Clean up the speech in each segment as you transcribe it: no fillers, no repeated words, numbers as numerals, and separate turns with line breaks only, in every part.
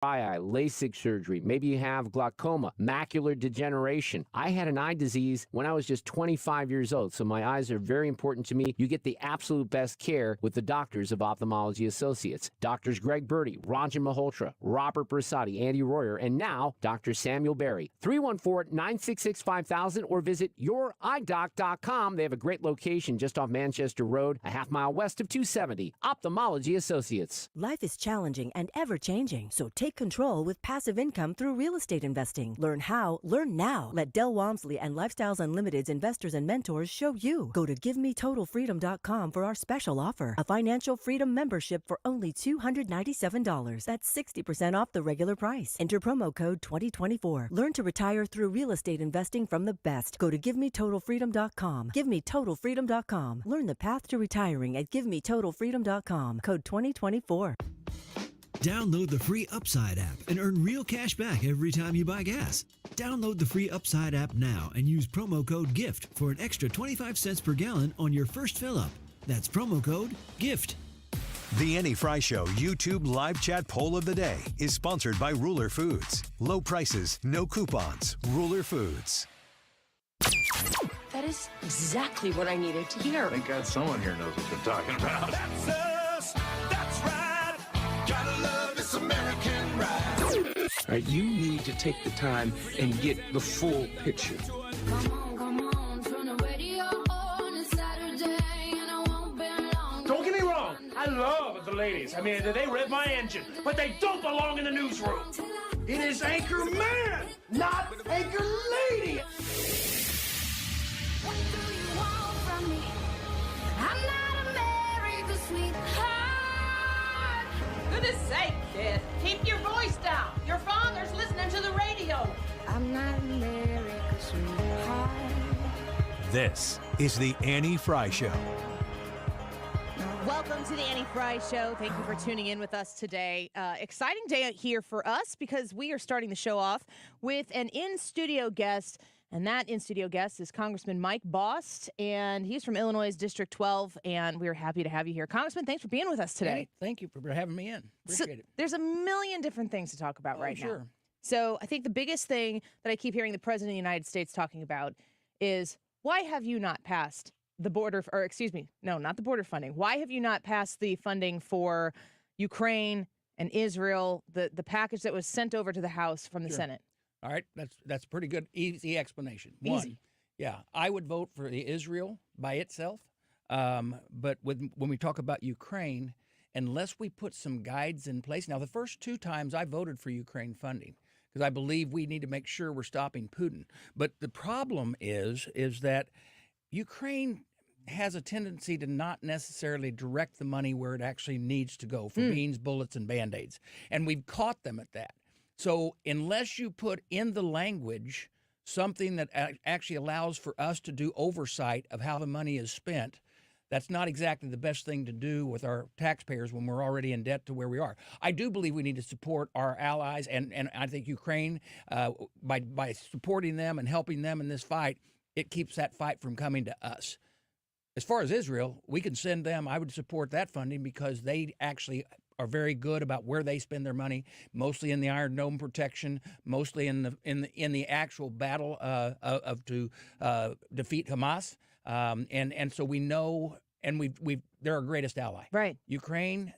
eye, LASIK surgery, maybe you have glaucoma, macular degeneration. I had an eye disease when I was just 25 years old, so my eyes are very important to me. You get the absolute best care with the doctors of Ophthalmology Associates. Doctors Greg Birdie, Ranjan Malhotra, Robert Bersati, Andy Royer, and now Dr. Samuel Berry. 314-966-5000 or visit youridoc.com. They have a great location just off Manchester Road, a half mile west of 270. Ophthalmology Associates.
Life is challenging and ever-changing, so take control with passive income through real estate investing. Learn how, learn now. Let Del Walmsley and Lifestyles Unlimited's investors and mentors show you. Go to GiveMeTotalFreedom.com for our special offer. A financial freedom membership for only $297. That's 60% off the regular price. Enter promo code 2024. Learn to retire through real estate investing from the best. Go to GiveMeTotalFreedom.com. GiveMeTotalFreedom.com. Learn the path to retiring at GiveMeTotalFreedom.com. Code 2024.
Download the free Upside app and earn real cash back every time you buy gas. Download the free Upside app now and use promo code GIFT for an extra 25 cents per gallon on your first fill-up. That's promo code GIFT.
The Annie Fry Show YouTube live chat poll of the day is sponsored by Ruler Foods. Low prices, no coupons. Ruler Foods.
That is exactly what I needed to hear.
Thank God someone here knows what they're talking about.
That's us. That's right. Gotta love this American ride.
All right, you need to take the time and get the full picture.
Come on, turn the radio on. It's Saturday and I won't be long.
Don't get me wrong, I love the ladies. I mean, they rev my engine, but they don't belong in the newsroom. It is Anchor Man, not Anchor Lady.
What do you want from me? I'm not America's sweetheart.
Goodness sake, kid. Keep your voice down. Your father's listening to the radio.
I'm not America's sweetheart.
This is the Annie Fry Show.
Welcome to the Annie Fry Show. Thank you for tuning in with us today. Exciting day here for us because we are starting the show off with an in-studio guest. And that in-studio guest is Congressman Mike Bost, and he's from Illinois' District 12, and we're happy to have you here. Congressman, thanks for being with us today.
Hey, thank you for having me in. Appreciate it.
There's a million different things to talk about now. So I think the biggest thing that I keep hearing the President of the United States talking about is, why have you not passed the border, or excuse me, no, not the border funding. Why have you not passed the funding for Ukraine and Israel, the package that was sent over to the House from the Senate?
All right, that's pretty good, easy explanation.
Easy.
One, yeah, I would vote for the Israel by itself, but when we talk about Ukraine, unless we put some guides in place. Now, the first two times I voted for Ukraine funding because I believe we need to make sure we're stopping Putin. But the problem is that Ukraine has a tendency to not necessarily direct the money where it actually needs to go for beans, bullets, and Band-Aids, and we've caught them at that. So unless you put in the language something that actually allows for us to do oversight of how the money is spent, that's not exactly the best thing to do with our taxpayers when we're already in debt to where we are. I do believe we need to support our allies, and I think Ukraine, by supporting them and helping them in this fight, it keeps that fight from coming to us. As far as Israel, we can send them. I would support that funding because they actually are very good about where they spend their money, mostly in the Iron Dome protection, mostly in the actual battle to defeat Hamas, and so we know, and they're our greatest ally.
Right.
Ukraine,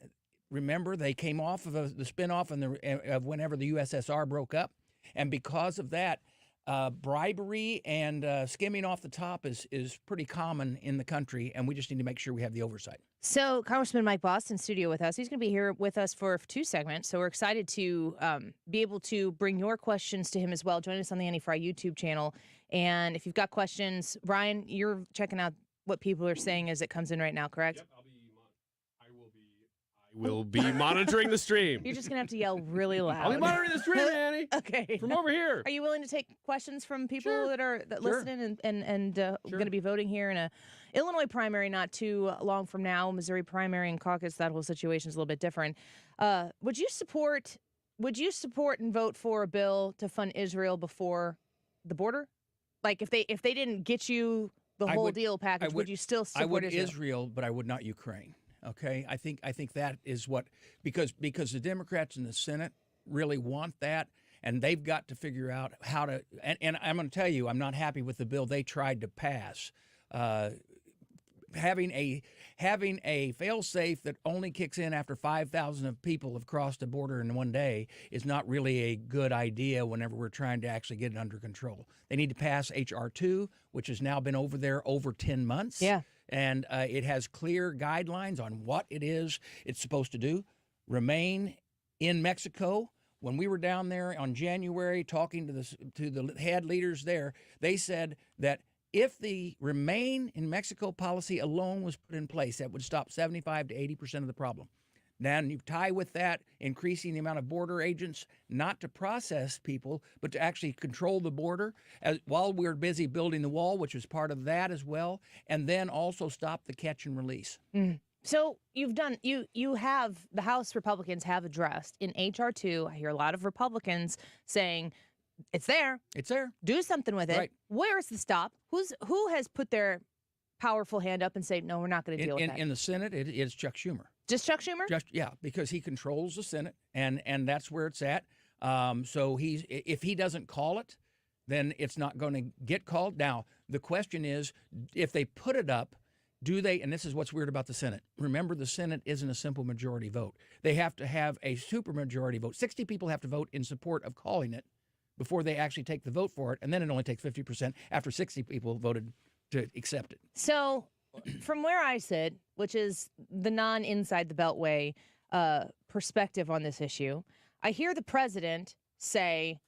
remember, they came off of the spinoff of whenever the USSR broke up, and because of that, bribery and skimming off the top is pretty common in the country, and we just need to make sure we have the oversight.
So Congressman Mike Bost in studio with us. He's going to be here with us for 2 segments, so we're excited to be able to bring your questions to him as well. Join us on the Annie Fry YouTube channel, and if you've got questions, Brian, you're checking out what people are saying as it comes in right now, correct?
Yep, I will be monitoring the stream.
You're just going to have to yell really loud.
I'll be monitoring the stream, Annie.
Okay.
From over here.
Are you willing to take questions from people that are listening and going to be voting here in a Illinois primary not too long from now, Missouri primary and caucus? That whole situation is a little bit different. Would you support and vote for a bill to fund Israel before the border? Like if they didn't get you the whole deal package, would you still support
I would
Israel?
but I would not Ukraine. Okay, I think that is what because the Democrats in the Senate really want that. And they've got to figure out how to. And I'm going to tell you, I'm not happy with the bill they tried to pass. Having a fail-safe that only kicks in after 5,000 of people have crossed the border in one day is not really a good idea whenever we're trying to actually get it under control. They need to pass H.R. 2, which has now been over there over 10 months.
Yeah.
And it has clear guidelines on what it is it's supposed to do. Remain in Mexico. When we were down there on January talking to the head leaders there, they said that if the remain in Mexico policy alone was put in place, that would stop 75 to 80% of the problem. Then you tie with that increasing the amount of border agents, not to process people, but to actually control the border while we're busy building the wall, which is part of that as well, and then also stop the catch and release.
Mm. So you have the House Republicans have addressed in H.R. 2. I hear a lot of Republicans saying, it's there.
It's there.
Do something with it.
Right.
Where is the stop? Who has put their powerful hand up and say, no, we're not going to deal with that?
In the Senate, it is Chuck Schumer.
Just Chuck Schumer?
Yeah, because he controls the Senate, and that's where it's at. So if he doesn't call it, then it's not going to get called. Now, the question is, if they put it up, do they, and this is what's weird about the Senate. Remember, the Senate isn't a simple majority vote. They have to have a supermajority vote. 60 people have to vote in support of calling it before they actually take the vote for it, and then it only takes 50% after 60 people voted to accept it.
So from where I sit, which is the non-inside the Beltway perspective on this issue, I hear the president say,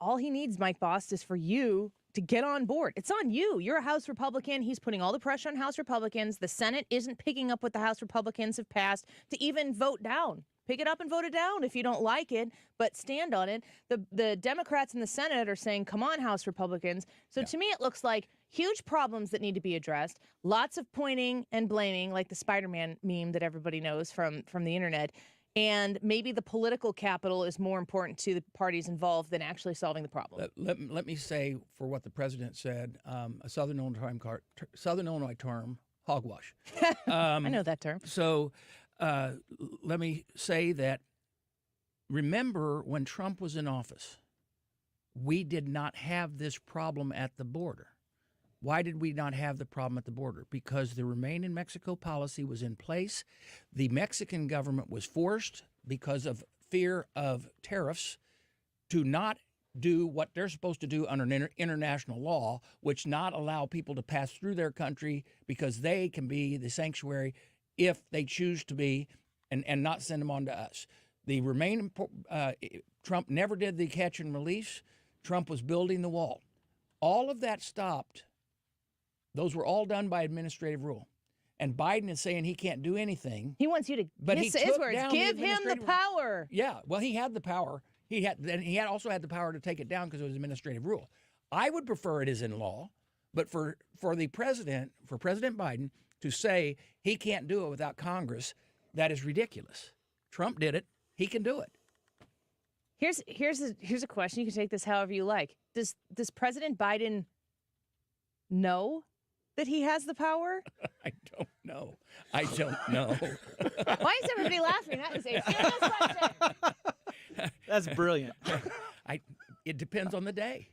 all he needs, Mike Bost, is for you to get on board. It's on you. You're a House Republican. He's putting all the pressure on House Republicans. The Senate isn't picking up what the House Republicans have passed to even vote down. Pick it up and vote it down if you don't like it, but stand on it. The Democrats in the Senate are saying, come on, House Republicans. So to me, it looks like huge problems that need to be addressed. Lots of pointing and blaming, like the Spider-Man meme that everybody knows from the internet. And maybe the political capital is more important to the parties involved than actually solving the problem.
Let me say, for what the president said, a Southern Illinois term, hogwash.
I know that term.
So let me say that, remember when Trump was in office, we did not have this problem at the border. Why did we not have the problem at the border? Because the Remain in Mexico policy was in place. The Mexican government was forced, because of fear of tariffs, to not do what they're supposed to do under international law, which not allow people to pass through their country because they can be the sanctuary if they choose to be, and not send them on to us. The Remain, Trump never did the catch and release. Trump was building the wall. All of that stopped. Those were all done by administrative rule. And Biden is saying he can't do anything.
He wants you to,
but
his words, give him the power.
Yeah, well, he had the power. He also had the power to take it down because it was administrative rule. I would prefer it is in law, but for President Biden to say he can't do it without Congress, that is ridiculous. Trump did it. He can do it.
Here's a question. You can take this however you like. Does President Biden know that he has the power?
I don't know. Why
is everybody laughing? That is a serious question.
That's brilliant.
It depends on the day.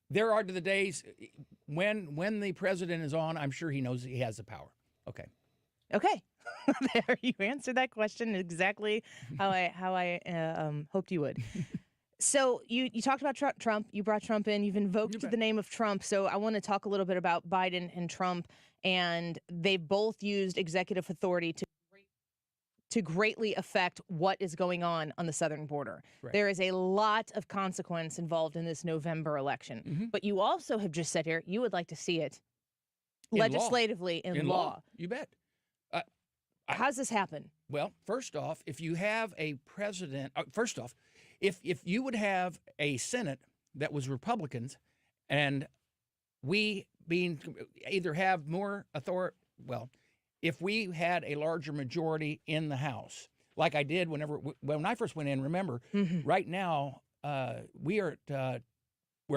There are the days when the president is on, I'm sure he knows he has the power. Okay.
There, you answered that question exactly how I hoped you would. So you talked about Trump. You brought Trump in. You've invoked the name of Trump. So I want to talk a little bit about Biden and Trump. And they both used executive authority to greatly affect what is going on the southern border. Right. There is a lot of consequence involved in this November election. Mm-hmm. But you also have just said here you would like to see it legislatively in law.
You bet.
How's this happen?
Well, first off, if you have a president, if you would have a Senate that was Republicans, and we either have more authority, if we had a larger majority in the House, like I did when I first went in, remember, right now we're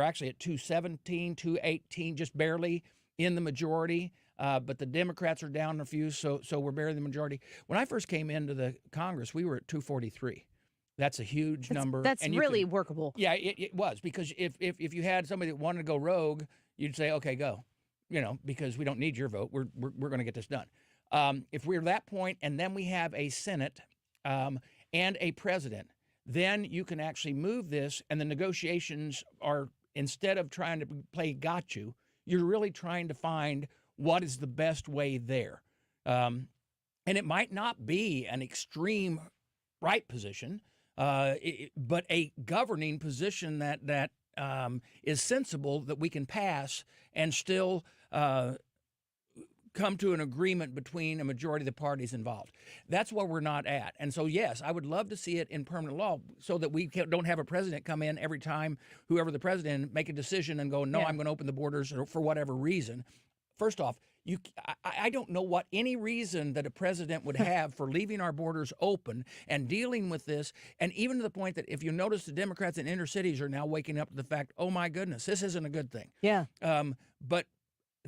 actually at 217, 218, just barely in the majority. but the Democrats are down a few, so we're barely the majority. When I first came into the Congress, we were at 243. That's a huge number.
That's really workable.
Yeah, it was, because if you had somebody that wanted to go rogue, you'd say, okay, go, because we don't need your vote. We're going to get this done. If we're that point, and then we have a Senate and a president, then you can actually move this, and the negotiations are, instead of trying to play got you, you're really trying to find what is the best way there. And it might not be an extreme right position, but a governing position that is sensible, that we can pass and still come to an agreement between a majority of the parties involved. That's where we're not at. And so, yes, I would love to see it in permanent law, so that we don't have a president come in every time, whoever the president, make a decision and go, no, I'm going to open the borders for whatever reason. First off, I don't know what any reason that a president would have for leaving our borders open and dealing with this, and even to the point that, if you notice, the Democrats in inner cities are now waking up to the fact, oh my goodness, this isn't a good thing.
Yeah.
But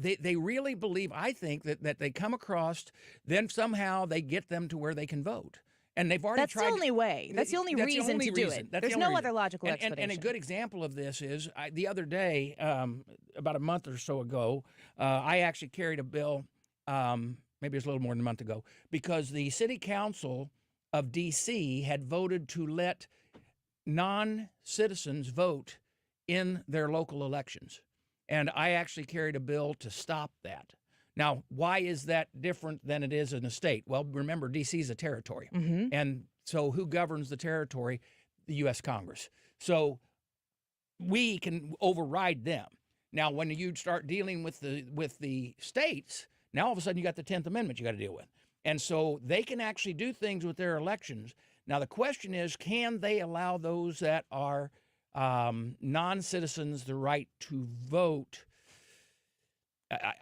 they really believe, I think, that they come across, then somehow they get them to where they can vote. And they've already tried.
That's the only way. That's the only reason to do it. There's no other logical explanation.
And a good example of this is, the other day, about a month or so ago, I actually carried a bill, maybe it was a little more than a month ago, because the city council of D.C. had voted to let non-citizens vote in their local elections. And I actually carried a bill to stop that. Now, why is that different than it is in a state? Well, remember, D.C. is a territory.
Mm-hmm.
And so who governs the territory? The U.S. Congress. So we can override them. Now, when you start dealing with the states, now all of a sudden you got the 10th Amendment you got to deal with. And so they can actually do things with their elections. Now, the question is, can they allow those that are non-citizens the right to vote?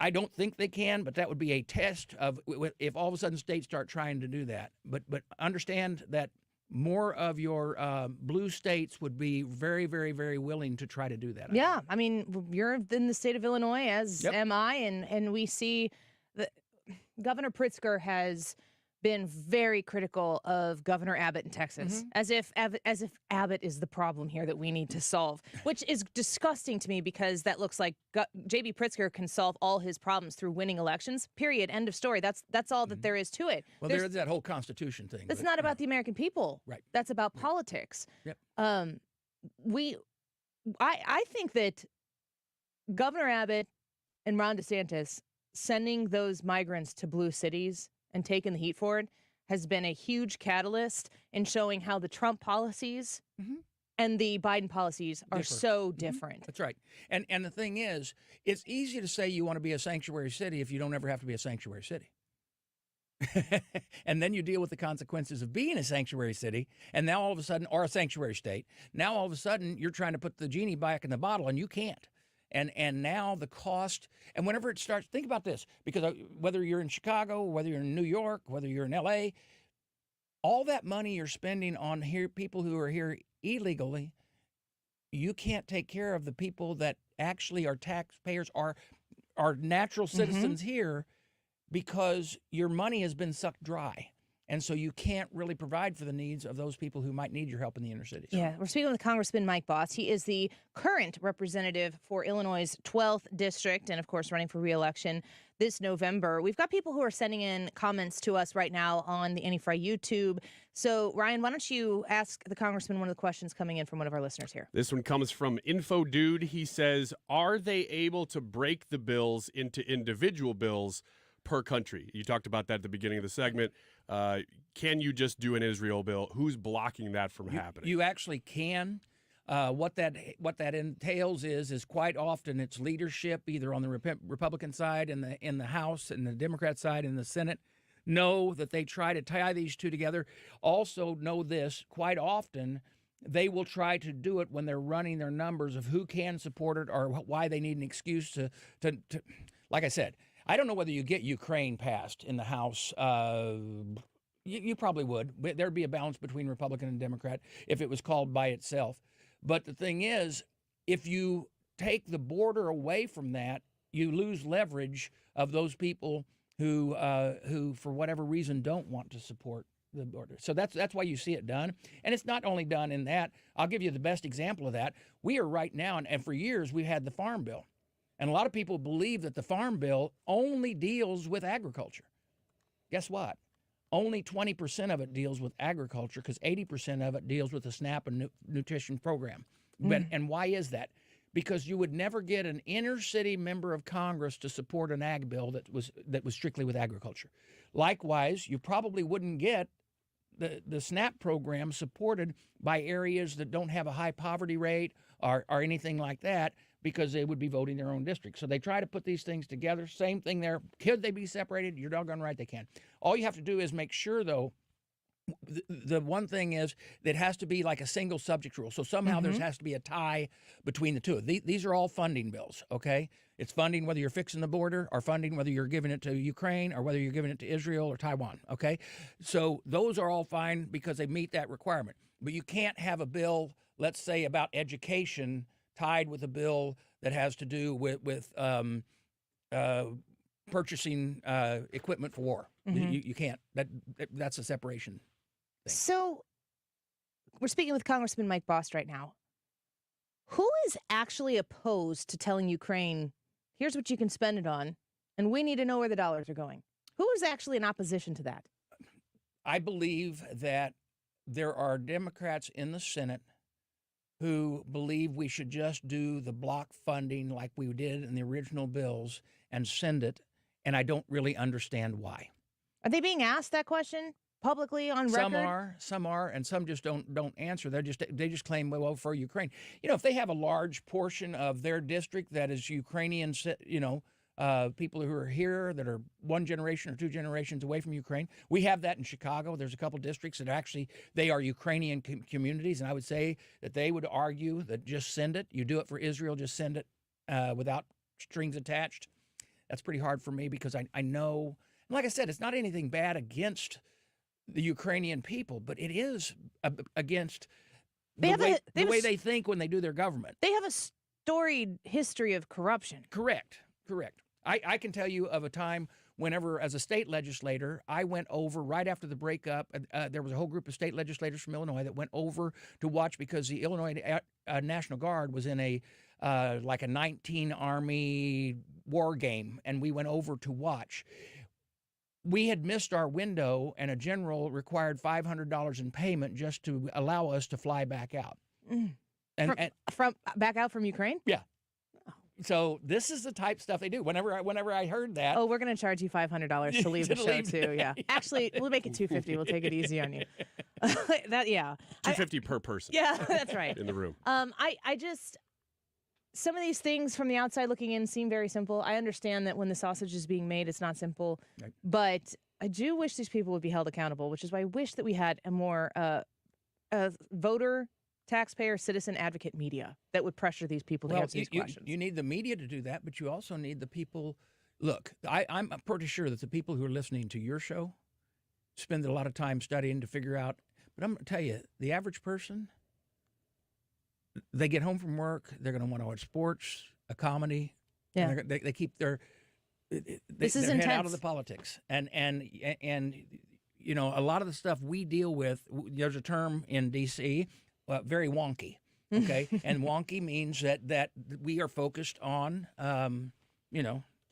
I don't think they can, but that would be a test of if all of a sudden states start trying to do that. But understand that more of your blue states would be very, very, very willing to try to do that.
Yeah, I mean, you're in the state of Illinois, as am I, and we see that Governor Pritzker has been very critical of Governor Abbott in Texas, as if Abbott is the problem here that we need to solve, which is disgusting to me, because that looks like J.B. Pritzker can solve all his problems through winning elections. Period. End of story. That's all that there is to it.
Well, there's that whole Constitution thing.
That's not about the American people.
Right.
That's about politics.
Yep.
I think that Governor Abbott and Ron DeSantis sending those migrants to blue cities and taking the heat for it has been a huge catalyst in showing how the Trump policies and the Biden policies are so different.
That's right. And the thing is, it's easy to say you want to be a sanctuary city if you don't ever have to be a sanctuary city. And then you deal with the consequences of being a sanctuary city, and now all of a sudden, or a sanctuary state, now all of a sudden you're trying to put the genie back in the bottle, and you can't. And now the cost, and whenever it starts, think about this, because whether you're in Chicago, whether you're in New York, whether you're in L.A., all that money you're spending on here, people who are here illegally, you can't take care of the people that actually are taxpayers, are natural citizens here, because your money has been sucked dry. And so you can't really provide for the needs of those people who might need your help in the inner cities.
Yeah, we're speaking with Congressman Mike Bost. He is the current representative for Illinois' 12th district and, of course, running for re-election this November. We've got people who are sending in comments to us right now on the Anti-Fry YouTube. So, Ryan, why don't you ask the Congressman one of the questions coming in from one of our listeners here?
This one comes from Info Dude. He says, are they able to break the bills into individual bills per country? You talked about that at the beginning of the segment. Can you just do an Israel bill? Who's blocking that from happening?
You actually can. What that entails is quite often it's leadership, either on the Republican side in the House and the Democrat side in the Senate, know that they try to tie these two together. Also know this, quite often they will try to do it when they're running their numbers of who can support it or why they need an excuse to like I said, I don't know whether you get Ukraine passed in the House. You probably would. There'd be a balance between Republican and Democrat if it was called by itself. But the thing is, if you take the border away from that, you lose leverage of those people who for whatever reason don't want to support the border. So that's why you see it done. And it's not only done in that. I'll give you the best example of that. We are right now, and for years we've had the Farm Bill. And a lot of people believe that the Farm Bill only deals with agriculture. Guess what? Only 20% of it deals with agriculture because 80% of it deals with the SNAP and nutrition program. And why is that? Because you would never get an inner city member of Congress to support an ag bill that was strictly with agriculture. Likewise, you probably wouldn't get the SNAP program supported by areas that don't have a high poverty rate or anything like that, because they would be voting their own district. So they try to put these things together. Same thing there. Could they be separated? You're doggone right they can. All you have to do is make sure, though, the one thing is that it has to be like a single subject rule. So somehow there has to be a tie between the two. These are all funding bills, okay? It's funding whether you're fixing the border or funding whether you're giving it to Ukraine or whether you're giving it to Israel or Taiwan, okay? So those are all fine because they meet that requirement. But you can't have a bill, let's say, about education tied with a bill that has to do with purchasing equipment for war. You can't. That's a separation thing.
So we're speaking with Congressman Mike Bost right now. Who is actually opposed to telling Ukraine, here's what you can spend it on, and we need to know where the dollars are going? Who is actually in opposition to that?
I believe that there are Democrats in the Senate who believe we should just do the block funding like we did in the original bills and send it, and I don't really understand why.
Are they being asked that question publicly on record?
Some are, and some just don't answer. They just claim, well, for Ukraine. You know, if they have a large portion of their district that is Ukrainian, people who are here that are one generation or two generations away from Ukraine. We have that in Chicago. There's a couple districts that actually, they are Ukrainian communities, and I would say that they would argue that just send it. You do it for Israel, just send it without strings attached. That's pretty hard for me because I know, like I said, it's not anything bad against the Ukrainian people, but it is against the way they think when they do their government.
They have a storied history of corruption.
Correct. I can tell you of a time whenever, as a state legislator, I went over right after the breakup. There was a whole group of state legislators from Illinois that went over to watch because the Illinois National Guard was in a 19 Army war game, and we went over to watch. We had missed our window, and a general required $500 in payment just to allow us to fly back out.
And from back out from Ukraine?
Yeah. So this is the type of stuff they do. Whenever I heard that,
we're going to charge you $500 to leave the show too. Yeah, actually, we'll make it $250. We'll take it easy on you.
$250 per person.
Yeah, that's right.
In the room.
I just, some of these things from the outside looking in seem very simple. I understand that when the sausage is being made, it's not simple. Right. But I do wish these people would be held accountable, which is why I wish that we had a more voter, taxpayer, citizen advocate media that would pressure these people to answer these questions.
You need the media to do that, but you also need the people. Look, I'm pretty sure that the people who are listening to your show spend a lot of time studying to figure out. But I'm going to tell you, the average person, they get home from work, they're going to want to watch sports, a comedy.
Yeah.
They keep their
this is
their
intense.
head out of the politics. And you know, a lot of the stuff we deal with, there's a term in D.C., very wonky, okay? And wonky means that we are focused on,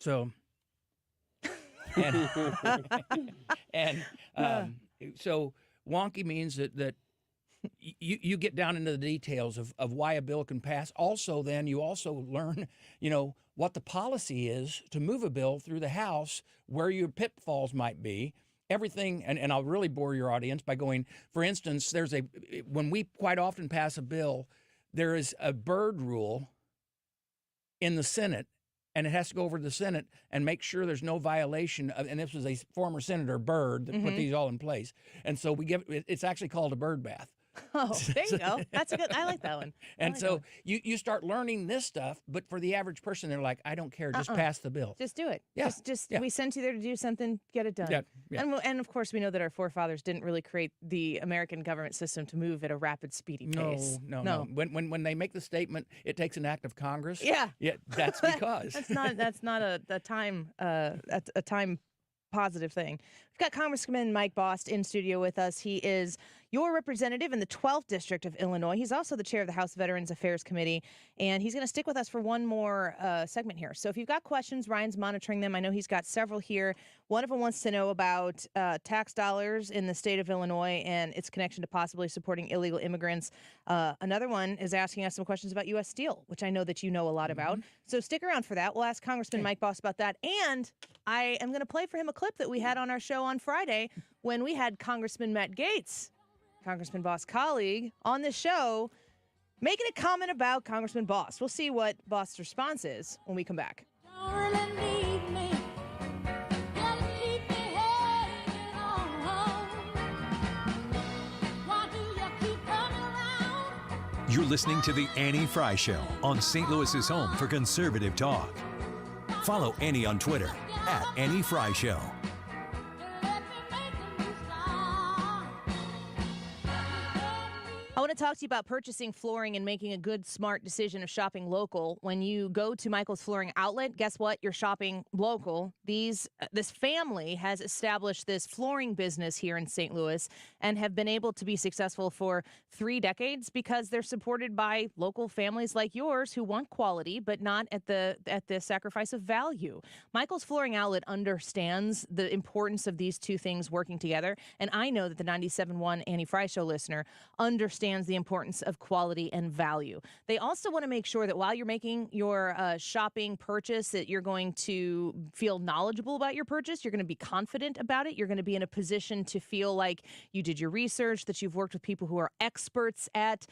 so... So wonky means that you get down into the details of why a bill can pass. Also, then you also learn, what the policy is to move a bill through the House, where your pitfalls might be. Everything, and I'll really bore your audience by going, for instance, when we quite often pass a bill, there is a Byrd rule in the Senate, and it has to go over to the Senate and make sure there's no violation of, and this was a former Senator Byrd that put these all in place. And so it's actually called a Byrd bath.
Oh, there you go. That's a good. I like that one.
And so you start learning this stuff, but for the average person, they're like, I don't care, just pass the bill.
Just do it.
Yeah.
We sent you there to do something, get it done.
Yeah.
And of course, we know that our forefathers didn't really create the American government system to move at a rapid, speedy pace.
No. When they make the statement, it takes an act of Congress.
Yeah.
Yeah, that's because.
that's not a time positive thing. We've got Congressman Mike Bost in studio with us. He is your representative in the 12th District of Illinois. He's also the chair of the House Veterans Affairs Committee, and he's going to stick with us for one more segment here. So if you've got questions, Ryan's monitoring them. I know he's got several here. One of them wants to know about tax dollars in the state of Illinois and its connection to possibly supporting illegal immigrants. Another one is asking us some questions about U.S. Steel, which I know that you know a lot about. So stick around for that. We'll ask Congressman Mike Bost about that. And I am going to play for him a clip that we had on our show on Friday when we had Congressman Matt Gaetz, Congressman Bost's colleague, on the show making a comment about Congressman Bost. We'll see what Bost's response is when we come back.
You're listening to The Annie Fry Show on St. Louis's home for conservative talk. Follow Annie on Twitter @Annie Fry Show.
I want to talk to you about purchasing flooring and making a good, smart decision of shopping local. When you go to Michael's Flooring Outlet, guess what? You're shopping local. This family has established this flooring business here in St. Louis and have been able to be successful for 3 decades because they're supported by local families like yours who want quality, but not at the sacrifice of value. Michael's Flooring Outlet understands the importance of these two things working together, and I know that the 97.1 Annie Fry Show listener understands the importance of quality and value. They also want to make sure that while you're making your shopping purchase, that you're going to feel knowledgeable about your purchase. You're going to be confident about it. You're going to be in a position to feel like you did your research, that you've worked with people who are experts at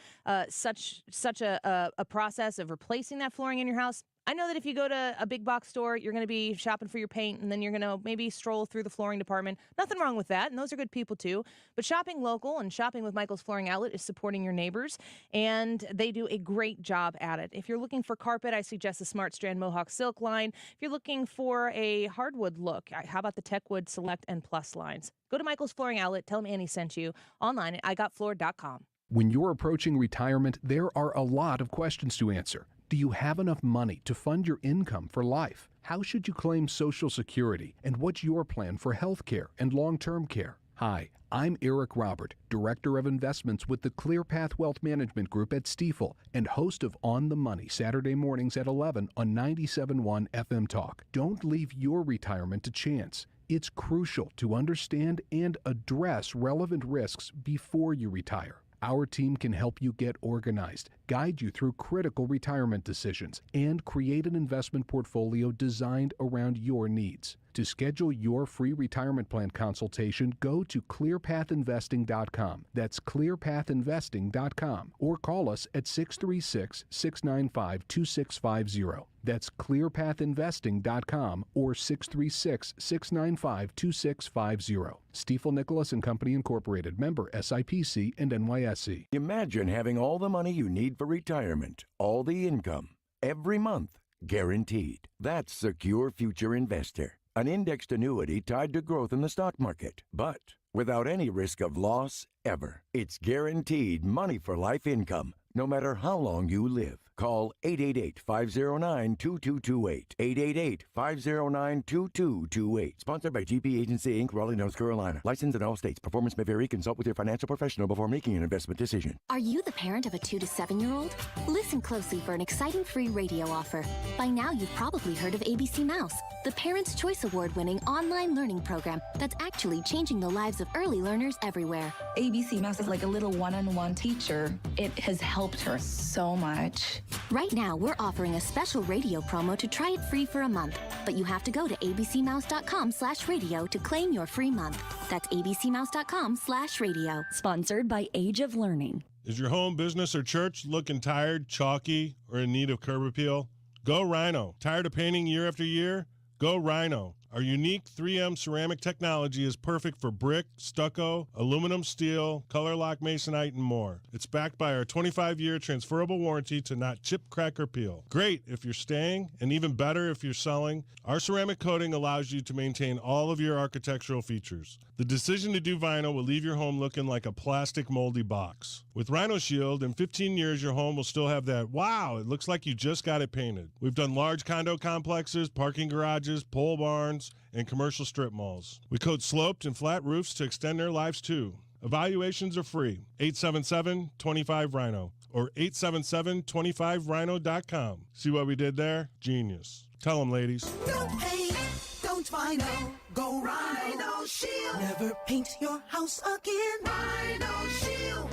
such a process of replacing that flooring in your house. I know that if you go to a big box store, you're going to be shopping for your paint, and then you're going to maybe stroll through the flooring department. Nothing wrong with that, and those are good people too. But shopping local and shopping with Michael's Flooring Outlet is supporting your neighbors, and they do a great job at it. If you're looking for carpet, I suggest the Smart Strand Mohawk Silk line. If you're looking for a hardwood look, how about the Techwood Select and Plus lines? Go to Michael's Flooring Outlet. Tell them Annie sent you online at igotfloor.com.
When you're approaching retirement, there are a lot of questions to answer. Do you have enough money to fund your income for life? How should you claim Social Security? And what's your plan for health care and long-term care? Hi, I'm Eric Robert, Director of Investments with the ClearPath Wealth Management Group at Stifel and host of On the Money Saturday mornings at 11 on 97.1 FM Talk. Don't leave your retirement to chance. It's crucial to understand and address relevant risks before you retire. Our team can help you get organized, guide you through critical retirement decisions, and create an investment portfolio designed around your needs. To schedule your free retirement plan consultation, go to clearpathinvesting.com. That's clearpathinvesting.com. Or call us at 636-695-2650. That's clearpathinvesting.com or 636-695-2650. Stifel Nicholas and Company Incorporated, member SIPC and NYSE.
Imagine having all the money you need for retirement, all the income, every month, guaranteed. That's Secure Future Investor, an indexed annuity tied to growth in the stock market, but without any risk of loss ever. It's guaranteed money for life income, no matter how long you live. Call 888-509-2228. 888-509-2228. Sponsored by GP Agency, Inc., Raleigh, North Carolina. Licensed in all states. Performance may vary. Consult with your financial professional before making an investment decision.
Are you the parent of a 2 to 7-year-old? Listen closely for an exciting free radio offer. By now, you've probably heard of ABC Mouse, the Parents' Choice Award-winning online learning program that's actually changing the lives of early learners everywhere.
ABC Mouse is like a little one-on-one teacher. It has helped her so much.
Right now, we're offering a special radio promo to try it free for a month, but you have to go to abcmouse.com/radio to claim your free month. That's abcmouse.com/radio.
Sponsored by Age of Learning.
Is your home, business, or church looking tired, chalky, or in need of curb appeal? Go Rhino. Tired of painting year after year? Go Rhino. Our unique 3M ceramic technology is perfect for brick, stucco, aluminum, steel, color lock masonite, and more. It's backed by our 25-year transferable warranty to not chip, crack, or peel. Great if you're staying, and even better if you're selling. Our ceramic coating allows you to maintain all of your architectural features. The decision to do vinyl will leave your home looking like a plastic moldy box. With Rhino Shield, in 15 years, your home will still have that, wow, it looks like you just got it painted. We've done large condo complexes, parking garages, pole barns, and commercial strip malls. We coat sloped and flat roofs to extend their lives too. Evaluations are free. 877-25-RHINO or 877-25rhino.com. See what we did there? Genius. Tell them, ladies.
Don't paint, don't vinyl, go Rhino Shield. Never paint your house again. Rhino Shield.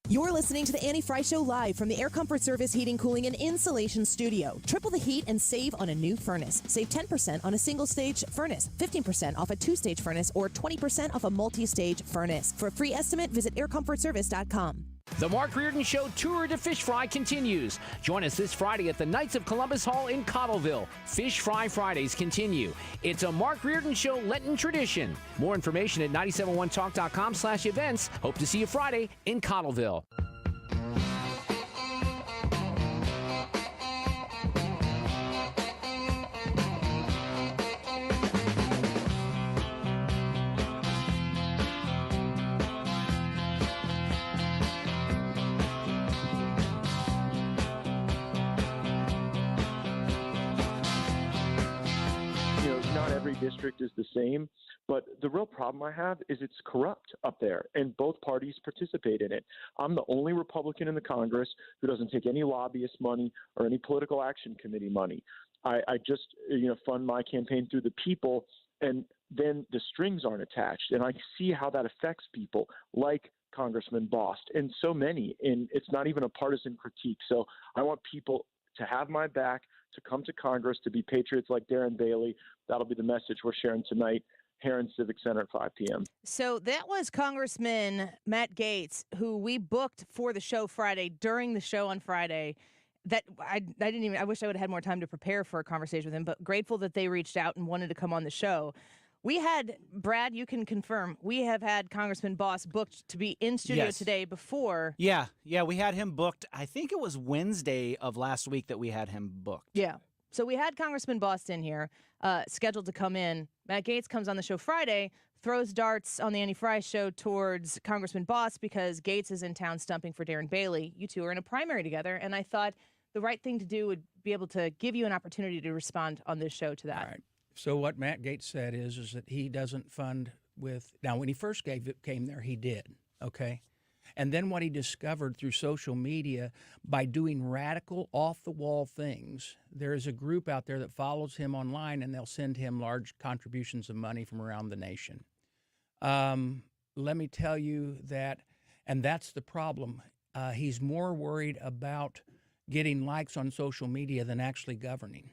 You're listening to the Annie Fry Show live from the Air Comfort Service Heating, Cooling, and Insulation Studio. Triple the heat and save on a new furnace. Save 10% on a single-stage furnace, 15% off a two-stage furnace, or 20% off a multi-stage furnace. For a free estimate, visit aircomfortservice.com.
The Mark Reardon Show Tour de Fish Fry continues. Join us this Friday at the Knights of Columbus Hall in Cottleville. Fish Fry Fridays continue. It's a Mark Reardon Show Lenten tradition. More information at 971talk.com/events. Hope to see you Friday in Cottleville.
Every district is the same, but the real problem I have is it's corrupt up there, and both parties participate in it. I'm the only Republican in the Congress who doesn't take any lobbyist money or any political action committee money. I just fund my campaign through the people, and then the strings aren't attached, and I see how that affects people like Congressman Bost and so many, and it's not even a partisan critique. So I want people to have my back, to come to Congress, to be patriots like Darren Bailey. That'll be the message we're sharing tonight here in Civic Center at 5 p.m.
So that was Congressman Matt Gaetz, who we booked for the show Friday, during the show on Friday. That I wish I would have had more time to prepare for a conversation with him, but grateful that they reached out and wanted to come on the show. We had, Brad, you can confirm, we have had Congressman Bost booked to be in studio today before.
Yeah, we had him booked. I think it was Wednesday of last week that we had him booked.
Yeah. So we had Congressman Bost in here, scheduled to come in. Matt Gaetz comes on the show Friday, throws darts on the Annie Fry Show towards Congressman Bost because Gaetz is in town stumping for Darren Bailey. You two are in a primary together, and I thought the right thing to do would be able to give you an opportunity to respond on this show to that.
All right. So what Matt Gaetz said is that he doesn't fund with – now, when he first came there, he did, okay? And then what he discovered through social media, by doing radical, off-the-wall things, there is a group out there that follows him online, and they'll send him large contributions of money from around the nation. Let me tell you that – and that's the problem. He's more worried about getting likes on social media than actually governing.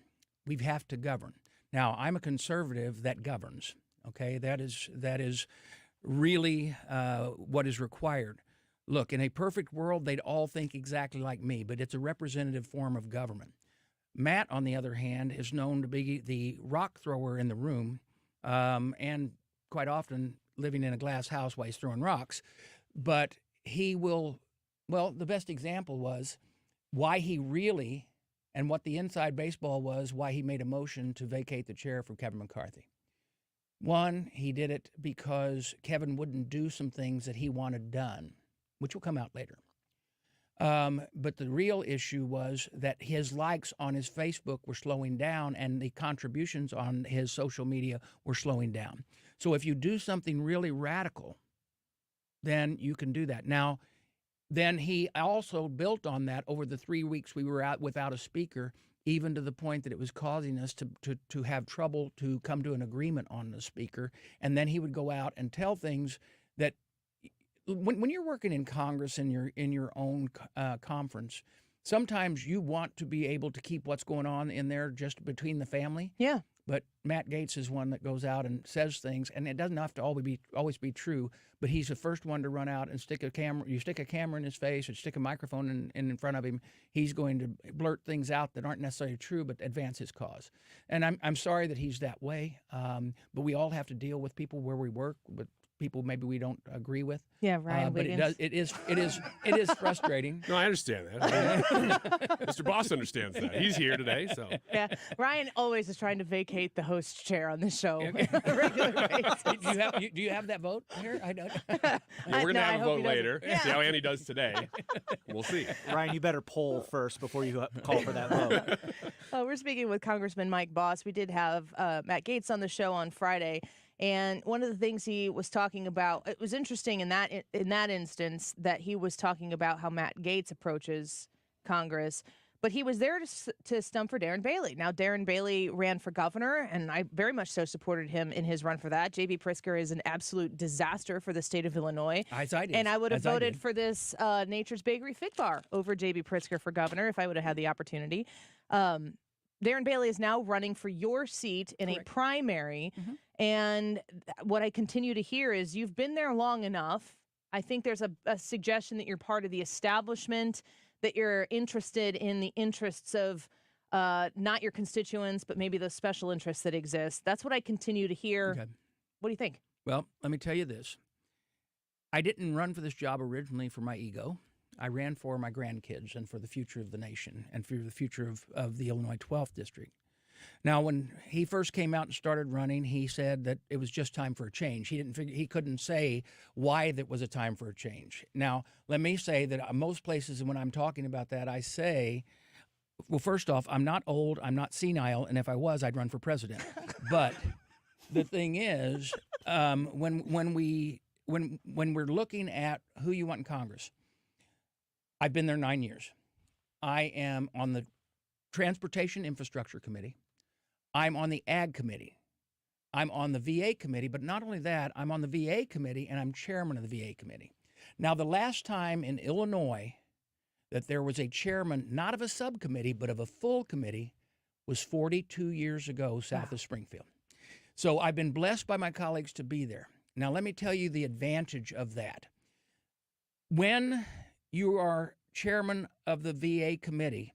We have to govern. Now, I'm a conservative that governs, okay? That is really what is required. Look, in a perfect world, they'd all think exactly like me, but it's a representative form of government. Matt, on the other hand, is known to be the rock thrower in the room and quite often living in a glass house while he's throwing rocks. But he will, well, the best example was why he really... and what the inside baseball was, why he made a motion to vacate the chair from Kevin McCarthy. One, he did it because Kevin wouldn't do some things that he wanted done, which will come out later. But the real issue was that his likes on his Facebook were slowing down and the contributions on his social media were slowing down. So if you do something really radical, then you can do that. Now, then he also built on that over the 3 weeks we were out without a speaker, even to the point that it was causing us to have trouble to come to an agreement on the speaker. And then he would go out and tell things that when you're working in Congress and you're in your own conference, sometimes you want to be able to keep what's going on in there just between the family.
Yeah.
But Matt Gaetz is one that goes out and says things, and it doesn't have to always be true, but he's the first one to run out and stick a camera. You stick a camera in his face or stick a microphone in front of him, he's going to blurt things out that aren't necessarily true but advance his cause. And I'm sorry that he's that way, but we all have to deal with people where we work, with people maybe we don't agree with.
Yeah, Ryan
but
Wiggins.
it is frustrating.
No, I understand that. Mr. Bost understands that. He's here today, so.
Yeah, Ryan always is trying to vacate the host chair on this show on a regular basis.
Do you have that vote here? I don't.
Yeah, we're going to have a vote later.
Yeah.
See how Andy does today. We'll see.
Ryan, you better poll first before you call for that vote.
We're speaking with Congressman Mike Bost. We did have Matt Gaetz on the show on Friday. And one of the things he was talking about, it was interesting in that instance that he was talking about how Matt Gaetz approaches Congress, but he was there to stump for Darren Bailey. Now, Darren Bailey ran for governor, and I very much so supported him in his run for that. J.B. Pritzker is an absolute disaster for the state of Illinois. And I would have voted for this Nature's Bakery Fig Bar over J.B. Pritzker for governor if I would have had the opportunity. Darren Bailey is now running for your seat in a primary. Mm-hmm. And what I continue to hear is you've been there long enough. I think there's a suggestion that you're part of the establishment, that you're interested in the interests of not your constituents, but maybe the special interests that exist. That's what I continue to hear.
Okay.
What do you think?
Well, let me tell you this. I didn't run for this job originally for my ego. I ran for my grandkids and for the future of the nation and for the future of the Illinois 12th District. Now, when he first came out and started running, he said that it was just time for a change. He couldn't say why that was a time for a change. Now, let me say that most places when I'm talking about that, I say, well, first off, I'm not old, I'm not senile, and if I was, I'd run for president. But the thing is, when we're looking at who you want in Congress, I've been there 9 years. I am on the Transportation Infrastructure Committee. I'm on the Ag Committee. I'm on the VA Committee, but not only that, I'm on the VA Committee and I'm chairman of the VA Committee. Now, the last time in Illinois that there was a chairman, not of a subcommittee, but of a full committee, was 42 years ago south of Springfield. So I've been blessed by my colleagues to be there. Now, let me tell you the advantage of that. When you are chairman of the VA committee,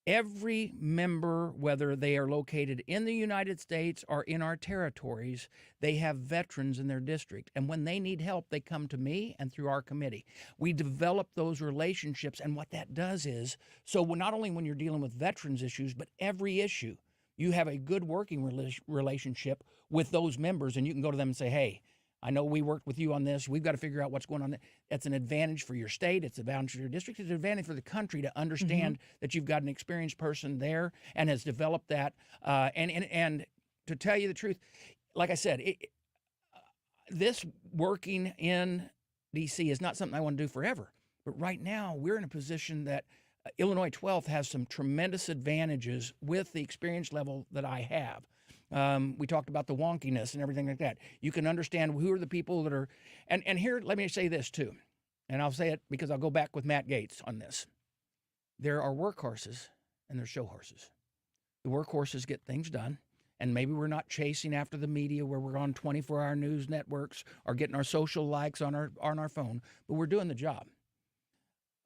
every member, whether they are located in the United States or in our territories, they have veterans in their district. And when they need help, they come to me and through our committee. We develop those relationships. And what that does is, so not only when you're dealing with veterans issues, but every issue, you have a good working relationship with those members. And you can go to them and say, hey, I know we worked with you on this. We've got to figure out what's going on. That's an advantage for your state. It's an advantage for your district. It's an advantage for the country to understand that you've got an experienced person there and has developed that. And to tell you the truth, like I said, this working in D.C. is not something I want to do forever. But right now, we're in a position that Illinois 12th has some tremendous advantages with the experience level that I have. We talked about the wonkiness and everything like that. You can understand who are the people that are, and here, let me say this too, and I'll say it because I'll go back with Matt Gaetz on this. There are workhorses and there's show horses. The workhorses get things done, and maybe we're not chasing after the media where we're on 24-hour news networks or getting our social likes on our phone, but we're doing the job.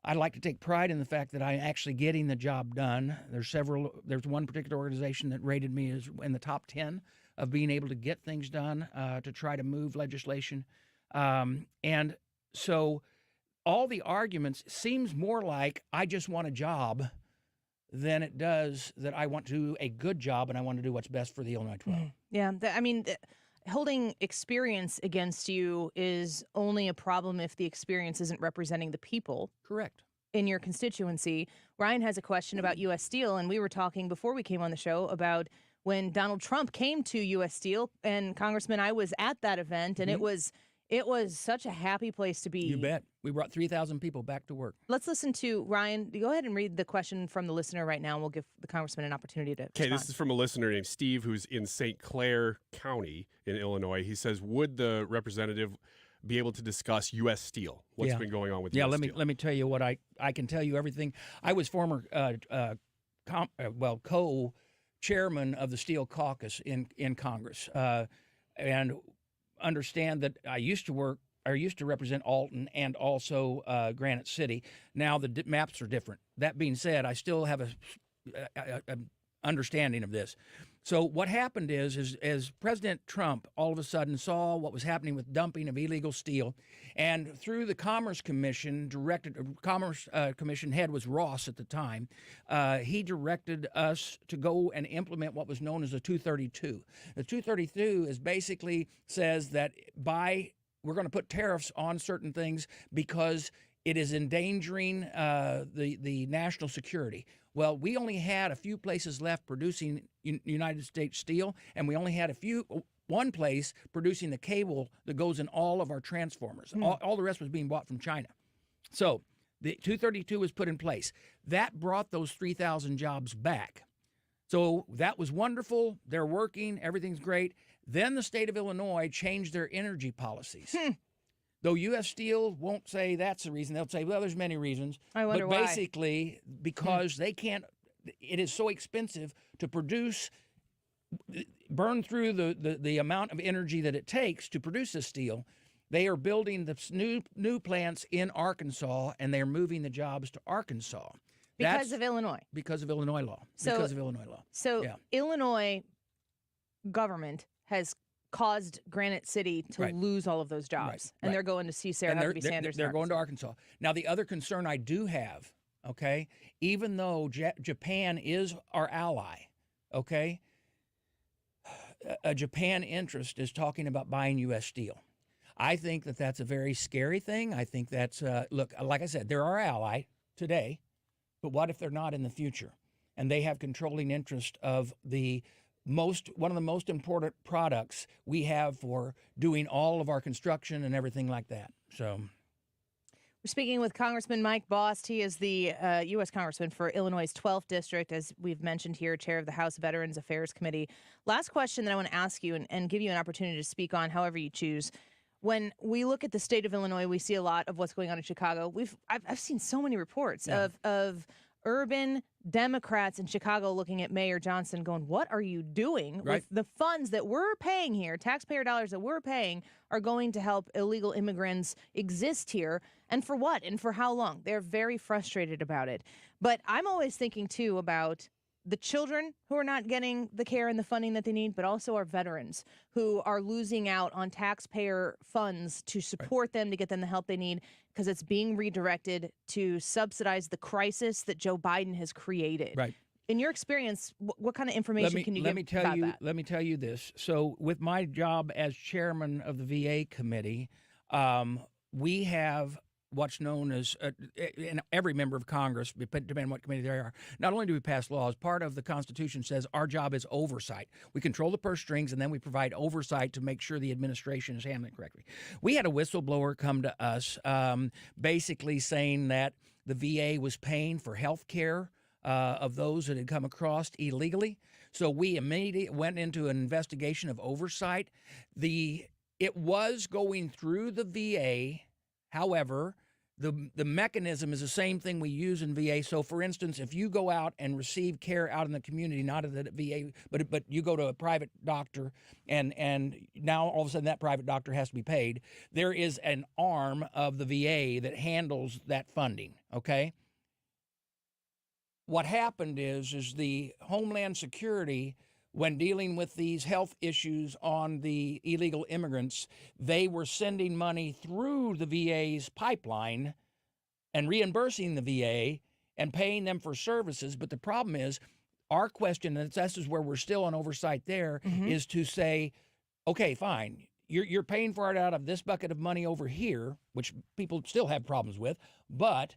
I'd like to take pride in the fact that I'm actually getting the job done. There's one particular organization that rated me as in the top 10 of being able to get things done to try to move legislation. And so all the arguments seems more like I just want a job than it does that I want to do a good job and I want to do what's best for the Illinois 12.
Yeah, holding experience against you is only a problem if the experience isn't representing the people.
Correct.
In your constituency. Ryan has a question about U.S. Steel, and we were talking before we came on the show about when Donald Trump came to U.S. Steel, and Congressman, I was at that event, and it was such a happy place to be.
You bet. We brought 3,000 people back to work.
Let's listen to Ryan. Go ahead and read the question from the listener right now, and we'll give the congressman an opportunity to respond.
This is from a listener named Steve, who's in St. Clair County in Illinois. He says, would the representative be able to discuss U.S. Steel? What's been going on with U.S. Steel?
Let me tell you what I can tell you everything. I was former chairman of the Steel Caucus in Congress, and understand that I used to represent Alton and also Granite City. Now the maps are different. That being said, I still have a understanding of this. So what happened is President Trump all of a sudden saw what was happening with dumping of illegal steel, and through the Commerce Commission, Commission head was Ross at the time, he directed us to go and implement what was known as the 232. The 232 is basically says that we're going to put tariffs on certain things because it is endangering the national security. Well, we only had a few places left producing United States steel, and we only had one place producing the cable that goes in all of our transformers. All the rest was being bought from China. So the 232 was put in place. That brought those 3,000 jobs back. So that was wonderful. They're working. Everything's great. Then the state of Illinois changed their energy policies. Though U.S. Steel won't say that's the reason. They'll say, well, there's many reasons.
I wonder
why. But
why.
basically, because they can't, it is so expensive to burn through the amount of energy that it takes to produce this steel. They are building the new plants in Arkansas, and they're moving the jobs to Arkansas.
Because of Illinois.
Because of Illinois law.
So
yeah.
Illinois government has caused Granite City to lose all of those jobs. And they're going to see Sarah Huckabee Sanders.
They're going to Arkansas. Now, the other concern I do have, okay, even though Japan is our ally, okay, a Japan interest is talking about buying U.S. steel. I think that that's a very scary thing. I think that's, look, like I said, they're our ally today, but what if they're not in the future? And they have controlling interest of one of the most important products we have for doing all of our construction and everything like that. So
we're speaking with Congressman Mike Bost. He is the U.S. Congressman for Illinois' 12th District, as we've mentioned here, chair of the House Veterans Affairs Committee. Last question that I want to ask you and give you an opportunity to speak on however you choose. When we look at the state of Illinois, we see a lot of what's going on in Chicago. I've seen so many reports of urban Democrats in Chicago looking at Mayor Johnson going, what are you doing with the funds that we're paying here? Taxpayer dollars that we're paying are going to help illegal immigrants exist here. And for what? And for how long? They're very frustrated about it. But I'm always thinking, too, about the children who are not getting the care and the funding that they need, but also our veterans who are losing out on taxpayer funds to support them, to get them the help they need, because it's being redirected to subsidize the crisis that Joe Biden has created.
Right.
In your experience, what kind of information can you give about that?
Let me tell you this. So with my job as chairman of the VA committee, we have what's known as, and every member of Congress, depending on what committee they are, not only do we pass laws, part of the Constitution says our job is oversight. We control the purse strings, and then we provide oversight to make sure the administration is handling it correctly. We had a whistleblower come to us basically saying that the VA was paying for health care of those that had come across illegally. So we immediately went into an investigation of oversight. It was going through the VA. However, the mechanism is the same thing we use in VA. So, for instance, if you go out and receive care out in the community, not at the VA, but you go to a private doctor, and now all of a sudden that private doctor has to be paid, there is an arm of the VA that handles that funding, okay? What happened is the Homeland Security, when dealing with these health issues on the illegal immigrants, they were sending money through the VA's pipeline and reimbursing the VA and paying them for services. But the problem is, our question, and this is where we're still on oversight there, is to say, okay, fine, you're paying for it out of this bucket of money over here, which people still have problems with, but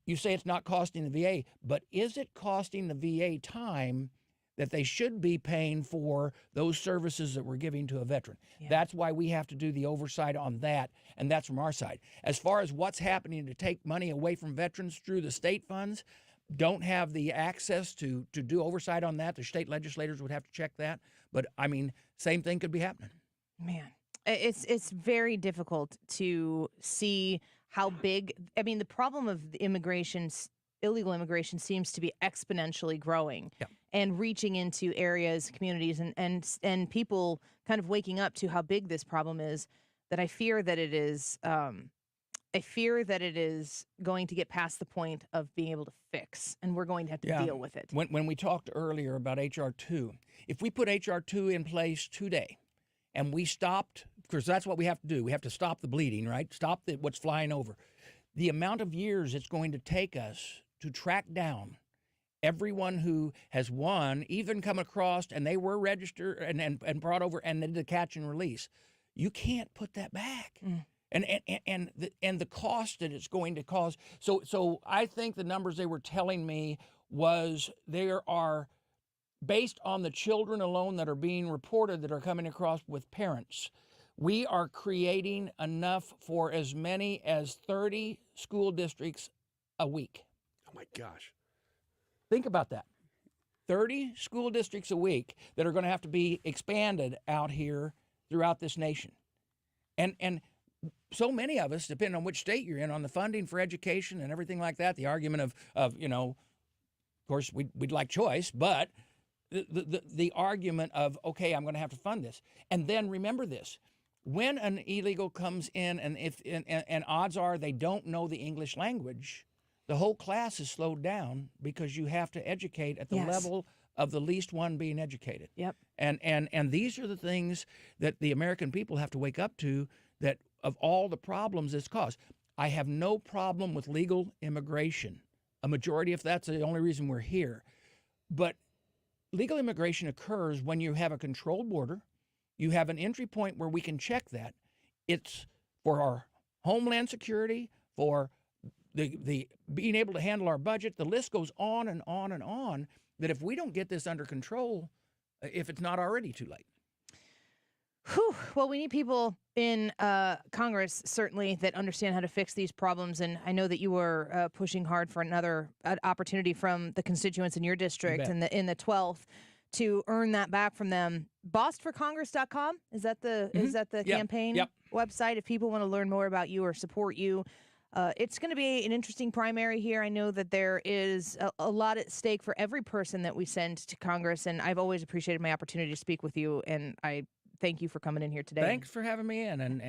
you say it's not costing the VA. But is it costing the VA time that they should be paying for those services that we're giving to a veteran? Yeah. That's why we have to do the oversight on that, and that's from our side. As far as what's happening to take money away from veterans through the state funds, don't have the access to do oversight on that. The state legislators would have to check that. But, I mean, same thing could be happening.
Man, it's very difficult to see how big. I mean, the problem of the immigration illegal immigration seems to be exponentially growing and reaching into areas, communities, and people kind of waking up to how big this problem is, that I fear that it is going to get past the point of being able to fix, and we're going to have to deal with it.
When we talked earlier about H.R. 2, if we put H.R. 2 in place today and we stopped, because that's what we have to do, we have to stop the bleeding, right? Stop what's flying over. The amount of years it's going to take us to track down everyone who has won, even come across, and they were registered and brought over and did the catch and release. You can't put that back. And the cost that it's going to cause. So I think the numbers they were telling me was there are, based on the children alone that are being reported that are coming across with parents, we are creating enough for as many as 30 school districts a week.
Oh my gosh.
Think about that. 30 school districts a week that are going to have to be expanded out here throughout this nation. And so many of us, depending on which state you're in, on the funding for education and everything like that, the argument of course, we'd like choice, but the argument of, okay, I'm going to have to fund this. And then remember this, when an illegal comes in and odds are they don't know the English language, the whole class is slowed down because you have to educate at the level of the least one being educated.
Yep.
And these are the things that the American people have to wake up to, that of all the problems it's caused. I have no problem with legal immigration, a majority if that's the only reason we're here. But legal immigration occurs when you have a controlled border, you have an entry point where we can check that. It's for our homeland security, for the being able to handle our budget. The list goes on and on and on, that if we don't get this under control, if it's not already too late.
Whew. Well, we need people in Congress, certainly, that understand how to fix these problems. And I know that you were pushing hard for another opportunity from the constituents in your district in the 12th to earn that back from them. BostForCongress.com, is that the campaign website? If people want to learn more about you or support you, it's going to be an interesting primary here. I know that there is a lot at stake for every person that we send to Congress, and I've always appreciated my opportunity to speak with you, and I thank you for coming in here today.
Thanks for having me in, and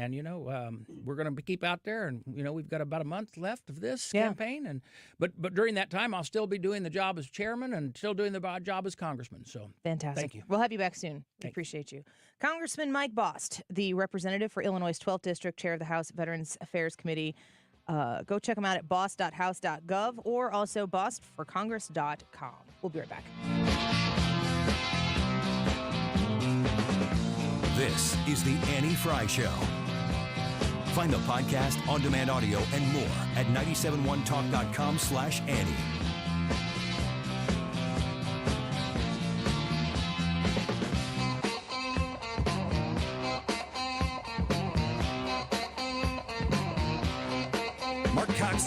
we're going to keep out there, and we've got about a month left of this campaign, and but during that time I'll still be doing the job as chairman and still doing the job as congressman. So
fantastic.
Thank you.
We'll have you back soon. We appreciate you. Congressman Mike Bost, the representative for Illinois' 12th District, chair of the House Veterans Affairs Committee. Go check them out at bost.house.gov or also bostforcongress.com. We'll be right back.
This is the Annie Fry Show. Find the podcast, on-demand audio, and more at 971talk.com/Annie.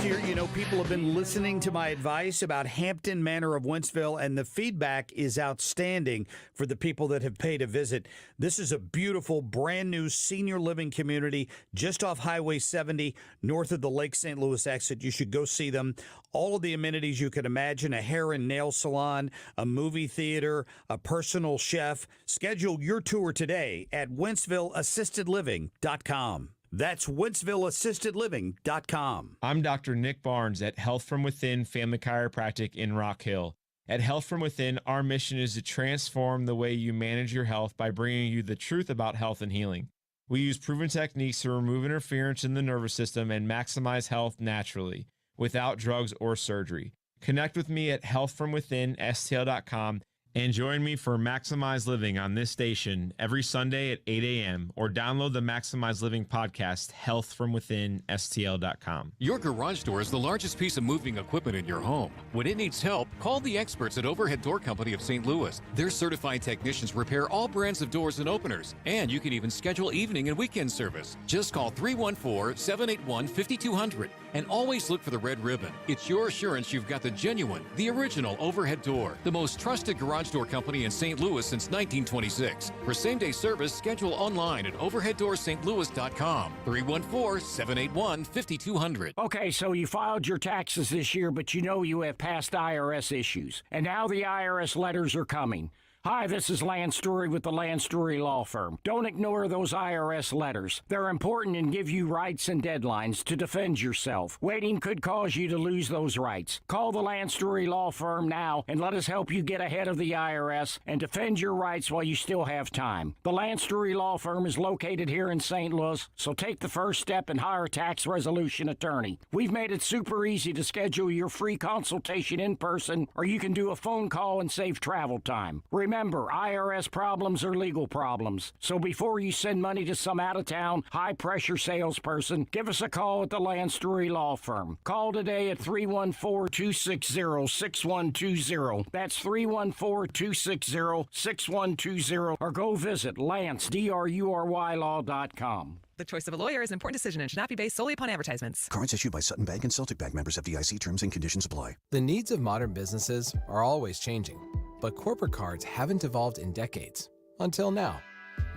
Here, people have been listening to my advice about Hampton Manor of Wentzville, and the feedback is outstanding for the people that have paid a visit. This is a beautiful, brand new senior living community just off Highway 70, north of the Lake St. Louis exit. You should go see them. All of the amenities you could imagine, a hair and nail salon, a movie theater, a personal chef. Schedule your tour today at wentzvilleassistedliving.com. That's wentzvilleassistedliving.com.
I'm Dr. Nick Barnes at Health From Within Family Chiropractic in Rock Hill. At Health From Within, our mission is to transform the way you manage your health by bringing you the truth about health and healing. We use proven techniques to remove interference in the nervous system and maximize health naturally, without drugs or surgery. Connect with me at healthfromwithinstl.com and join me for Maximize Living on this station every Sunday at 8 a.m. or download the Maximize Living podcast, healthfromwithinstl.com.
Your garage door is the largest piece of moving equipment in your home. When it needs help, call the experts at Overhead Door Company of St. Louis. Their certified technicians repair all brands of doors and openers, and you can even schedule evening and weekend service. Just call 314-781-5200 and always look for the red ribbon. It's your assurance you've got the genuine, the original overhead door, the most trusted garage garage door company in St. Louis since 1926. For same-day service, schedule online at overheaddoorstlouis.com. 314-781-5200.
Okay, so you filed your taxes this year, but you know you have past IRS issues. And now the IRS letters are coming. Hi, this is Lance Story with the Lance Story Law Firm. Don't ignore those IRS letters. They're important and give you rights and deadlines to defend yourself. Waiting could cause you to lose those rights. Call the Lance Story Law Firm now and let us help you get ahead of the IRS and defend your rights while you still have time. The Lance Story Law Firm is located here in St. Louis, so take the first step and hire a tax resolution attorney. We've made it super easy to schedule your free consultation in person, or you can do a phone call and save travel time. Remember, IRS problems are legal problems. So before you send money to some out-of-town, high-pressure salesperson, give us a call at the Lance Story Law Firm. Call today at 314-260-6120. That's 314-260-6120. Or go visit LanceDruryLaw.com.
The choice of a lawyer is an important decision and should not be based solely upon advertisements.
Cards issued by Sutton Bank and Celtic Bank, members FDIC. Terms and conditions apply.
The needs of modern businesses are always changing, but corporate cards haven't evolved in decades. Until now.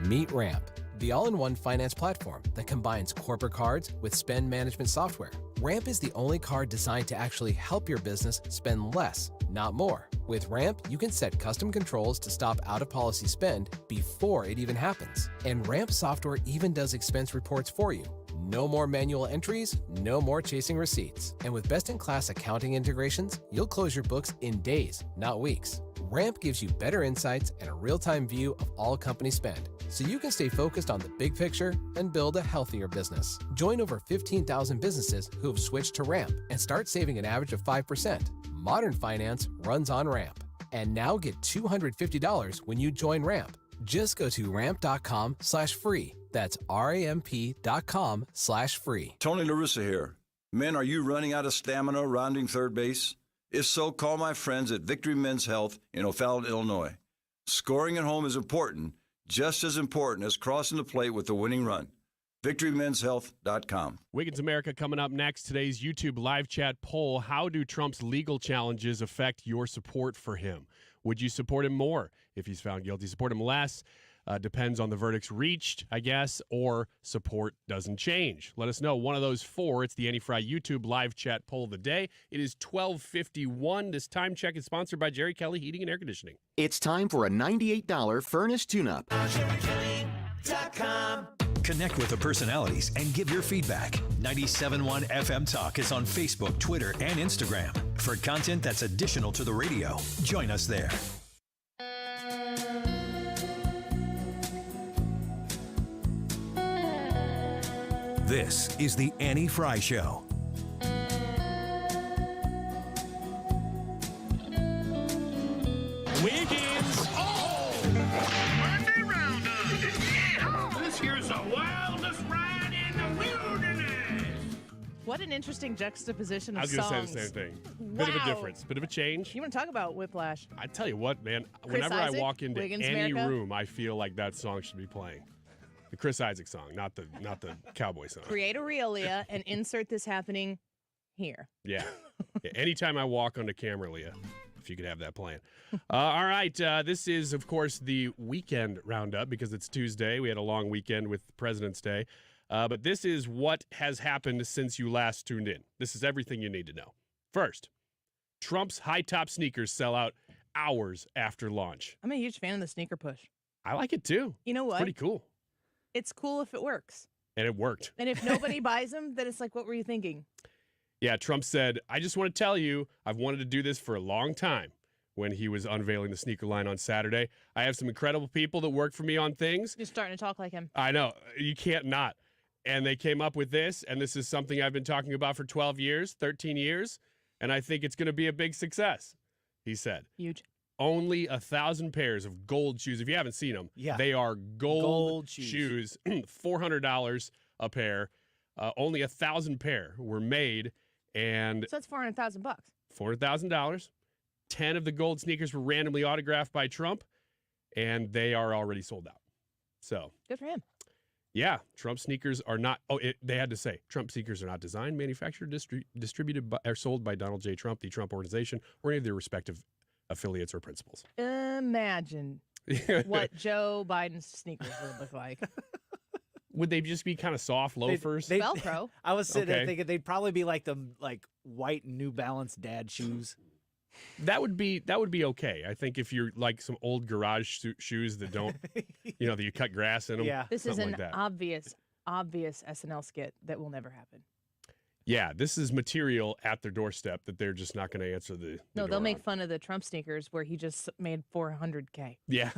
Meet Ramp, the all-in-one finance platform that combines corporate cards with spend management software. Ramp is the only card designed to actually help your business spend less, not more. With Ramp, you can set custom controls to stop out-of-policy spend before it even happens. And Ramp software even does expense reports for you. No more manual entries, no more chasing receipts. And with best-in-class accounting integrations, you'll close your books in days, not weeks. Ramp gives you better insights and a real-time view of all company spend, so you can stay focused on the big picture and build a healthier business. Join over 15,000 businesses who have switched to Ramp and start saving an average of 5%. Modern finance runs on Ramp. And now get $250 when you join Ramp. Just go to ramp.com/free. That's ramp.com/free.
Tony LaRussa here. Men, are you running out of stamina rounding third base? If so, call my friends at Victory Men's Health in O'Fallon, Illinois. Scoring at home is important, just as important as crossing the plate with the winning run. VictoryMen'sHealth.com.
Wiggins America coming up next. Today's YouTube live chat poll. How do Trump's legal challenges affect your support for him? Would you support him more if he's found guilty? Support him less? Depends on the verdicts reached, I guess, or support doesn't change. Let us know. One of those four. It's the Annie Fry YouTube live chat poll of the day. It is 12:51. This time check is sponsored by Jerry Kelly Heating and Air Conditioning.
It's time for a $98 furnace tune-up.
Connect with the personalities and give your feedback. 97.1 FM Talk is on Facebook, Twitter, and Instagram. For content that's additional to the radio, join us there. This is the Annie Fry Show.
Wiggins! Oh! Monday Roundup! Yeah! This here's the wildest ride in the wilderness!
What an interesting juxtaposition
I
of
was going to
songs.
say the same thing. Bit of a difference, bit of a change.
You want to talk about whiplash?
I tell you what, man.
Chris
Whenever
Isaac,
I walk into
Wiggins
any
America.
room, I feel like that song should be playing. The Chris Isaac song, not the cowboy song.
Create a reel, Leah, and insert this happening here.
Yeah. Anytime I walk onto camera, Leah, if you could have that playing. All right. This is, of course, the weekend roundup because it's Tuesday. We had a long weekend with President's Day. But this is what has happened since you last tuned in. This is everything you need to know. First, Trump's high-top sneakers sell out hours after launch.
I'm a huge fan of the sneaker push.
I like it, too.
You know what?
It's pretty cool.
It's cool if it works.
And it worked.
And if nobody buys them, then it's like, what were you thinking?
Yeah, Trump said, I just want to tell you, I've wanted to do this for a long time when he was unveiling the sneaker line on Saturday. I have some incredible people that work for me on things.
You're starting to talk like him.
I know. You can't not. And they came up with this, and this is something I've been talking about for 12 years, 13 years, and I think it's going to be a big success, he said.
Huge.
Only 1,000 pairs of gold shoes. If you haven't seen them, they are gold shoes, $400 a pair. Only 1,000 pair were made, and
So that's $400,000.
$400,000. 10 of the gold sneakers were randomly autographed by Trump, and they are already sold out. So
good for him.
Yeah, Trump sneakers are not. They had to say Trump sneakers are not designed, manufactured, distributed, or sold by Donald J. Trump, the Trump Organization, or any of their respective affiliates or principals.
Imagine what Joe Biden's sneakers would look like.
Would they just be kind of soft loafers?
Velcro.
I was sitting there thinking they'd probably be like the white New Balance dad shoes.
That would be okay. I think if you're like some old garage shoes that don't, that you cut grass in them.
Yeah.
This is
something
an
like that.
obvious SNL skit that will never happen.
Yeah, this is material at their doorstep that they're just not going to answer the
No,
door
they'll make
on.
fun of the Trump sneakers where he just made $400K.
Yeah.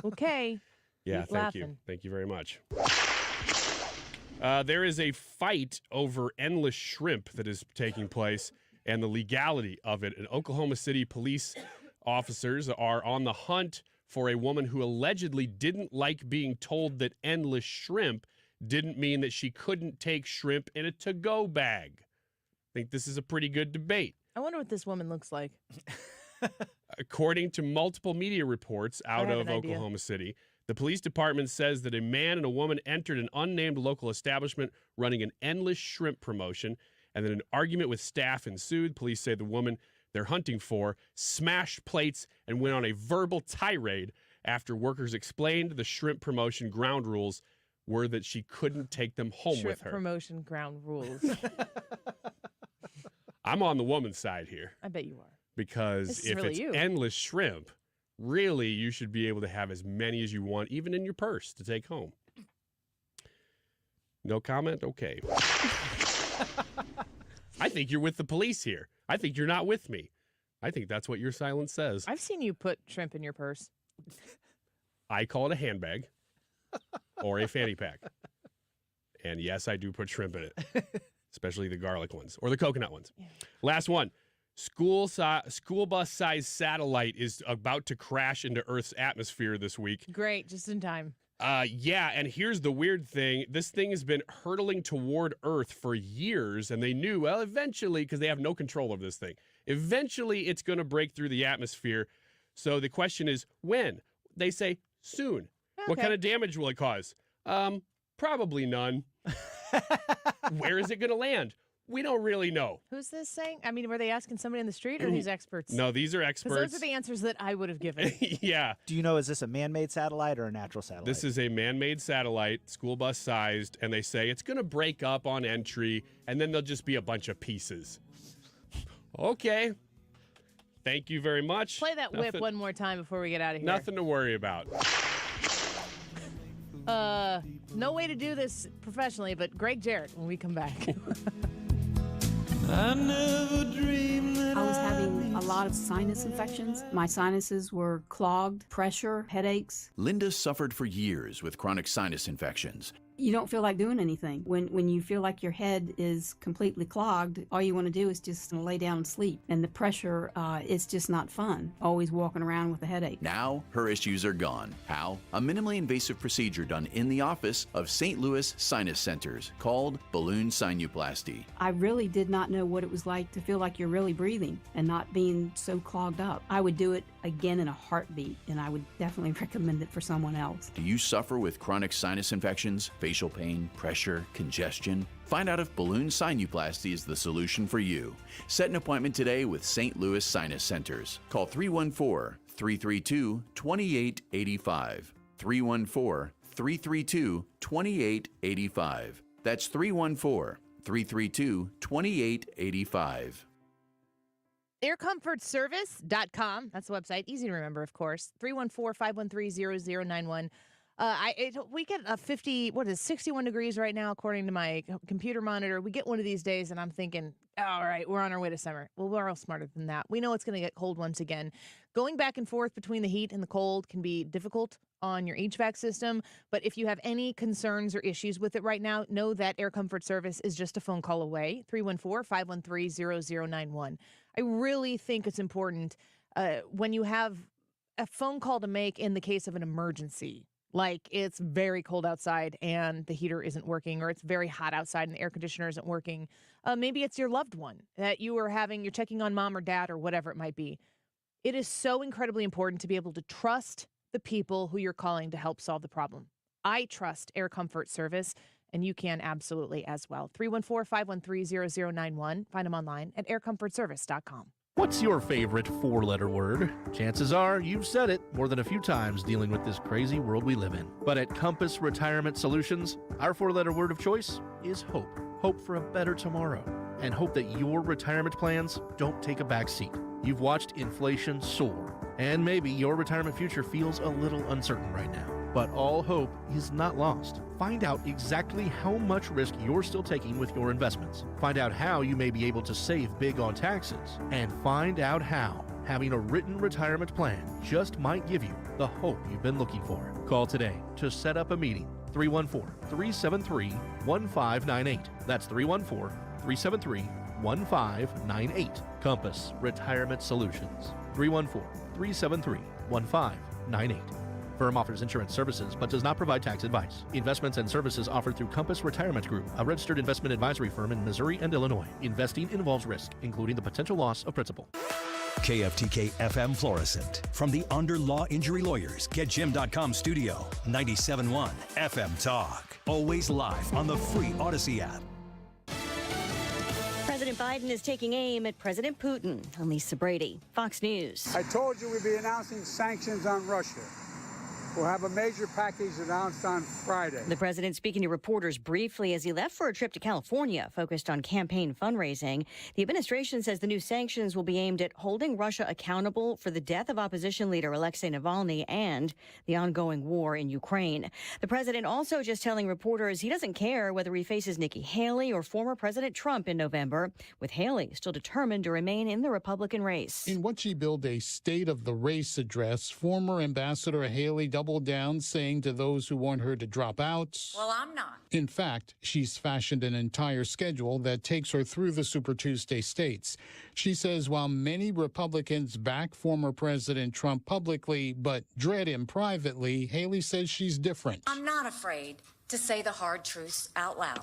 Okay.
Yeah,
Keep
thank you.
laughing.
Thank you very much. There is a fight over endless shrimp that is taking place and the legality of it. And Oklahoma City police officers are on the hunt for a woman who allegedly didn't like being told that endless shrimp didn't mean that she couldn't take shrimp in a to-go bag. I think this is a pretty good debate.
I wonder what this woman looks like.
According to multiple media reports out
have
of
an idea.
Oklahoma City, the police department says that a man and a woman entered an unnamed local establishment running an endless shrimp promotion, and then an argument with staff ensued. Police say the woman they're hunting for smashed plates and went on a verbal tirade after workers explained the shrimp promotion ground rules were that she couldn't take them home
Shrimp
with her.
promotion ground rules.
I'm on the woman's side here.
I bet you are.
Because
This is
if
really
it's
you.
endless shrimp, really you should be able to have as many as you want, even in your purse, to take home. No comment? Okay. I think you're with the police here. I think you're not with me. I think that's what your silence says.
I've seen you put shrimp in your purse.
I call it a handbag or a fanny pack. And yes, I do put shrimp in it, especially the garlic ones or the coconut ones. Yeah. Last one. School bus size satellite is about to crash into Earth's atmosphere this week.
Great, just in time.
Yeah, and here's the weird thing. This thing has been hurtling toward Earth for years, and they knew, well, eventually, because they have no control of this thing, eventually it's going to break through the atmosphere. So the question is, when? They say, soon.
Okay.
What kind of damage will it cause? Probably none. Where is it going to land? We don't really know.
Who's this saying? I mean, were they asking somebody in the street or these experts?
No, these are experts.
Because those are the answers that I would have given.
Yeah.
Do you know, is this a man-made satellite or a natural satellite?
This is a man-made satellite, school bus sized, and they say it's going to break up on entry, and then there'll just be a bunch of pieces. Okay. Thank you very much.
Play that whip one more time before we get out of here.
Nothing to worry about.
No way to do this professionally, but Greg Jarrett when we come back.
I was having a lot of sinus infections. My sinuses were clogged, pressure, headaches.
Linda suffered for years with chronic sinus infections.
You don't feel like doing anything. When you feel like your head is completely clogged, all you want to do is just lay down and sleep. And the pressure, it's just not fun, always walking around with a headache.
Now, her issues are gone. How? A minimally invasive procedure done in the office of St. Louis Sinus Centers called balloon sinuplasty.
I really did not know what it was like to feel like you're really breathing and not being so clogged up. I would do it again in a heartbeat, and I would definitely recommend it for someone else.
Do you suffer with chronic sinus infections, facial pain, pressure, congestion? Find out if balloon sinuplasty is the solution for you. Set an appointment today with St. Louis Sinus Centers. Call 314-332-2885. 314-332-2885. That's 314-332-2885.
AirComfortService.com. That's the website. Easy to remember, of course. 314-513-0091. We get a 61 degrees right now, according to my computer monitor. We get one of these days, and I'm thinking, all right, we're on our way to summer. Well, we're all smarter than that. We know it's going to get cold once again. Going back and forth between the heat and the cold can be difficult on your HVAC system, but if you have any concerns or issues with it right now, know that Air Comfort Service is just a phone call away, 314-513-0091. I really think it's important when you have a phone call to make in the case of an emergency, like it's very cold outside and the heater isn't working, or it's very hot outside and the air conditioner isn't working. Maybe it's your loved one that you're checking on mom or dad or whatever it might be. It is so incredibly important to be able to trust the people who you're calling to help solve the problem. I trust Air Comfort Service, and you can absolutely as well. 314-513-0091. Find them online at aircomfortservice.com.
What's your favorite four-letter word? Chances are you've said it more than a few times dealing with this crazy world we live in. But at Compass Retirement Solutions, our four-letter word of choice is hope. Hope for a better tomorrow. And hope that your retirement plans don't take a back seat. You've watched inflation soar, and maybe your retirement future feels a little uncertain right now. But all hope is not lost. Find out exactly how much risk you're still taking with your investments. Find out how you may be able to save big on taxes. And find out how having a written retirement plan just might give you the hope you've been looking for. Call today to set up a meeting. 314-373-1598. That's 314-373-1598. Compass Retirement Solutions. 314-373-1598. Firm offers insurance services but does not provide tax advice. Investments and services offered through Compass Retirement Group, a registered investment advisory firm in Missouri and Illinois. Investing involves risk, including the potential loss of principal.
KFTK FM Florissant. From the Under Law Injury Lawyers, GetJim.com studio. 97.1 FM Talk. Always live on the free Odyssey app.
President Biden is taking aim at President Putin. I'm Lisa Brady, Fox News.
I told you we'd be announcing sanctions on Russia. We'll have a major package announced on Friday.
The president speaking to reporters briefly as he left for a trip to California focused on campaign fundraising. The administration says the new sanctions will be aimed at holding Russia accountable for the death of opposition leader Alexei Navalny and the ongoing war in Ukraine. The president also just telling reporters he doesn't care whether he faces Nikki Haley or former President Trump in November, with Haley still determined to remain in the Republican race.
In what she billed a State of the Race address, former Ambassador Haley doubled down, saying to those who want her to drop out,
well, I'm not.
In fact, she's fashioned an entire schedule that takes her through the Super Tuesday states. She says while many Republicans back former President Trump publicly but dread him privately, Haley says she's different.
I'm not afraid to say the hard truths out loud.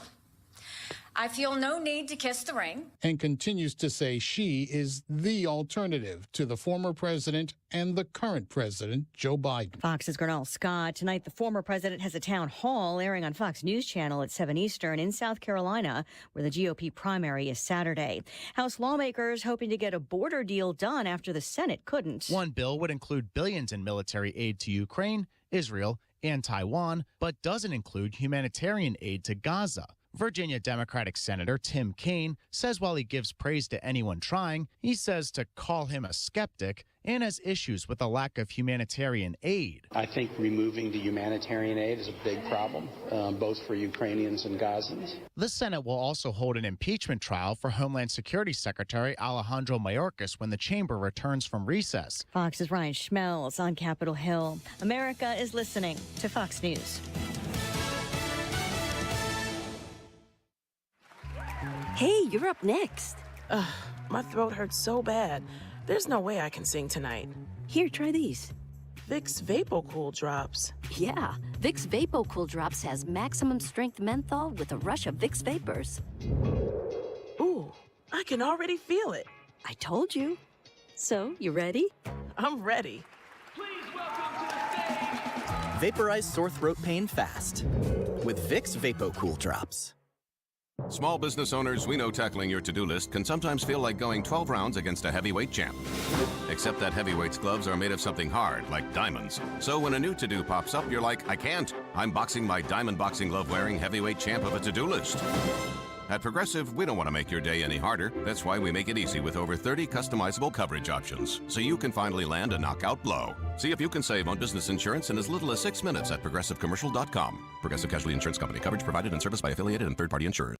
I feel no need to kiss the ring.
And continues to say she is the alternative to the former president and the current president, Joe Biden.
Fox's Gernal Scott. Tonight, the former president has a town hall airing on Fox News Channel at 7 Eastern in South Carolina, where the GOP primary is Saturday. House lawmakers hoping to get a border deal done after the Senate couldn't.
One bill would include billions in military aid to Ukraine, Israel, and Taiwan, but doesn't include humanitarian aid to Gaza. Virginia Democratic Senator Tim Kaine says while he gives praise to anyone trying, he says to call him a skeptic and has issues with the lack of humanitarian aid.
I think removing the humanitarian aid is a big problem, both for Ukrainians and Gazans.
The Senate will also hold an impeachment trial for Homeland Security Secretary Alejandro Mayorkas when the chamber returns from recess.
Fox's Ryan Schmelz on Capitol Hill. America is listening to Fox News.
Hey, you're up next.
My throat hurts so bad. There's no way I can sing tonight.
Here, try these.
Vicks VapoCool Drops.
Yeah, Vicks VapoCool Drops has maximum strength menthol with a rush of Vicks Vapors.
Ooh, I can already feel it.
I told you. So, you ready?
I'm ready.
Vaporize sore throat pain fast with Vicks VapoCool Drops.
Small business owners, we know tackling your to-do list can sometimes feel like going 12 rounds against a heavyweight champ. Except that heavyweight's gloves are made of something hard, like diamonds. So when a new to-do pops up, you're like, I can't. I'm boxing my diamond boxing glove wearing heavyweight champ of a to-do list. At Progressive, we don't want to make your day any harder. That's why we make it easy with over 30 customizable coverage options, so you can finally land a knockout blow. See if you can save on business insurance in as little as 6 minutes at ProgressiveCommercial.com. Progressive Casualty Insurance Company. Coverage provided and serviced by affiliated and third-party insurers.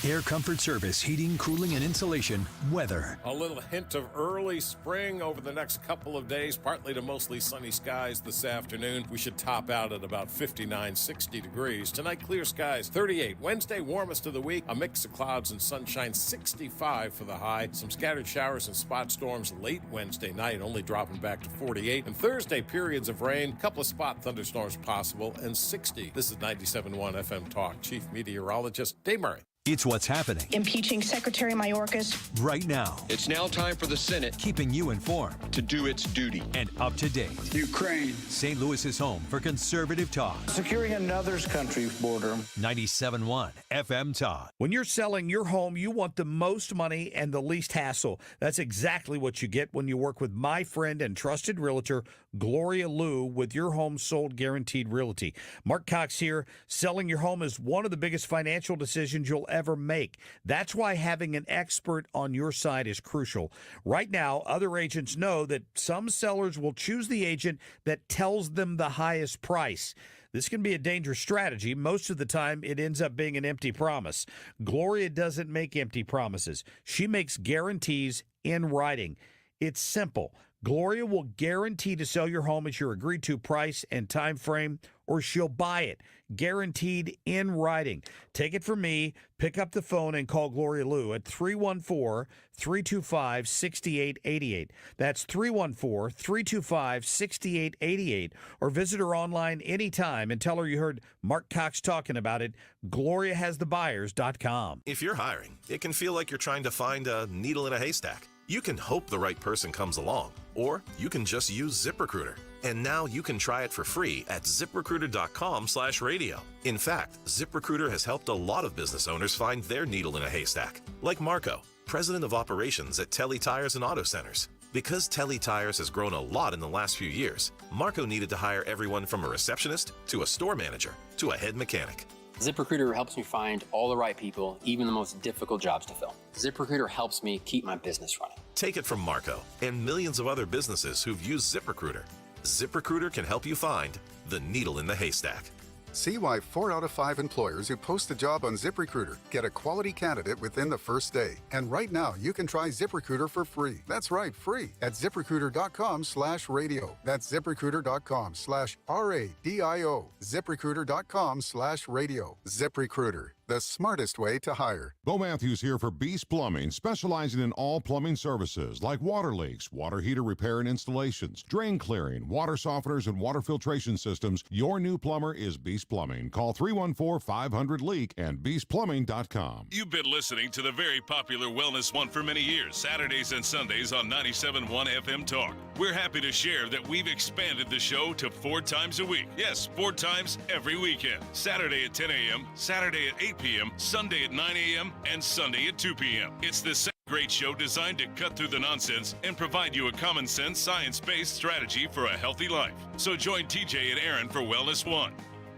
Air Comfort Service, heating, cooling, and insulation. Weather.
A little hint of early spring over the next couple of days, partly to mostly sunny skies this afternoon. We should top out at about 59, 60 degrees. Tonight, clear skies, 38. Wednesday, warmest of the week. A mix of clouds and sunshine, 65 for the high. Some scattered showers and spot storms late Wednesday night, only dropping back to 48. And Thursday, periods of rain, couple of spot thunderstorms possible, and 60. This is 97.1 FM Talk. Chief Meteorologist Dave Murray.
It's what's happening
Impeaching Secretary Mayorkas.
right now,
It's now time for the Senate
keeping you informed
to do its duty.
and up to date.
Ukraine.
St. Louis's home for conservative talk.
Securing another country's border.
97.1 FM Talk.
When you're selling your home, you want the most money and the least hassle. That's exactly what you get when you work with my friend and trusted realtor, Gloria Liu, with Your Home Sold Guaranteed Realty. Mark Cox here. Selling your home is one of the biggest financial decisions you'll ever make. That's why having an expert on your side is crucial. Right now, other agents know that some sellers will choose the agent that tells them the highest price. This can be a dangerous strategy. Most of the time, it ends up being an empty promise. Gloria doesn't make empty promises. She makes guarantees in writing. It's simple. Gloria will guarantee to sell your home at your agreed-to price and time frame, or she'll buy it. Guaranteed in writing. Take it from me. Pick up the phone and call Gloria Liu at 314-325-6888. That's 314-325-6888. Or visit her online anytime and tell her you heard Mark Cox talking about it. GloriaHasTheBuyers.com.
If you're hiring, it can feel like you're trying to find a needle in a haystack. You can hope the right person comes along, or you can just use ZipRecruiter. And now you can try it for free at ZipRecruiter.com/radio. In fact, ZipRecruiter has helped a lot of business owners find their needle in a haystack, like Marco, president of operations at Telly Tires and Auto Centers. Because Telly Tires has grown a lot in the last few years, Marco needed to hire everyone from a receptionist to a store manager to a head mechanic.
ZipRecruiter helps me find all the right people, even the most difficult jobs to fill. ZipRecruiter helps me keep my business running.
Take it from Marco and millions of other businesses who've used ZipRecruiter. ZipRecruiter can help you find the needle in the haystack.
See why 4 out of 5 employers who post a job on ZipRecruiter get a quality candidate within the first day. And right now, you can try ZipRecruiter for free. That's right, free at ZipRecruiter.com/radio. That's ZipRecruiter.com/RADIO. ZipRecruiter.com/radio. ZipRecruiter, the smartest way to hire.
Bo Matthews here for Beast Plumbing, specializing in all plumbing services like water leaks, water heater repair and installations, drain clearing, water softeners, and water filtration systems. Your new plumber is Beast Plumbing. Call 314-500-LEAK and beastplumbing.com.
You've been listening to the very popular Wellness One for many years, Saturdays and Sundays on 97.1 FM Talk. We're happy to share that we've expanded the show to 4 times a week. Yes, 4 times every weekend. Saturday at 10 a.m., Saturday at 8 p.m., Sunday at 9 a.m., and Sunday at 2 p.m. It's the same great show designed to cut through the nonsense and provide you a common sense, science-based strategy for a healthy life. So join TJ and Aaron for Wellness One.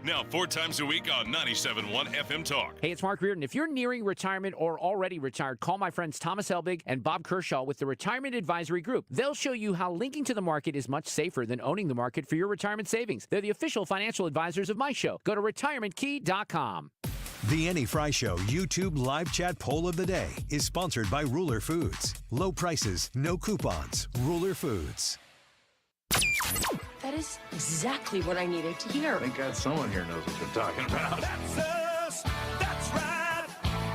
Now 4 times a week on 97.1 FM Talk.
Hey, it's Mark Reardon. If you're nearing retirement or already retired, call my friends Thomas Helbig and Bob Kershaw with the Retirement Advisory Group. They'll show you how linking to the market is much safer than owning the market for your retirement savings. They're the official financial advisors of my show. Go to retirementkey.com.
The Annie Fry Show YouTube live chat poll of the day is sponsored by Ruler Foods. Low prices, no coupons. Ruler Foods.
That is exactly what I needed to hear.
Thank God someone here knows what they're talking about.
That's us. That's right.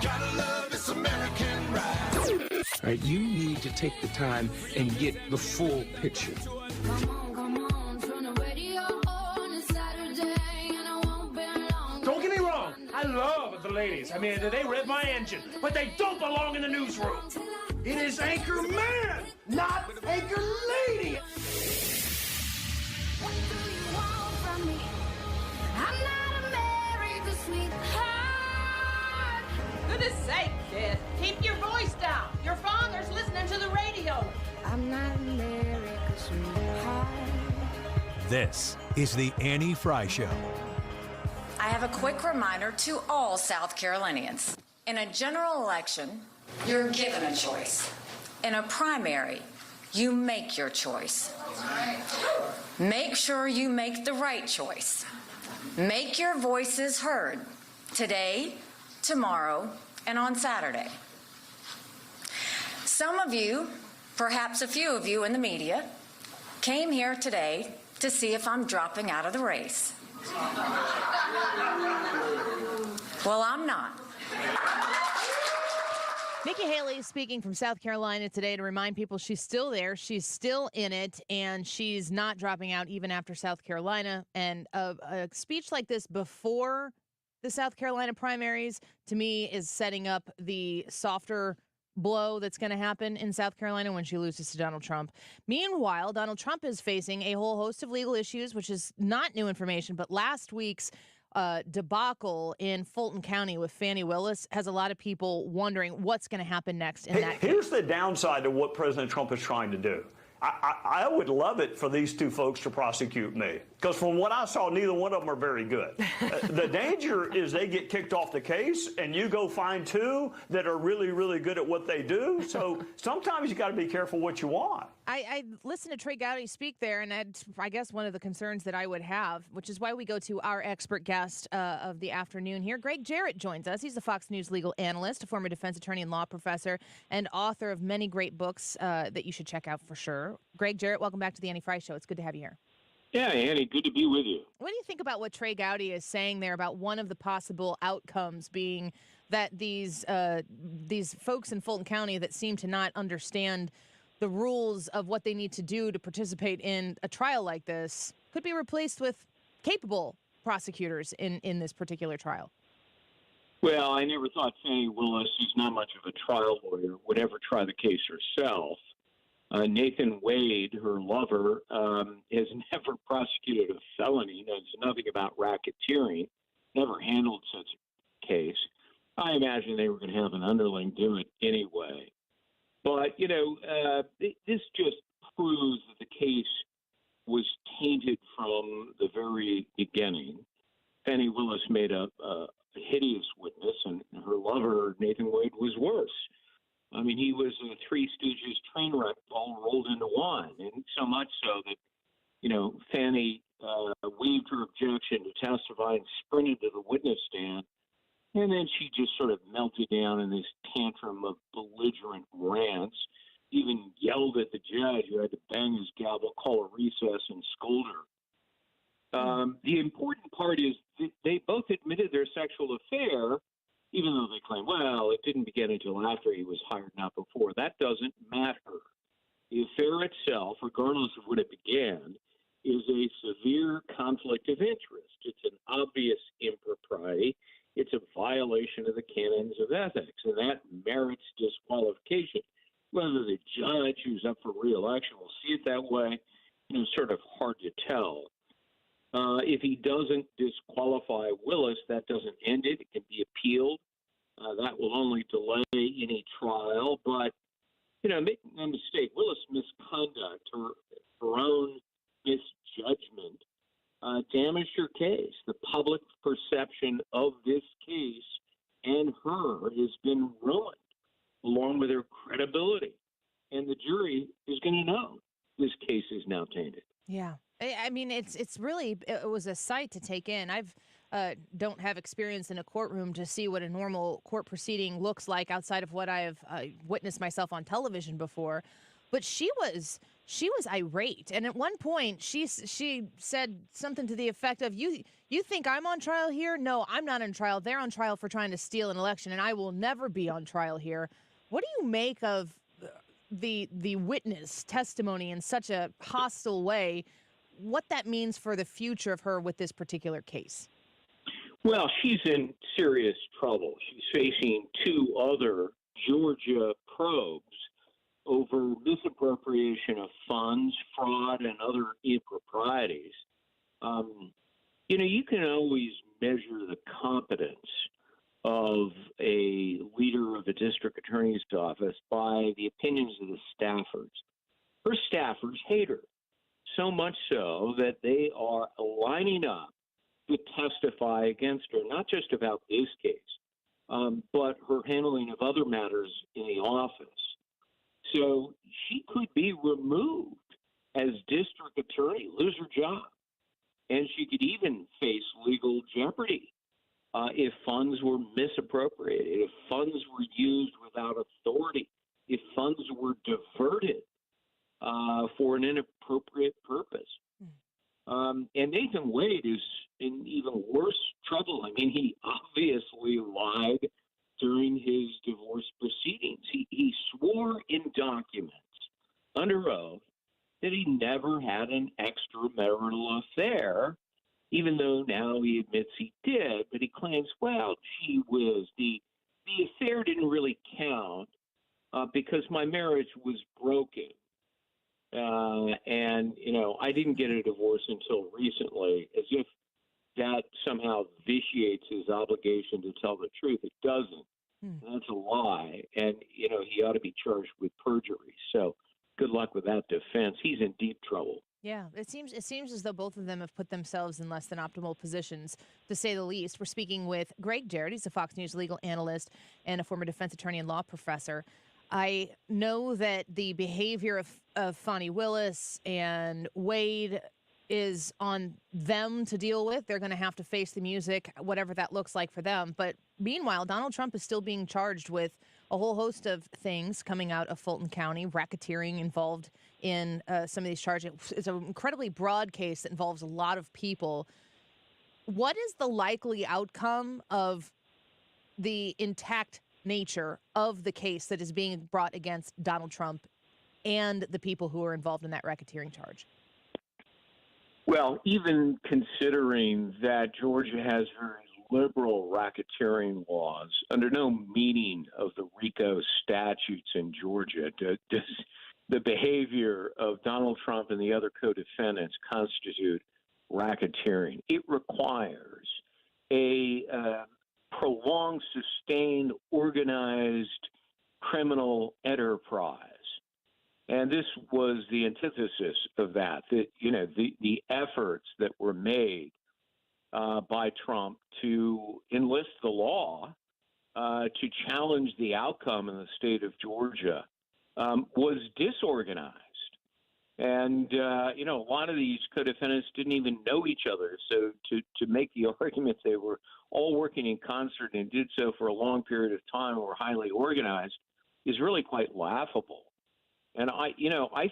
Gotta love this American ride.
All right, you need to take the time and get the full picture.
Don't get me wrong, I love the ladies. I mean, they rev my engine, but they don't belong in the newsroom. It is Anchor Man, not Anchor Lady.
What do you want from me? I'm not America's sweetheart.
Goodness sake, kid. Keep your voice down. Your father's listening to the radio.
I'm not America's sweetheart.
This is the Annie Fry Show.
I have a quick reminder to all South Carolinians. In a general election, you're given a choice. In a primary, you make your choice. Make sure you make the right choice. Make your voices heard today, tomorrow, and on Saturday. Some of you, perhaps a few of you in the media, came here today to see if I'm dropping out of the race. Well, I'm not.
Nikki Haley is speaking from South Carolina today to remind people she's still there, she's still in it, and she's not dropping out even after South Carolina. And a speech like this before the South Carolina primaries, to me, is setting up the softer blow that's going to happen in South Carolina when she loses to Donald Trump. Meanwhile, Donald Trump is facing a whole host of legal issues, which is not new information, but last week's debacle in Fulton County with Fani Willis has a lot of people wondering what's going to happen next in that case.
Here's the downside of what President Trump is trying to do. I would love it for these two folks to prosecute me, because from what I saw, neither one of them are very good. The danger is they get kicked off the case, and you go find two that are really, really good at what they do. So sometimes you got to be careful what you want.
I listened to Trey Gowdy speak there, and I guess one of the concerns that I would have, which is why we go to our expert guest of the afternoon here. Greg Jarrett joins us. He's a Fox News legal analyst, a former defense attorney and law professor, and author of many great books that you should check out for sure. Greg Jarrett, welcome back to the Annie Frey Show. It's good to have you here.
Yeah, Annie, good to be with you.
What do you think about what Trey Gowdy is saying there about one of the possible outcomes being that these folks in Fulton County that seem to not understand the rules of what they need to do to participate in a trial like this could be replaced with capable prosecutors in this particular trial?
Well, I never thought Fani Willis, who's not much of a trial lawyer, would ever try the case herself. Nathan Wade, her lover, has never prosecuted a felony, knows nothing about racketeering, never handled such a case. I imagine they were going to have an underling do it anyway. But, this just proves that the case was tainted from the very beginning. Fani Willis made a hideous witness, and her lover, Nathan Wade, was worse. I mean, he was a Three Stooges train wreck all rolled into one, and so much so that, Fani waived her objection to testify and sprinted to the witness stand. And then she just sort of melted down in this tantrum of belligerent rants, even yelled at the judge who had to bang his gavel, call a recess, and scold her. The important part is that they both admitted their sexual affair, even though they claim, well, it didn't begin until after he was hired, not before. That doesn't matter. The affair itself, regardless of when it began, is a severe conflict of interest. It's an obvious impropriety. It's a violation of the canons of ethics, and that merits disqualification. Whether the judge who's up for re-election will see it that way, sort of hard to tell. If he doesn't disqualify Willis, that doesn't end it. It can be appealed. That will only delay any trial. But, make no mistake, Willis' misconduct, her own misjudgment, damaged her case. The public perception of this case and her has been ruined, along with her credibility. And the jury is going to know this case is now tainted.
Yeah. I mean, it was a sight to take in. I've don't have experience in a courtroom to see what a normal court proceeding looks like outside of what I have witnessed myself on television before. But she was irate, and at one point she said something to the effect of, "You think I'm on trial here? No, I'm not on trial. They're on trial for trying to steal an election, and I will never be on trial here." What do you make of the witness testimony in such a hostile way? What that means for the future of her with this particular case?
Well, she's in serious trouble. She's facing two other Georgia probes over misappropriation of funds, fraud, and other improprieties. You can always measure the competence of a leader of a district attorney's office by the opinions of the staffers. Her staffers hate her, so much so that they are lining up to testify against her, not just about this case, but her handling of other matters in the office. So she could be removed as district attorney, lose her job, and she could even face legal jeopardy if funds were misappropriated, if funds were used without authority, if funds were diverted for an inappropriate purpose. And Nathan Wade is in even worse trouble. I mean, he obviously lied during his divorce proceedings. He swore in documents under oath that he never had an extramarital affair even though now he admits he did, but he claims, well, gee whiz, the affair didn't really count because my marriage was broken. And, I didn't get a divorce until recently, as if that somehow vitiates his obligation to tell the truth. It doesn't. That's a lie. And, he ought to be charged with perjury. So good luck with that defense. He's in deep trouble.
Yeah, it seems as though both of them have put themselves in less than optimal positions, to say the least. We're speaking with Gregg Jarrett. He's a Fox News legal analyst and a former defense attorney and law professor. I know that the behavior of Fani Willis and Wade is on them to deal with. They're going to have to face the music, whatever that looks like for them. But meanwhile, Donald Trump is still being charged with a whole host of things coming out of Fulton County, racketeering involved in some of these charges. It's an incredibly broad case that involves a lot of people. What is the likely outcome of the intact nature of the case that is being brought against Donald Trump and the people who are involved in that racketeering charge?
Well, even considering that Georgia has very liberal racketeering laws, under no meaning of the RICO statutes in Georgia does the behavior of Donald Trump and the other co-defendants constitute racketeering. It requires a prolonged, sustained, organized criminal enterprise. And this was the antithesis of that. The efforts that were made by Trump to enlist the law to challenge the outcome in the state of Georgia was disorganized. And, a lot of these co-defendants didn't even know each other. So to make the argument they were all working in concert and did so for a long period of time and were highly organized is really quite laughable. And I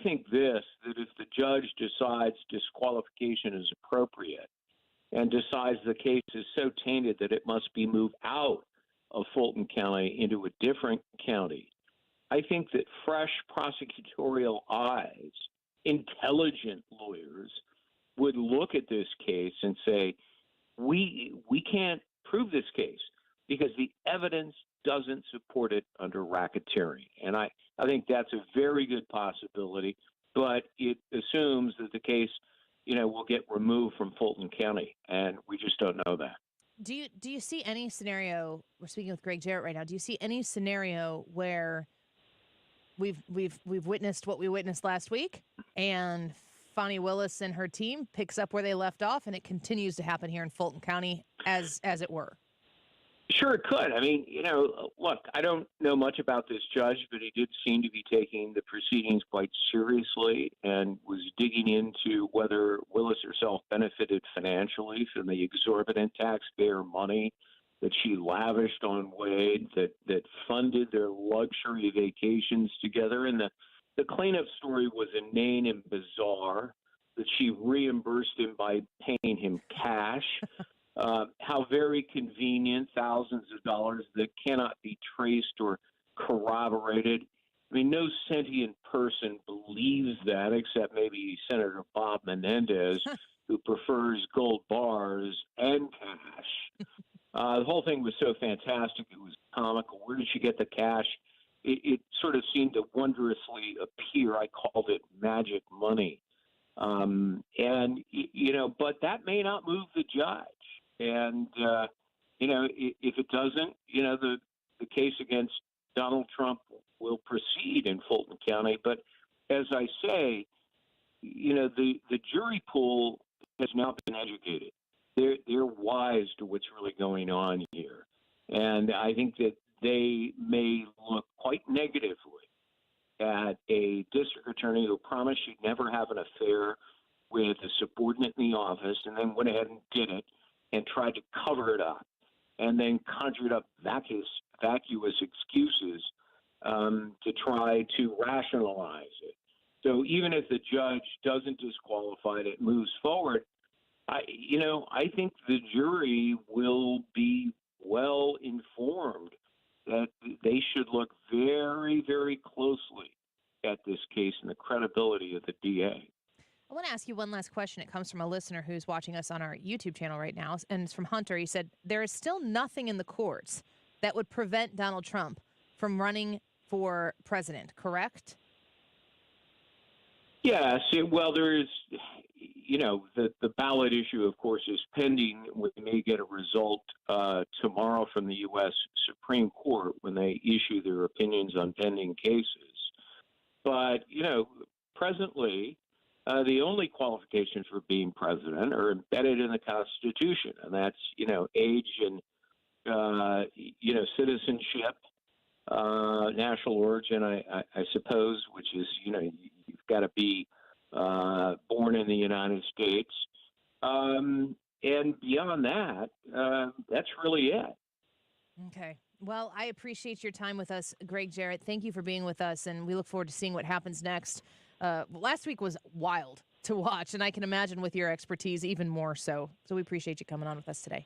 think that if the judge decides disqualification is appropriate and decides the case is so tainted that it must be moved out of Fulton County into a different county, I think that fresh prosecutorial eyes, intelligent lawyers, would look at this case and say, we can't prove this case because the evidence doesn't support it under racketeering. And I think that's a very good possibility, but it assumes that the case, will get removed from Fulton County, and we just don't know that.
Do you see any scenario? We're speaking with Gregg Jarrett right now. Do you see any scenario where we've witnessed what we witnessed last week, and Fani Willis and her team picks up where they left off, and it continues to happen here in Fulton County, as it were?
Sure, it could. I mean, look, I don't know much about this judge, but he did seem to be taking the proceedings quite seriously and was digging into whether Willis herself benefited financially from the exorbitant taxpayer money that she lavished on Wade, that funded their luxury vacations together. And the cleanup story was inane and bizarre, that she reimbursed him by paying him cash. How very convenient, thousands of dollars that cannot be traced or corroborated. I mean, no sentient person believes that except maybe Senator Bob Menendez, who prefers gold bars and cash. The whole thing was so fantastic. It was comical. Where did she get the cash? It sort of seemed to wondrously appear. I called it magic money. But that may not move the judge. And, if it doesn't, the case against Donald Trump will proceed in Fulton County. But as I say, the jury pool has now been educated. They're wise to what's really going on here. And I think that they may look quite negatively at a district attorney who promised she'd never have an affair with a subordinate in the office and then went ahead and did it and tried to cover it up and then conjured up vacuous excuses to try to rationalize it. So even if the judge doesn't disqualify it, it moves forward. I think the jury will be well informed that they should look very, very closely at this case and the credibility of the DA.
I want to ask you one last question. It comes from a listener who's watching us on our YouTube channel right now, and it's from Hunter. He said, there is still nothing in the courts that would prevent Donald Trump from running for president, correct?
Yes. Well, there is, the ballot issue, of course, is pending. We may get a result tomorrow from the U.S. Supreme Court when they issue their opinions on pending cases. But, presently, the only qualifications for being president are embedded in the Constitution, and that's, age and, citizenship, national origin, I suppose, which is, you've got to be born in the United States. And beyond that, that's really it.
Okay. Well, I appreciate your time with us, Greg Jarrett. Thank you for being with us, and we look forward to seeing what happens next. Last week was wild to watch, and I can imagine with your expertise even more so. So we appreciate you coming on with us today.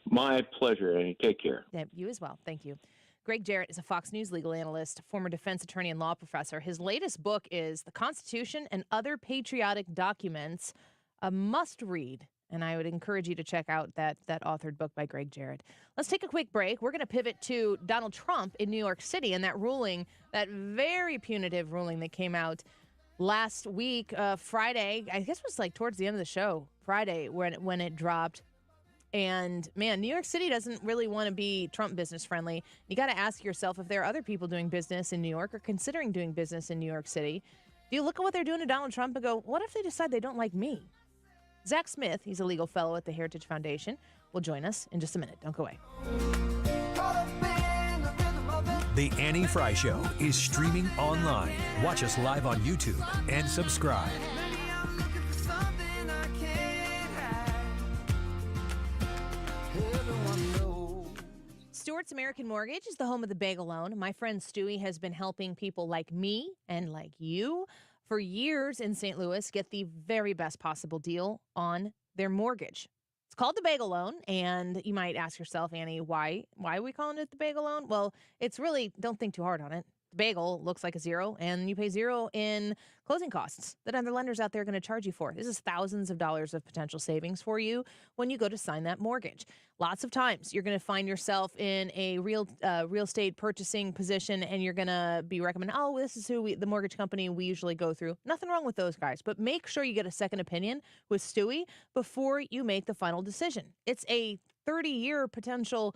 My pleasure, Annie. Take care.
Yeah, you as well. Thank you. Greg Jarrett is a Fox News legal analyst, former defense attorney and law professor. His latest book is The Constitution and Other Patriotic Documents, a must-read. And I would encourage you to check out that authored book by Gregg Jarrett. Let's take a quick break. We're going to pivot to Donald Trump in New York City and that ruling, that very punitive ruling that came out last week, Friday. I guess it was like towards the end of the show, Friday, when it dropped. And, man, New York City doesn't really want to be Trump business friendly. You got to ask yourself if there are other people doing business in New York or considering doing business in New York City. Do you look at what they're doing to Donald Trump and go, what if they decide they don't like me? Zack Smith, he's a legal fellow at the Heritage Foundation, will join us in just a minute. Don't go away.
The Annie Fry Show is streaming online. Watch us live on YouTube and subscribe.
Stewart's American Mortgage is the home of the bagel loan. My friend Stewie has been helping people like me and like you for years in St. Louis get the very best possible deal on their mortgage. It's called the bagel loan, and you might ask yourself, Annie, why are we calling it the bagel loan? Well, it's really, don't think too hard on it. The bagel looks like a zero, and you pay zero in closing costs that other lenders out there are going to charge you for. This is thousands of dollars of potential savings for you when you go to sign that mortgage. Lots of times you're going to find yourself in a real estate purchasing position, and you're going to be recommended, oh, this is the mortgage company we usually go through. Nothing wrong with those guys, but make sure you get a second opinion with Stewie before you make the final decision. It's a 30-year potential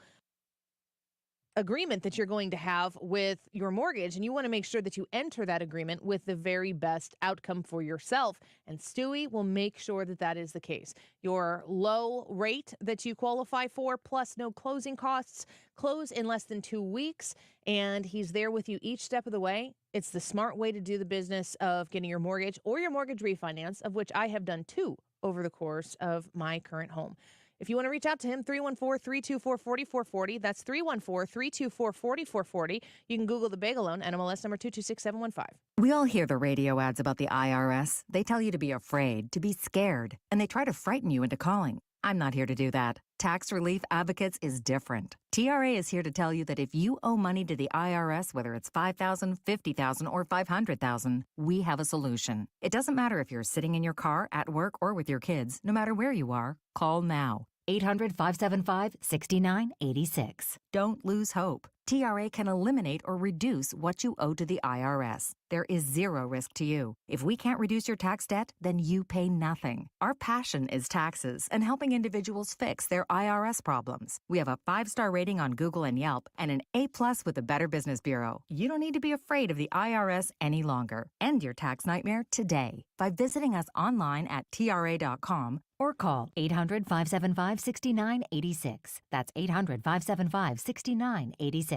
agreement that you're going to have with your mortgage, and you want to make sure that you enter that agreement with the very best outcome for yourself, and Stewie will make sure that that is the case. Your low rate that you qualify for, plus no closing costs, close in less than 2 weeks, and he's there with you each step of the way. It's the smart way to do the business of getting your mortgage or your mortgage refinance, of which I have done 2 over the course of my current home. If you want to reach out to him, 314-324-4440. That's 314-324-4440. You can Google the bagel loan, NMLS number 226715.
We all hear the radio ads about the IRS. They tell you to be afraid, to be scared, and they try to frighten you into calling. I'm not here to do that. Tax Relief Advocates is different. TRA is here to tell you that if you owe money to the IRS, whether it's $5,000, $50,000, or $500,000, we have a solution. It doesn't matter if you're sitting in your car, at work, or with your kids. No matter where you are, call now. 800-575-6986. Don't lose hope. TRA can eliminate or reduce what you owe to the IRS. There is zero risk to you. If we can't reduce your tax debt, then you pay nothing. Our passion is taxes and helping individuals fix their IRS problems. We have a 5-star rating on Google and Yelp and an A+ with the Better Business Bureau. You don't need to be afraid of the IRS any longer. End your tax nightmare today by visiting us online at TRA.com or call 800-575-6986. That's 800-575-6986.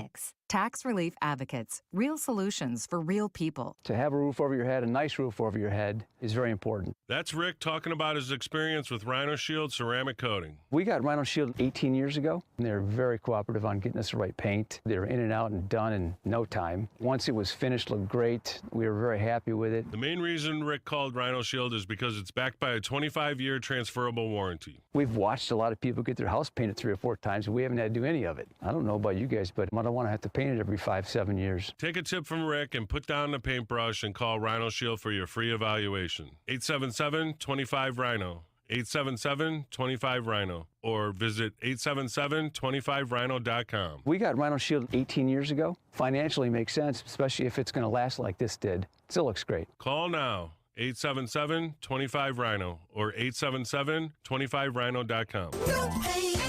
Tax Relief Advocates. Real solutions for real people.
To have a roof over your head, a nice roof over your head, is very important.
That's Rick talking about his experience with Rhino Shield ceramic coating.
We got Rhino Shield 18 years ago, and they were very cooperative on getting us the right paint. They were in and out and done in no time. Once it was finished, looked great. We were very happy with it.
The main reason Rick called Rhino Shield is because it's backed by a 25-year transferable warranty.
We've watched a lot of people get their house painted 3 or 4 times, and we haven't had to do any of it. I don't know about you guys, but I don't want to have to pay painted every 5-7 years.
Take a tip from Rick and put down the paintbrush and call Rhino Shield for your free evaluation. 877-25-RHINO. 877-25-RHINO. Or visit 877-25rhino.com.
We got Rhino Shield 18 years ago. Financially makes sense, especially if it's going to last like this did. Still looks great.
Call now. 877-25-RHINO or 877-25rhino.com.
No paint,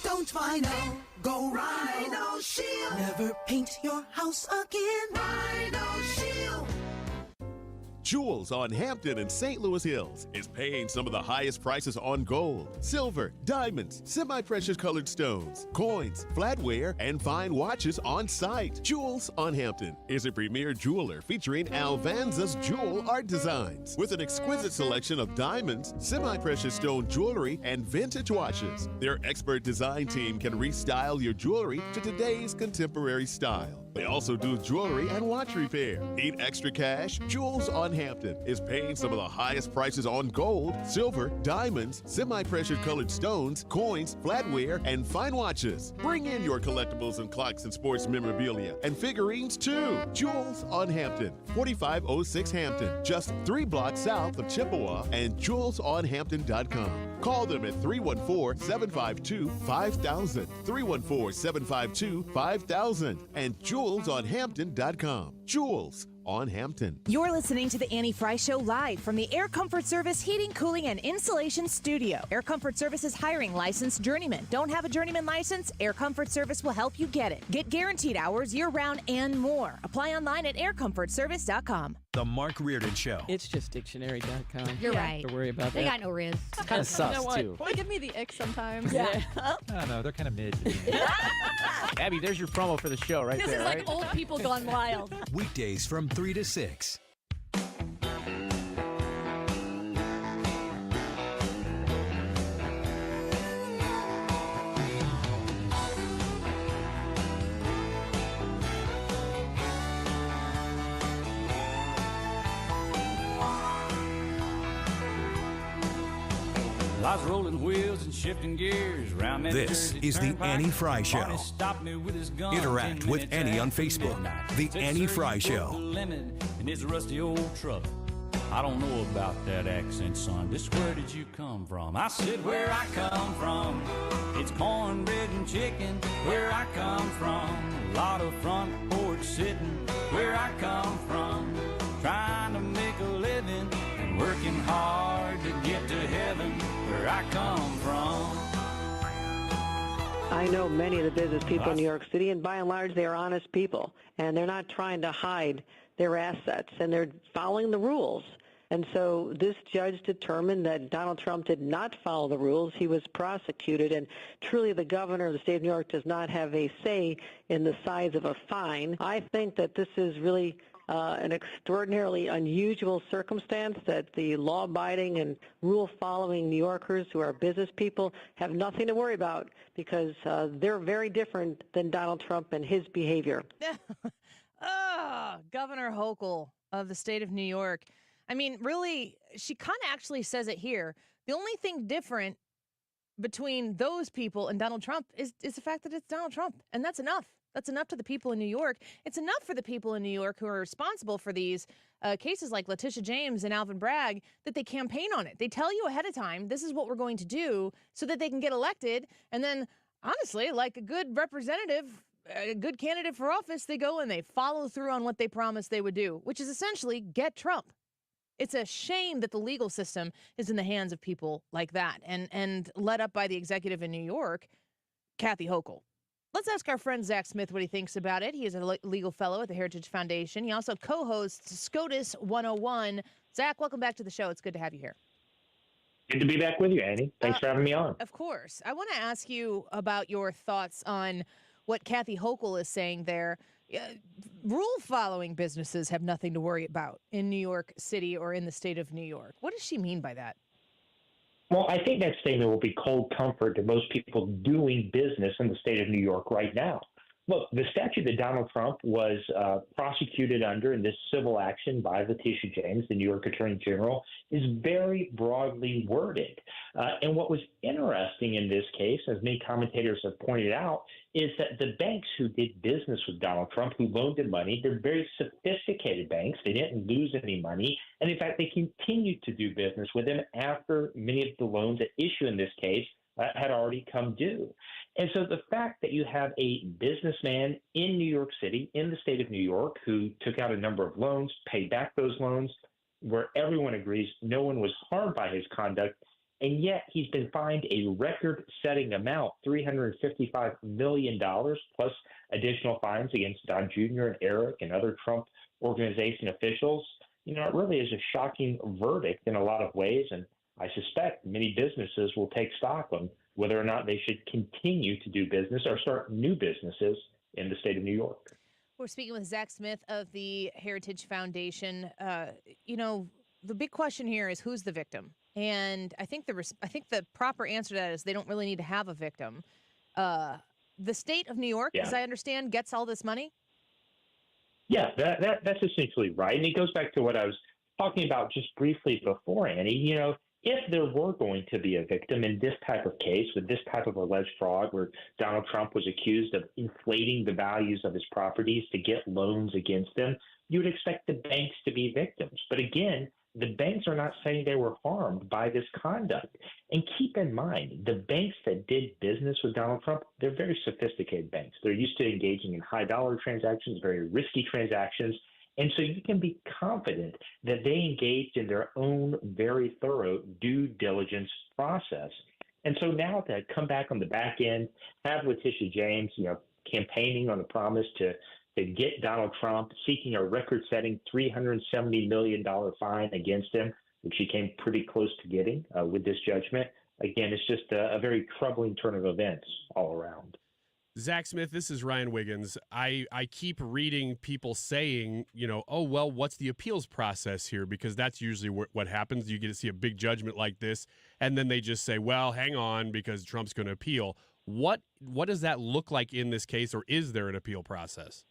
don't Rhino. Go Rhino Shield. Never paint your house again. Rhino Shield.
Jewels on Hampton and St. Louis Hills is paying some of the highest prices on gold, silver, diamonds, semi-precious colored stones, coins, flatware, and fine watches on site. Jewels on Hampton is a premier jeweler featuring Alvanza's jewel art designs with an exquisite selection of diamonds, semi-precious stone jewelry, and vintage watches. Their expert design team can restyle your jewelry to today's contemporary style. They also do jewelry and watch repair. Need extra cash? Jewels on Hampton is paying some of the highest prices on gold, silver, diamonds, semi-precious colored stones, coins, flatware, and fine watches. Bring in your collectibles and clocks and sports memorabilia and figurines too. Jewels on Hampton, 4506 Hampton, just 3 blocks south of Chippewa, and jewelsonhampton.com. Call them at 314-752-5000, 314-752-5000, and jewelsonhampton.com. Jewels on Hampton.
You're listening to the Annie Fry Show live from the Air Comfort Service Heating, Cooling, and Insulation Studio. Air Comfort Service is hiring licensed journeymen. Don't have a journeyman license? Air Comfort Service will help you get it. Get guaranteed hours year-round and more. Apply online at aircomfortservice.com.
The Mark Reardon Show.
It's just dictionary.com.
You're
You
right.
don't have to worry about
They
that.
got no riz.
It's kind of sus,
You know what?
too.
They give me the ick sometimes.
Yeah.
I
don't know. They're kind of mid. Abby, there's your promo for the show right
this
there,
is
right?
like old people gone wild.
Weekdays from 3 to 6.
Lots rolling wheels and shifting gears around that
This
Jersey
is the
Turnpike.
Annie Fry Show.
Barney stopped me with his gun
Interact
10
with
minutes
Annie on
after
Facebook.
midnight.
The
Said,
Annie
"Sir,
Fry
you broke
Show."
the limit in his rusty old truck. I don't know about that accent, son. Just where did you come from? I said, where I come from. It's cornbread and chicken. Where I come from. A lot of front porch sitting. Where I come from. Trying to make a living and working hard to get to heaven. Where I come from.
I know many of the business people in New York City, and by and large, they are honest people, and they're not trying to hide their assets, and they're following the rules. And so this judge determined that Donald Trump did not follow the rules. He was prosecuted, and truly the governor of the state of New York does not have a say in the size of a fine. I think that this is really an extraordinarily unusual circumstance that the law-abiding and rule-following New Yorkers who are business people have nothing to worry about because they're very different than Donald Trump and his behavior.
Governor Hochul of the state of New York. I mean, really, she kind of actually says it here. The only thing different between those people and Donald Trump is the fact that it's Donald Trump, and that's enough. That's enough to the people in New York. It's enough for the people in New York who are responsible for these cases like Letitia James and Alvin Bragg that they campaign on it. They tell you ahead of time, this is what we're going to do so that they can get elected. And then, honestly, like a good representative, a good candidate for office, they go and they follow through on what they promised they would do, which is essentially get Trump. It's a shame that the legal system is in the hands of people like that and led up by the executive in New York, Kathy Hochul. Let's ask our friend Zack Smith what he thinks about it. He is a legal fellow at the Heritage Foundation. He also co-hosts SCOTUS 101. Zack, welcome back to the show. It's good to have you here.
Good to be back with you, Annie. Thanks for having me on.
Of course. I want to ask you about your thoughts on what Kathy Hochul is saying there. Rule-following businesses have nothing to worry about in New York City or in the state of New York. What does she mean by that?
Well, I think that statement will be cold comfort to most people doing business in the state of New York right now. Look, the statute that Donald Trump was prosecuted under in this civil action by Letitia James, the New York Attorney General, is very broadly worded. And what was interesting in this case, as many commentators have pointed out, is that the banks who did business with Donald Trump, who loaned him money, they're very sophisticated banks. They didn't lose any money. And in fact, they continued to do business with him after many of the loans at issue in this case had already come due. And so the fact that you have a businessman in New York City, in the state of New York, who took out a number of loans, paid back those loans, where everyone agrees no one was harmed by his conduct, and yet he's been fined a record-setting amount, $355 million, plus additional fines against Don Jr. and Eric and other Trump organization officials. You know, it really is a shocking verdict in a lot of ways, and I suspect many businesses will take stock on whether or not they should continue to do business or start new businesses in the state of New York.
We're speaking with Zack Smith of the Heritage Foundation. You know, the big question here is who's the victim? And I think the proper answer to that is they don't really need to have a victim. The state of New York, as I understand, gets all this money?
Yeah, that's essentially right. And it goes back to what I was talking about just briefly before, Annie. You know, if there were going to be a victim in this type of case with this type of alleged fraud where Donald Trump was accused of inflating the values of his properties to get loans against them, you would expect the banks to be victims. But again, the banks are not saying they were harmed by this conduct. And keep in mind, the banks that did business with Donald Trump, they're very sophisticated banks. They're used to engaging in high dollar transactions, very risky transactions. And so you can be confident that they engaged in their own very thorough due diligence process. And so now to come back on the back end, have Letitia James, you know, campaigning on the promise to get Donald Trump, seeking a record-setting $370 million fine against him, which he came pretty close to getting with this judgment. Again, it's just a very troubling turn of events all around.
Zack Smith, this is Ryan Wiggins. I keep reading people saying, you know, oh, well, what's the appeals process here? Because that's usually what happens. You get to see a big judgment like this, and then they just say, well, hang on, because Trump's going to appeal. What does that look like in this case, or is there an appeal process?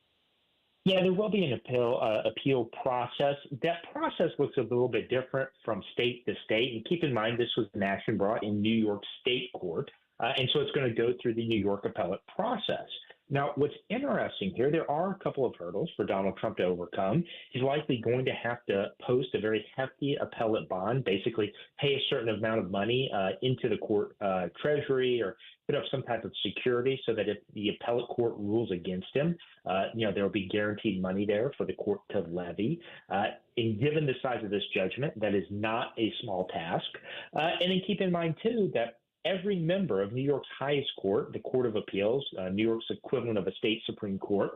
Yeah, there will be an appeal process. That process looks a little bit different from state to state. And keep in mind, this was an action brought in New York State Court. And so it's going to go through the New York appellate process. Now, what's interesting here, there are a couple of hurdles for Donald Trump to overcome. He's likely going to have to post a very hefty appellate bond, basically pay a certain amount of money into the court treasury or put up some type of security so that if the appellate court rules against him, there will be guaranteed money there for the court to levy. And given the size of this judgment, that is not a small task. And then keep in mind, too, that every member of New York's highest court, the Court of Appeals, New York's equivalent of a state Supreme Court,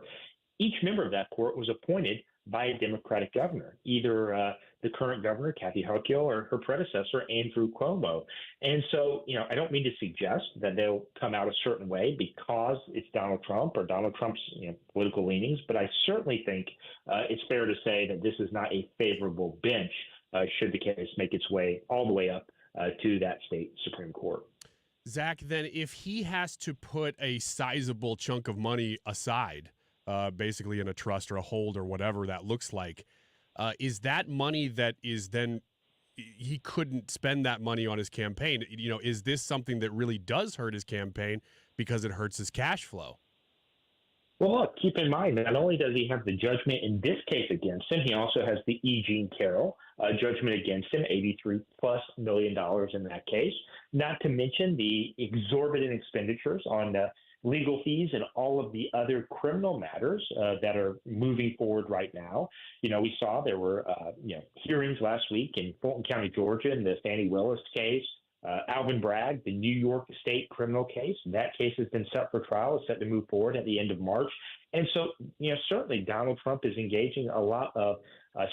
each member of that court was appointed by a Democratic governor, either the current governor, Kathy Hochul, or her predecessor, Andrew Cuomo. And so, I don't mean to suggest that they'll come out a certain way because it's Donald Trump or Donald Trump's political leanings, but I certainly think it's fair to say that this is not a favorable bench should the case make its way all the way up to that state Supreme Court.
Zack, then if he has to put a sizable chunk of money aside, basically in a trust or a hold or whatever that looks like, is that money that is then he couldn't spend that money on his campaign? Is this something that really does hurt his campaign because it hurts his cash flow?
Well, look, keep in mind, not only does he have the judgment in this case against him, he also has the E. Jean Carroll judgment against him, $83+ million in that case, not to mention the exorbitant expenditures on legal fees and all of the other criminal matters that are moving forward right now. We saw there were hearings last week in Fulton County, Georgia, in the Fani Willis case. Alvin Bragg, the New York State criminal case, that case has been set for trial. It's set to move forward at the end of March. And so, certainly Donald Trump is engaging a lot of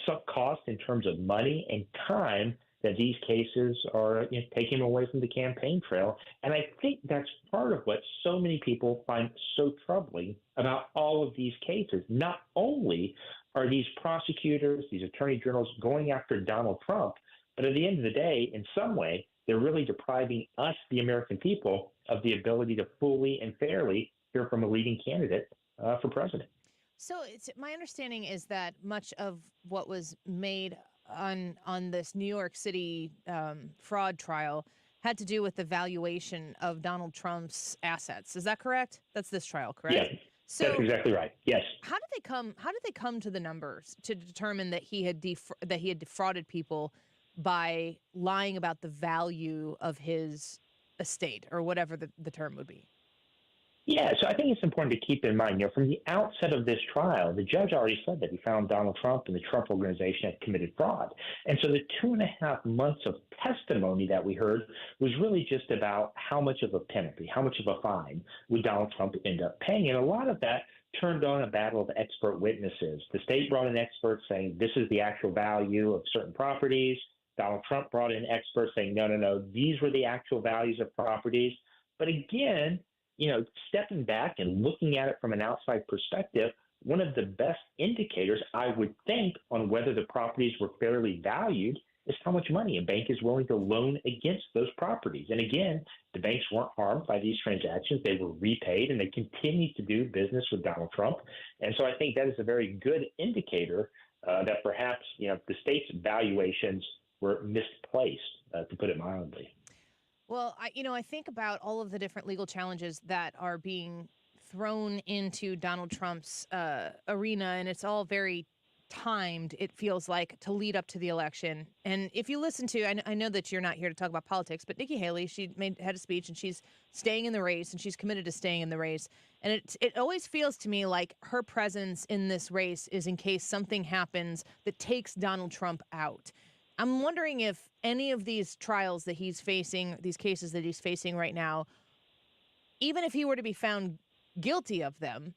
sunk cost in terms of money and time that these cases are taking away from the campaign trail. And I think that's part of what so many people find so troubling about all of these cases. Not only are these prosecutors, these attorney generals going after Donald Trump, but at the end of the day, in some way, they're really depriving us, the American people, of the ability to fully and fairly hear from a leading candidate for president.
So my understanding is that much of what was made on this New York City fraud trial had to do with the valuation of Donald Trump's assets. Is that correct? That's this trial, correct?
Yeah, that's exactly right. Yes.
How did they come to the numbers to determine that he had defrauded people by lying about the value of his estate, or whatever the term would be?
Yeah, so I think it's important to keep in mind, from the outset of this trial, the judge already said that he found Donald Trump and the Trump organization had committed fraud. And so the 2.5 months of testimony that we heard was really just about how much of a penalty, how much of a fine would Donald Trump end up paying. And a lot of that turned on a battle of expert witnesses. The state brought in experts saying this is the actual value of certain properties. Donald Trump brought in experts saying, no, these were the actual values of properties. But again, stepping back and looking at it from an outside perspective, one of the best indicators, I would think, on whether the properties were fairly valued is how much money a bank is willing to loan against those properties. And again, the banks weren't harmed by these transactions. They were repaid, and they continued to do business with Donald Trump. And so I think that is a very good indicator that perhaps, the state's valuations were misplaced, to put it mildly.
Well, I think about all of the different legal challenges that are being thrown into Donald Trump's arena, and it's all very timed, it feels like, to lead up to the election. And if you listen to, I know that you're not here to talk about politics, but Nikki Haley, she had a speech, and she's staying in the race, and she's committed to staying in the race. And it always feels to me like her presence in this race is in case something happens that takes Donald Trump out. I'm wondering if any of these trials that he's facing, these cases that he's facing right now, even if he were to be found guilty of them,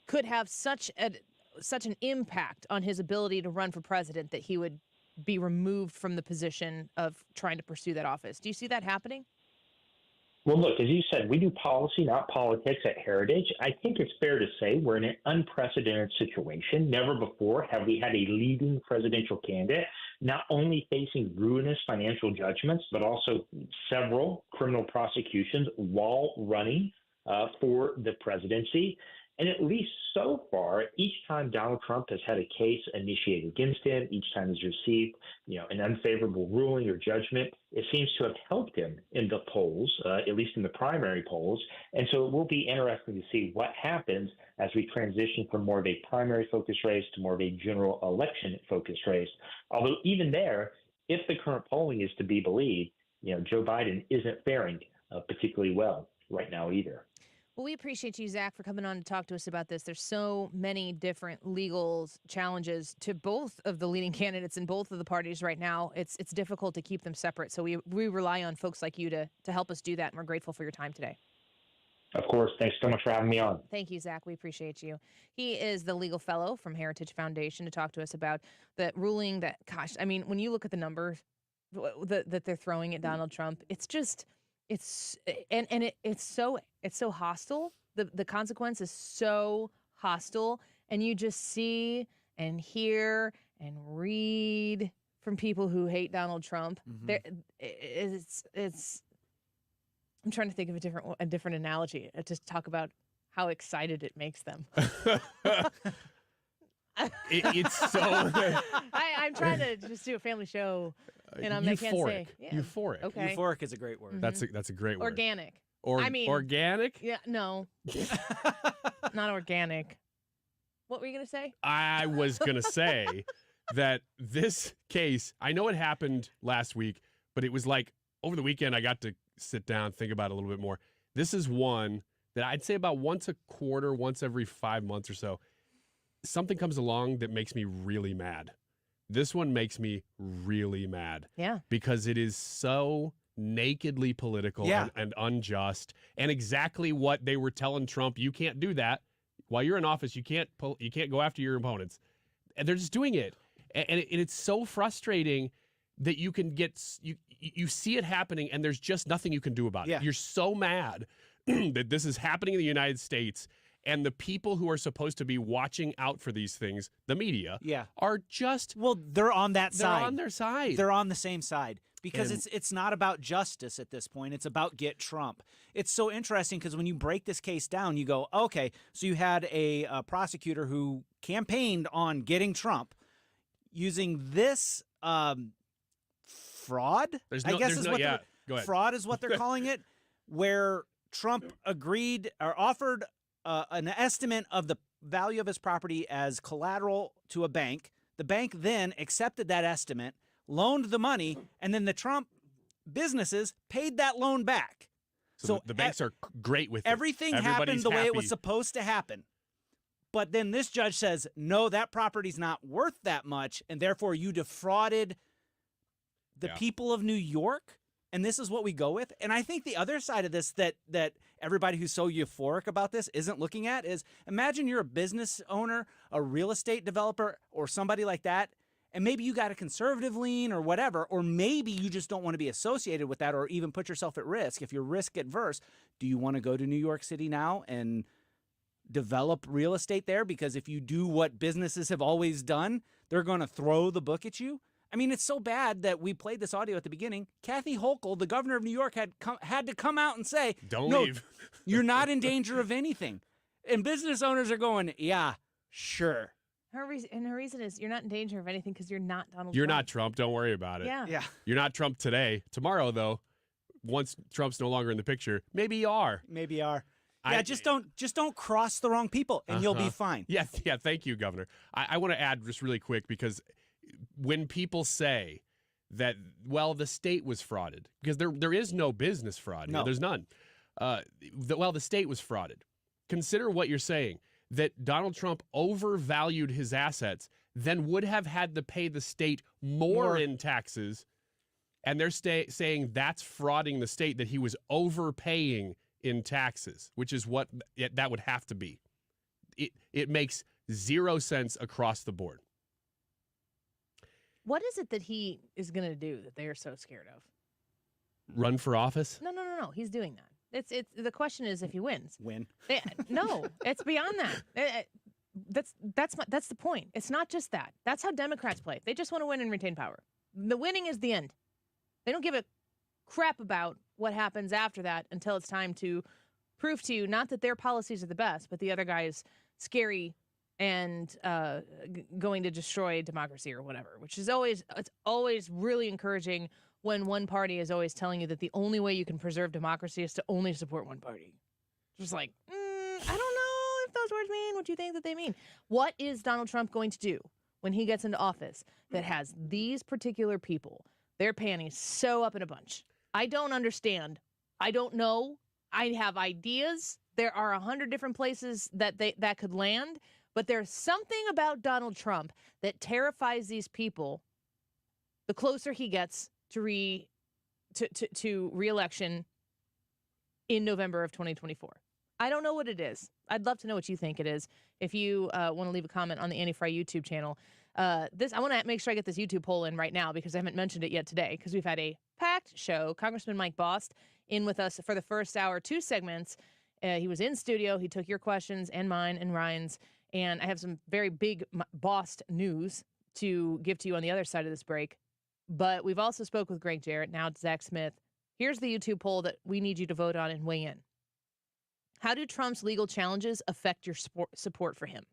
could have such an impact on his ability to run for president that he would be removed from the position of trying to pursue that office. Do you see that happening?
Well, look, as you said, we do policy, not politics at Heritage. I think it's fair to say we're in an unprecedented situation. Never before have we had a leading presidential candidate not only facing ruinous financial judgments, but also several criminal prosecutions while running for the presidency. And at least so far, each time Donald Trump has had a case initiated against him, each time he's received, an unfavorable ruling or judgment, it seems to have helped him in the polls, at least in the primary polls. And so it will be interesting to see what happens as we transition from more of a primary focus race to more of a general election focus race. Although even there, if the current polling is to be believed, Joe Biden isn't faring particularly well right now either.
Well, we appreciate you, Zach, for coming on to talk to us about this. There's so many different legal challenges to both of the leading candidates in both of the parties right now. It's difficult to keep them separate. So we rely on folks like you to help us do that, and we're grateful for your time today.
Of course. Thanks so much for having me on.
Thank you, Zach. We appreciate you. He is the legal fellow from Heritage Foundation to talk to us about the ruling that, when you look at the numbers that they're throwing at Donald Trump, it's just... It's so hostile. The consequence is so hostile, and you just see and hear and read from people who hate Donald Trump. Mm-hmm. I'm trying to think of a different analogy to talk about how excited it makes them.
It's so.
I'm trying to just do a family show, and I can't say. Yeah.
Euphoric.
Okay.
Euphoric is a great word.
Mm-hmm.
That's a great word.
Organic.
Organic?
Yeah. No. Not organic. What were you gonna say?
I was gonna say that this case. I know it happened last week, but it was like over the weekend. I got to sit down, think about it a little bit more. This is one that I'd say about once a quarter, once every 5 months or so. Something comes along that makes me really mad. This one makes me really mad.
Yeah.
Because it is so nakedly political and unjust, and exactly what they were telling Trump. You can't do that while you're in office. You can't go after your opponents, and they're just doing it. And it's so frustrating that you can you see it happening, and there's just nothing you can do about it. You're so mad that this is happening in the United States. And the people who are supposed to be watching out for these things, the media, are just...
Well, they're on that side.
They're on their side.
They're on the same side. because
And-
it's not about justice at this point. It's about get Trump. It's so interesting because when you break this case down, you go, okay, so you had a prosecutor who campaigned on getting Trump using this fraud.
There's
I
no-
guess
there's
is
no-
what
yeah, go ahead.
fraud is what they're calling it, where Trump agreed or offered an estimate of the value of his property as collateral to a bank. The bank then accepted that estimate, loaned the money, and then the Trump businesses paid that loan back.
So the banks are great with it.
Everything happened
Everybody's
the way it
happy.
was supposed to happen. But then this judge says, no, that property's not worth that much, and therefore you defrauded the people of New York, and this is what we go with. And I think the other side of this that everybody who's so euphoric about this isn't looking at is, imagine you're a business owner, a real estate developer, or somebody like that, and maybe you got a conservative lean or whatever, or maybe you just don't want to be associated with that or even put yourself at risk. If you're risk adverse, do you want to go to New York City now and develop real estate there? Because if you do what businesses have always done, they're going to throw the book at you. I mean, it's so bad that we played this audio at the beginning. Kathy Hochul, the governor of New York, had to come out and say,
Don't
no,
leave.
You're not in danger of anything. And business owners are going, yeah, sure.
Her reason is you're not in danger of anything because you're not Donald
You're
Trump.
not Trump. Don't worry about it.
Yeah.
You're not Trump today. Tomorrow, though, once Trump's no longer in the picture, maybe you are.
Maybe you are. Yeah, just don't cross the wrong people, and you'll be fine.
Yeah. Thank you, Governor. I want to add just really quick, because when people say that, well, the state was frauded, because there is no business fraud.
No.
There's none. The state was frauded. Consider what you're saying, that Donald Trump overvalued his assets, then would have had to pay the state more in taxes, and they're saying that's frauding the state, that he was overpaying in taxes, which is what that would have to be. It makes zero sense across the board.
What is it that he is going to do that they are so scared of?
Run for office?
No. He's doing that. It's the question is if he wins.
Win.
No, it's beyond that. That's the point. It's not just that. That's how Democrats play. They just want to win and retain power. The winning is the end. They don't give a crap about what happens after that until it's time to prove to you not that their policies are the best, but the other guy is scary and going to destroy democracy or whatever, which is always really encouraging when one party is always telling you that the only way you can preserve democracy is to only support one party. Just like, I don't know if those words mean what you think that they mean. What is Donald Trump going to do when he gets into office that has these particular people, their panties so up in a bunch? I don't understand. I don't know. I have ideas. There are 100 different places that could land, but there's something about Donald Trump that terrifies these people the closer he gets to re-election in November of 2024. I don't know what it is. I'd love to know what you think it is. If you want to leave a comment on the Annie Fry YouTube channel, I want to make sure I get this YouTube poll in right now because I haven't mentioned it yet today because we've had a packed show. Congressman Mike Bost in with us for the first hour, 2 segments. He was in studio. He took your questions and mine and Ryan's. And I have some very big Bost news to give to you on the other side of this break. But we've also spoke with Gregg Jarrett, now it's Zack Smith. Here's the YouTube poll that we need you to vote on and weigh in. How do Trump's legal challenges affect your support for him?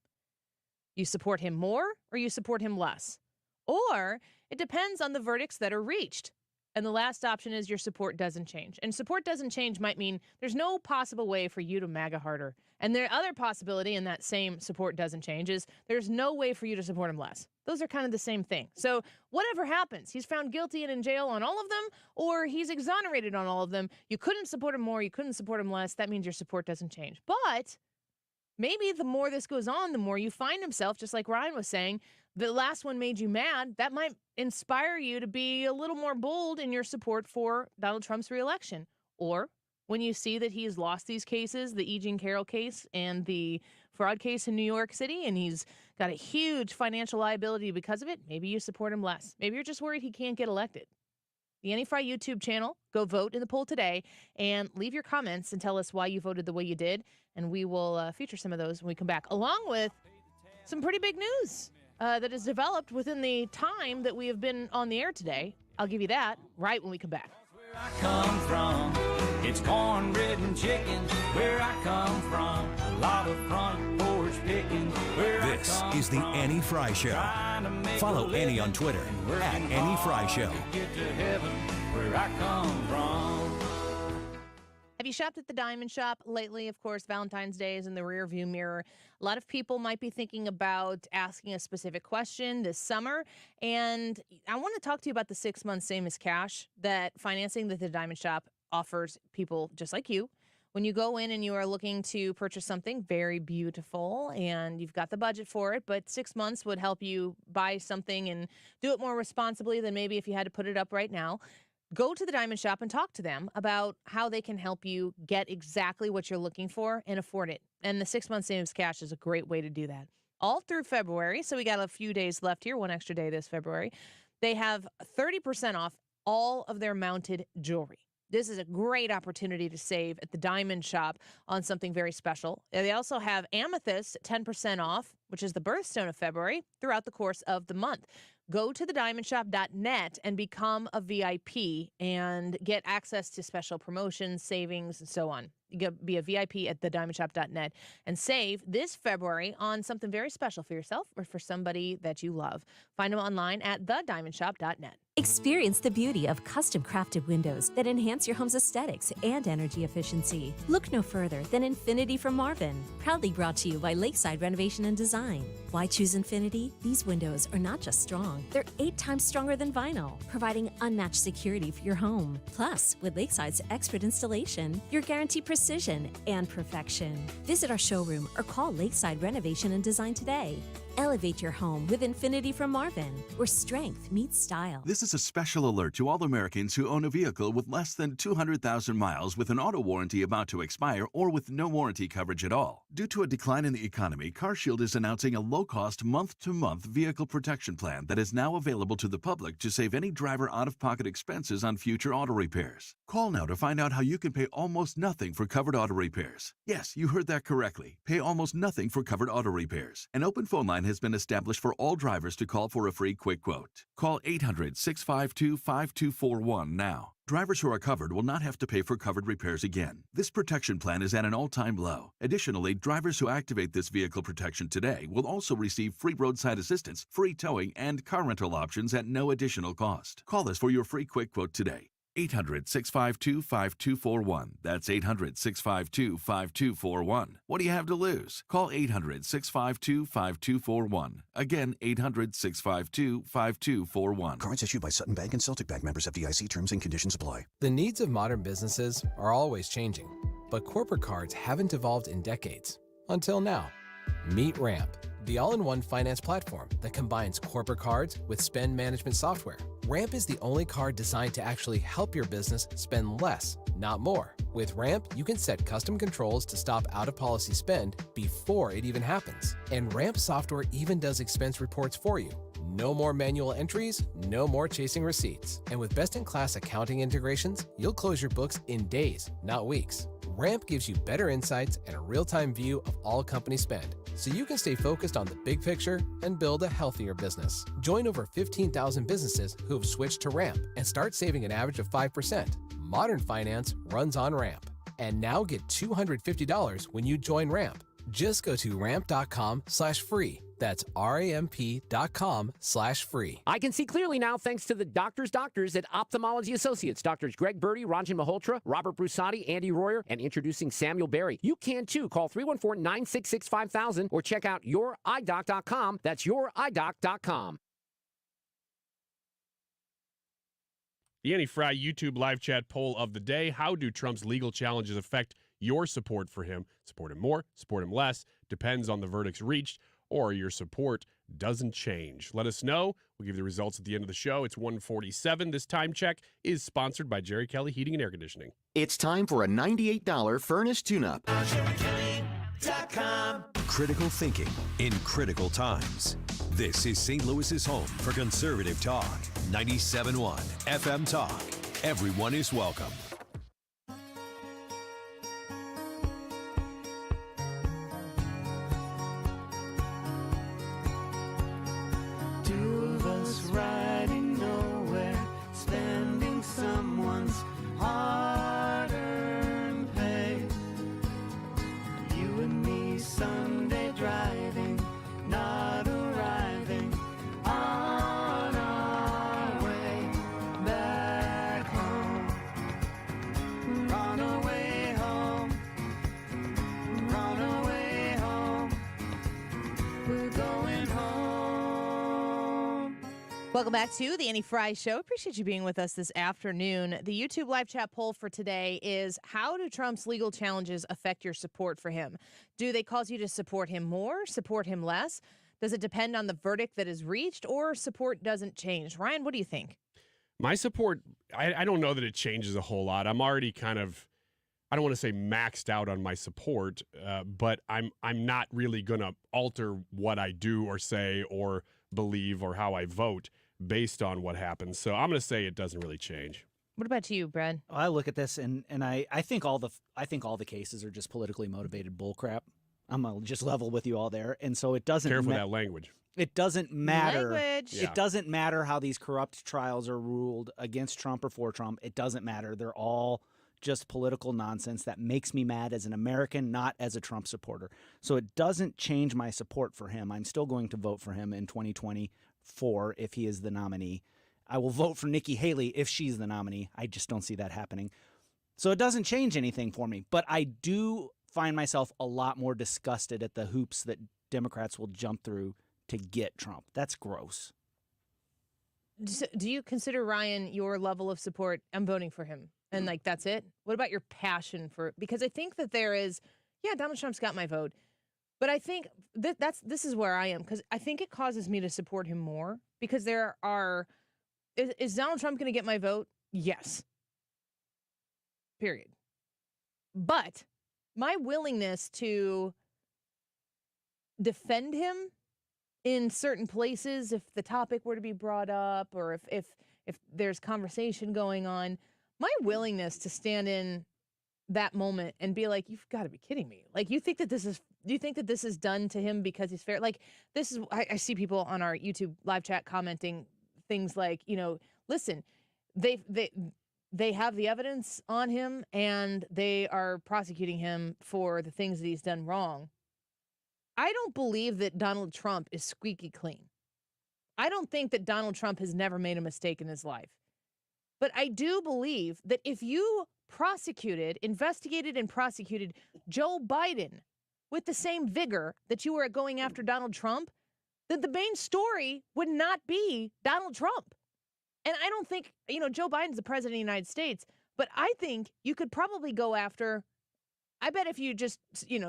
You support him more or you support him less? Or it depends on the verdicts that are reached. And the last option is your support doesn't change. And support doesn't change might mean there's no possible way for you to MAGA harder. And the other possibility in that same support doesn't change is there's no way for you to support him less. Those are kind of the same thing. So whatever happens, he's found guilty and in jail on all of them, or he's exonerated on all of them. You couldn't support him more, you couldn't support him less. That means your support doesn't change. But maybe the more this goes on, the more you find himself, just like Ryan was saying, the last one made you mad. That might inspire you to be a little more bold in your support for Donald Trump's reelection. Or when you see that he's lost these cases, the E. Jean Carroll case and the fraud case in New York City, and he's got a huge financial liability because of it, maybe you support him less. Maybe you're just worried he can't get elected. The Annie Fry YouTube channel, go vote in the poll today and leave your comments and tell us why you voted the way you did. And we will feature some of those when we come back, along with some pretty big news that has developed within the time that we have been on the air today. I'll give you that right when we come back.
I come from, it's cornbread and chicken. Where I come from, a lot of front porch picking.
This is the Annie Fry Show. Follow Annie on Twitter at Annie Fry Show.
Get to heaven, where I come from.
Have you shopped at the Diamond Shop lately? Of course, Valentine's Day is in the rearview mirror. A lot of people might be thinking about asking a specific question this summer. And I want to talk to you about the 6 months same as cash that financing that the Diamond Shop offers people just like you. When you go in and you are looking to purchase something very beautiful and you've got the budget for it, but 6 months would help you buy something and do it more responsibly than maybe if you had to put it up right now. Go to the Diamond Shop and talk to them about how they can help you get exactly what you're looking for and afford it. And the 6 months savings cash is a great way to do that. All through February, so we got a few days left here, one extra day this February. They have 30% off all of their mounted jewelry. This is a great opportunity to save at the Diamond Shop on something very special. They also have amethyst 10% off, which is the birthstone of February, throughout the course of the month. Go to thediamondshop.net and become a VIP and get access to special promotions, savings, and so on. You can be a VIP at thediamondshop.net and save this February on something very special for yourself or for somebody that you love. Find them online at thediamondshop.net.
Experience the beauty of custom-crafted windows that enhance your home's aesthetics and energy efficiency. Look no further than Infinity from Marvin, proudly brought to you by Lakeside Renovation and Design. Why choose Infinity? These windows are not just strong, they're 8 times stronger than vinyl, providing unmatched security for your home. Plus, with Lakeside's expert installation, you're guaranteed precision and perfection. Visit our showroom or call Lakeside Renovation and Design today. Elevate your home with Infinity from Marvin, where strength meets style.
This is a special alert to all Americans who own a vehicle with less than 200,000 miles with an auto warranty about to expire or with no warranty coverage at all. Due to a decline in the economy, CarShield is announcing a low-cost month-to-month vehicle protection plan that is now available to the public to save any driver out-of-pocket expenses on future auto repairs. Call now to find out how you can pay almost nothing for covered auto repairs. Yes, you heard that correctly. Pay almost nothing for covered auto repairs. An open phone line has been established for all drivers to call for a free quick quote. Call 800-652-5241 now. Drivers who are covered will not have to pay for covered repairs again. This protection plan is at an all-time low. Additionally, drivers who activate this vehicle protection today will also receive free roadside assistance, free towing, and car rental options at no additional cost. Call us for your free quick quote today. 800-652-5241. That's 800-652-5241. What do you have to lose? Call 800-652-5241. Again, 800-652-5241.
Cards issued by Sutton Bank and Celtic Bank, members FDIC. Terms and conditions apply.
The needs of modern businesses are always changing, but corporate cards haven't evolved in decades. Until now. Meet Ramp, the all-in-one finance platform that combines corporate cards with spend management software. Ramp is the only card designed to actually help your business spend less, not more. With Ramp, you can set custom controls to stop out-of-policy spend before it even happens. And Ramp software even does expense reports for you. No more manual entries, no more chasing receipts. And with best-in-class accounting integrations, you'll close your books in days, not weeks. Ramp gives you better insights and a real-time view of all company spend, so you can stay focused on the big picture and build a healthier business. Join over 15,000 businesses who have switched to Ramp and start saving an average of 5%. Modern finance runs on Ramp. And now get $250 when you join Ramp. Just go to ramp.com/free. That's ramp.com/free.
I can see clearly now thanks to the doctors at Ophthalmology Associates. Doctors Greg Birdie, Ranjan Malhotra, Robert Brusati, Andy Royer, and introducing Samuel Berry. You can too. Call 314-966-5000 or check out youridoc.com. That's youridoc.com.
The Annie Fry YouTube live chat poll of the day. How do Trump's legal challenges affect your support for him? Support him more, support him less, depends on the verdicts reached, or your support doesn't change. Let us know. We'll give you the results at the end of the show. It's 1:47. This time check is sponsored by Jerry Kelly Heating and Air Conditioning.
It's time for a $98 furnace tune-up.
Critical thinking in critical times. This is St. Louis's home for conservative talk. 97.1 FM Talk. Everyone is welcome.
Two of us riding nowhere,
Welcome back to the Annie Fry Show. Appreciate you being with us this afternoon. The YouTube live chat poll for today is, how do Trump's legal challenges affect your support for him? Do they cause you to support him more, support him less? Does it depend on the verdict that is reached, or support doesn't change? Ryan, what do you think?
My support, I don't know that it changes a whole lot. I'm already kind of, I don't want to say maxed out on my support, but I'm not really going to alter what I do or say or believe or how I vote based on what happens. So I'm going to say it doesn't really change.
What about you, Brad?
I look at this and I think all the cases are just politically motivated bullcrap. I'm gonna just level with you all there, and so it doesn't.
Careful that language.
It doesn't matter.
Language.
It doesn't matter how these corrupt trials are ruled against Trump or for Trump. It doesn't matter. They're all just political nonsense that makes me mad as an American, not as a Trump supporter. So it doesn't change my support for him. I'm still going to vote for him in 2024 if he is the nominee. I will vote for Nikki Haley if she's the nominee. I just don't see that happening. So it doesn't change anything for me. But I do find myself a lot more disgusted at the hoops that Democrats will jump through to get Trump. That's gross.
Do you consider, Ryan, your level of support, I'm voting for him, and like that's it? What about your passion for, because I think that there is, Donald Trump's got my vote, but I think this is where I am, because I think it causes me to support him more, because there are, is Donald Trump going to get my vote? Yes. Period. But my willingness to defend him in certain places, if the topic were to be brought up, or if there's conversation going on, my willingness to stand in that moment and be like, you've got to be kidding me. Like, do you think that this is done to him because he's fair? Like, this is, I see people on our YouTube live chat commenting things like, listen, they have the evidence on him and they are prosecuting him for the things that he's done wrong. I don't believe that Donald Trump is squeaky clean. I don't think that Donald Trump has never made a mistake in his life. But I do believe that if you investigated and prosecuted Joe Biden with the same vigor that you were going after Donald Trump, then the main story would not be Donald Trump. And I don't think, Joe Biden's the president of the United States, but I think you could probably go after, I bet if you just,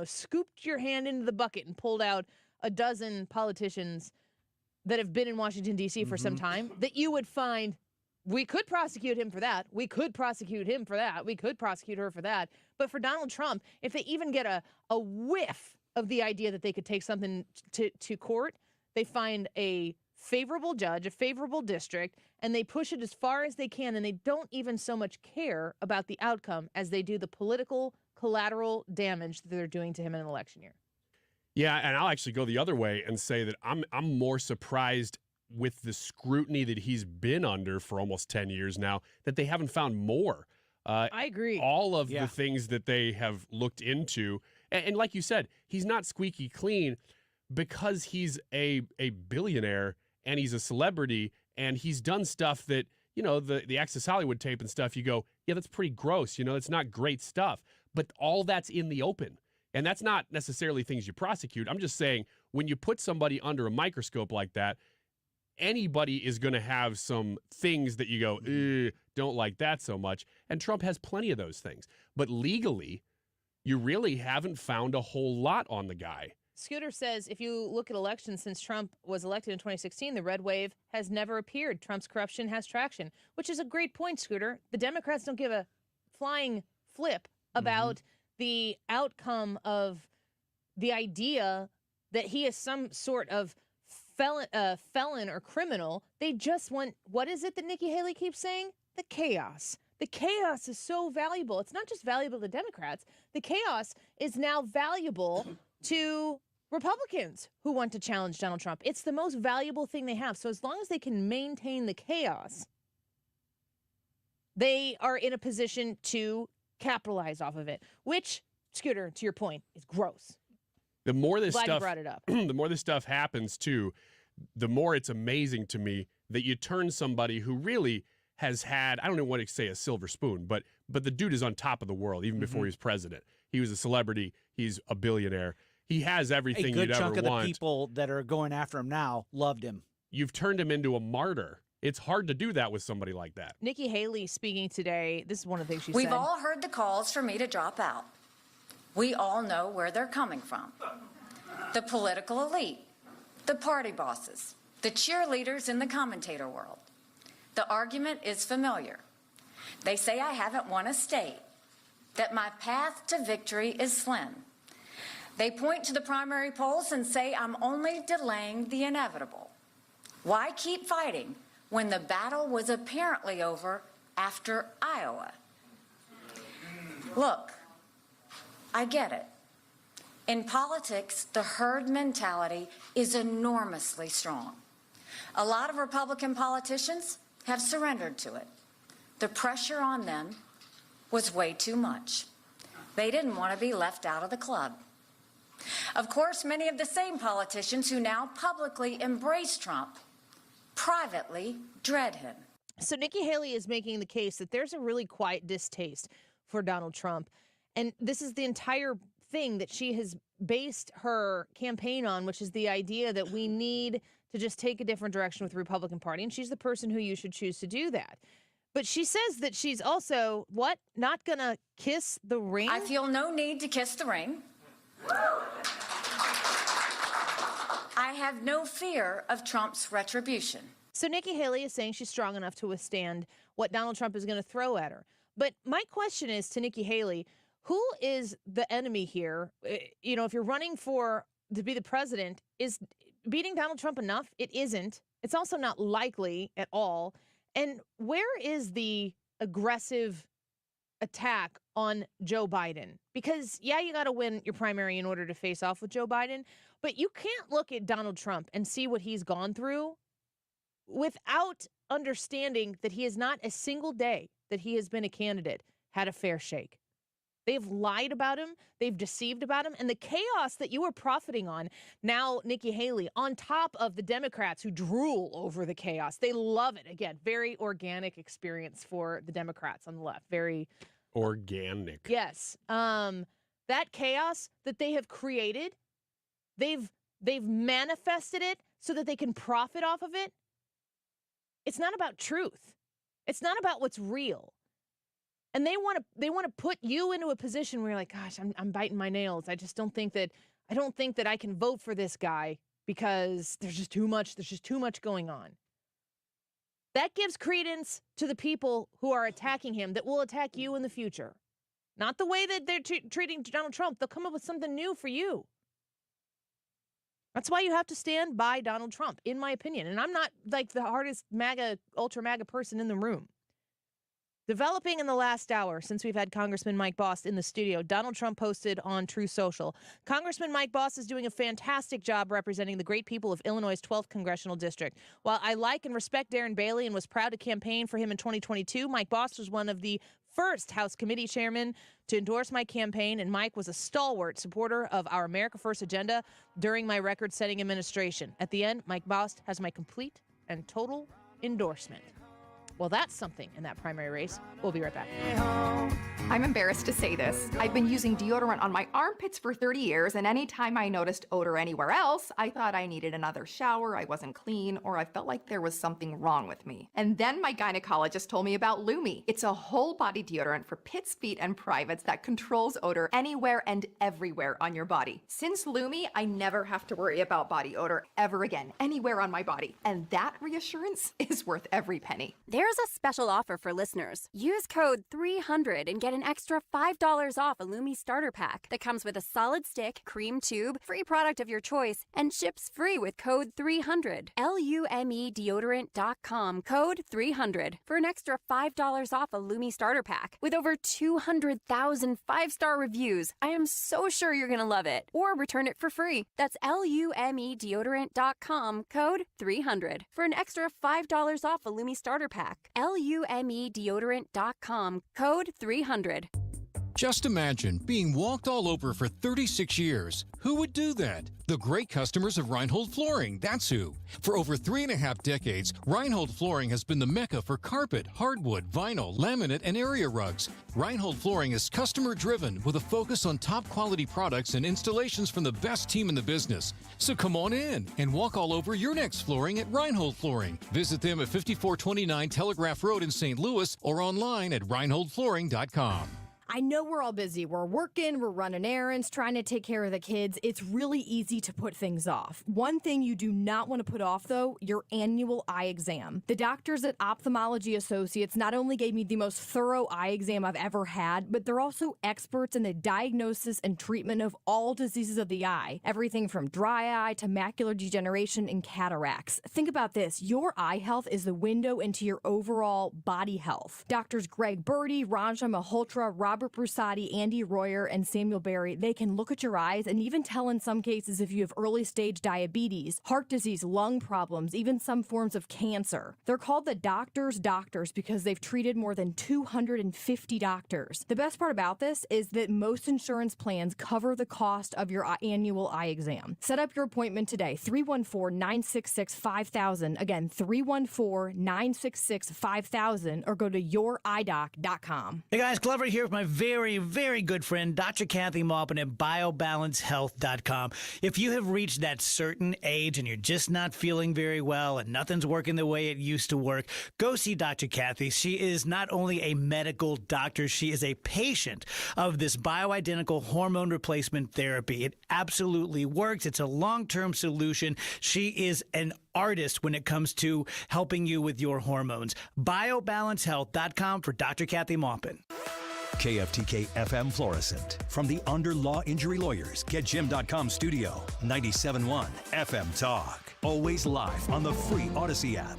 scooped your hand into the bucket and pulled out a dozen politicians that have been in Washington, D.C. for some time, that you would find, we could prosecute him for that. We could prosecute him for that. We could prosecute her for that. But for Donald Trump, if they even get a whiff of the idea that they could take something to court, they find a favorable judge, a favorable district, and they push it as far as they can, and they don't even so much care about the outcome as they do the political collateral damage that they're doing to him in an election year.
Yeah, and I'll actually go the other way and say that I'm more surprised with the scrutiny that he's been under for almost 10 years now that they haven't found more.
I agree.
All of the things that they have looked into, and like you said, he's not squeaky clean because he's a billionaire and he's a celebrity and he's done stuff that, the Access Hollywood tape and stuff, you go, yeah, that's pretty gross. It's not great stuff. But all that's in the open. And that's not necessarily things you prosecute. I'm just saying, when you put somebody under a microscope like that, anybody is going to have some things that you go, don't like that so much. And Trump has plenty of those things. But legally, you really haven't found a whole lot on the guy.
Scooter says, if you look at elections since Trump was elected in 2016, the red wave has never appeared. Trump's corruption has traction, which is a great point, Scooter. The Democrats don't give a flying flip about the outcome of the idea that he is some sort of felon or criminal. They just want, what is it that Nikki Haley keeps saying? The chaos. The chaos is so valuable. It's not just valuable to Democrats. The chaos is now valuable to Republicans who want to challenge Donald Trump. It's the most valuable thing they have. So as long as they can maintain the chaos, they are in a position to capitalize off of it, which, Scooter, to your point, is gross.
The more this
Glad
stuff,
you brought it up.
The more this stuff happens too, the more it's amazing to me that you turn somebody who really has had, I don't know what to say, a silver spoon, but the dude is on top of the world even before he was president. He was a celebrity. He's a billionaire. He has everything you'd ever want.
A good chunk of the people that are going after him now loved him.
you've turned him into a martyr. It's hard to do that with somebody like that.
Nikki Haley speaking today, this is one of the things she
We've
said.
all heard the calls for me to drop out. We all know where they're coming from. The political elite, the party bosses, the cheerleaders in the commentator world. The argument is familiar. They say I haven't won a state, that my path to victory is slim. They point to the primary polls and say I'm only delaying the inevitable. Why keep fighting when the battle was apparently over after Iowa? Look, I get it. In politics, the herd mentality is enormously strong. A lot of Republican politicians have surrendered to it. The pressure on them was way too much. They didn't want to be left out of the club. Of course, many of the same politicians who now publicly embrace Trump privately dread him.
So Nikki Haley is making the case that there's a really quiet distaste for Donald Trump. And this is the entire thing that she has based her campaign on, which is the idea that we need to just take a different direction with the Republican Party. And she's the person who you should choose to do that. But she says that she's also, what, not going to kiss the ring?
I feel no need to kiss the ring. I have no fear of Trump's retribution.
So Nikki Haley is saying she's strong enough to withstand what Donald Trump is going to throw at her. But my question is to Nikki Haley, who is the enemy here? You know, if you're running to be the president, is beating Donald Trump enough? It isn't. It's also not likely at all. And where is the aggressive attack on Joe Biden? Because, yeah, you got to win your primary in order to face off with Joe Biden, but you can't look at Donald Trump and see what he's gone through without understanding that he has not a single day that he has been a candidate had a fair shake. They've lied about him. They've deceived about him. And the chaos that you were profiting on now, Nikki Haley, on top of the Democrats who drool over the chaos. They love it. Again, very organic experience for the Democrats on the left. Very
organic.
Yes. That chaos that they have created, they've manifested it so that they can profit off of it. It's not about truth. It's not about what's real. And they want to put you into a position where you're like, gosh, I'm biting my nails. I don't think that I can vote for this guy because there's just too much going on. That gives credence to the people who are attacking him that will attack you in the future. Not the way that they're treating Donald Trump. They'll come up with something new for you. That's why you have to stand by Donald Trump, in my opinion. And I'm not like the hardest ultra MAGA person in the room. Developing in the last hour since we've had Congressman Mike Bost in the studio, Donald Trump posted on True Social. Congressman Mike Bost is doing a fantastic job representing the great people of Illinois' 12th Congressional District. While I like and respect Darren Bailey and was proud to campaign for him in 2022, Mike Bost was one of the first House committee chairmen to endorse my campaign, and Mike was a stalwart supporter of our America First agenda during my record-setting administration. At the end, Mike Bost has my complete and total endorsement. Well, that's something in that primary race. We'll be right back.
I'm embarrassed to say this. I've been using deodorant on my armpits for 30 years, and anytime I noticed odor anywhere else, I thought I needed another shower, I wasn't clean, or I felt like there was something wrong with me. And then my gynecologist told me about Lumi. It's a whole body deodorant for pits, feet, and privates that controls odor anywhere and everywhere on your body. Since Lumi, I never have to worry about body odor ever again, anywhere on my body. And that reassurance is worth every penny.
There's a special offer for listeners. Use code 300 and get an extra $5 off a Lumi starter pack that comes with a solid stick, cream tube, free product of your choice, and ships free with code 300. LUME deodorant.com, code 300 for an extra $5 off a Lumi starter pack. With over 200,000 5-star reviews, I am so sure you're going to love it. Or return it for free. That's LUME deodorant.com, code 300 for an extra $5 off a Lumi starter pack. LUME deodorant.com, code 300.
Just imagine being walked all over for 36 years. Who would do that? The great customers of Reinhold Flooring, that's who. For over 3.5 decades, Reinhold Flooring has been the mecca for carpet, hardwood, vinyl, laminate, and area rugs. Reinhold Flooring is customer-driven with a focus on top-quality products and installations from the best team in the business. So come on in and walk all over your next flooring at Reinhold Flooring. Visit them at 5429 Telegraph Road in St. Louis or online at reinholdflooring.com.
I know we're all busy. We're working, we're running errands, trying to take care of the kids. It's really easy to put things off. One thing you do not want to put off, though, your annual eye exam. The doctors at Ophthalmology Associates not only gave me the most thorough eye exam I've ever had, but they're also experts in the diagnosis and treatment of all diseases of the eye. Everything from dry eye to macular degeneration and cataracts. Think about this. Your eye health is the window into your overall body health. Doctors Greg Jarrett, Ranja Malhotra, Robert Brusati, Andy Royer, and Samuel Berry, they can look at your eyes and even tell in some cases if you have early stage diabetes, heart disease, lung problems, even some forms of cancer. They're called the doctors' doctors because they've treated more than 250 doctors. The best part about this is that most insurance plans cover the cost of your annual eye exam. Set up your appointment today, 314-966-5000. Again, 314-966-5000, or go to youridoc.com.
Hey guys, Glover here with my very, very good friend, Dr. Kathy Maupin at BioBalanceHealth.com. If you have reached that certain age and you're just not feeling very well and nothing's working the way it used to work, go see Dr. Kathy. She is not only a medical doctor, she is a patient of this bioidentical hormone replacement therapy. It absolutely works. It's a long-term solution. She is an artist when it comes to helping you with your hormones. BioBalanceHealth.com for Dr. Kathy Maupin.
KFTK FM Florissant. From the Under Law Injury Lawyers, GetJim.com studio. 97.1 FM Talk. Always live on the free Odyssey app.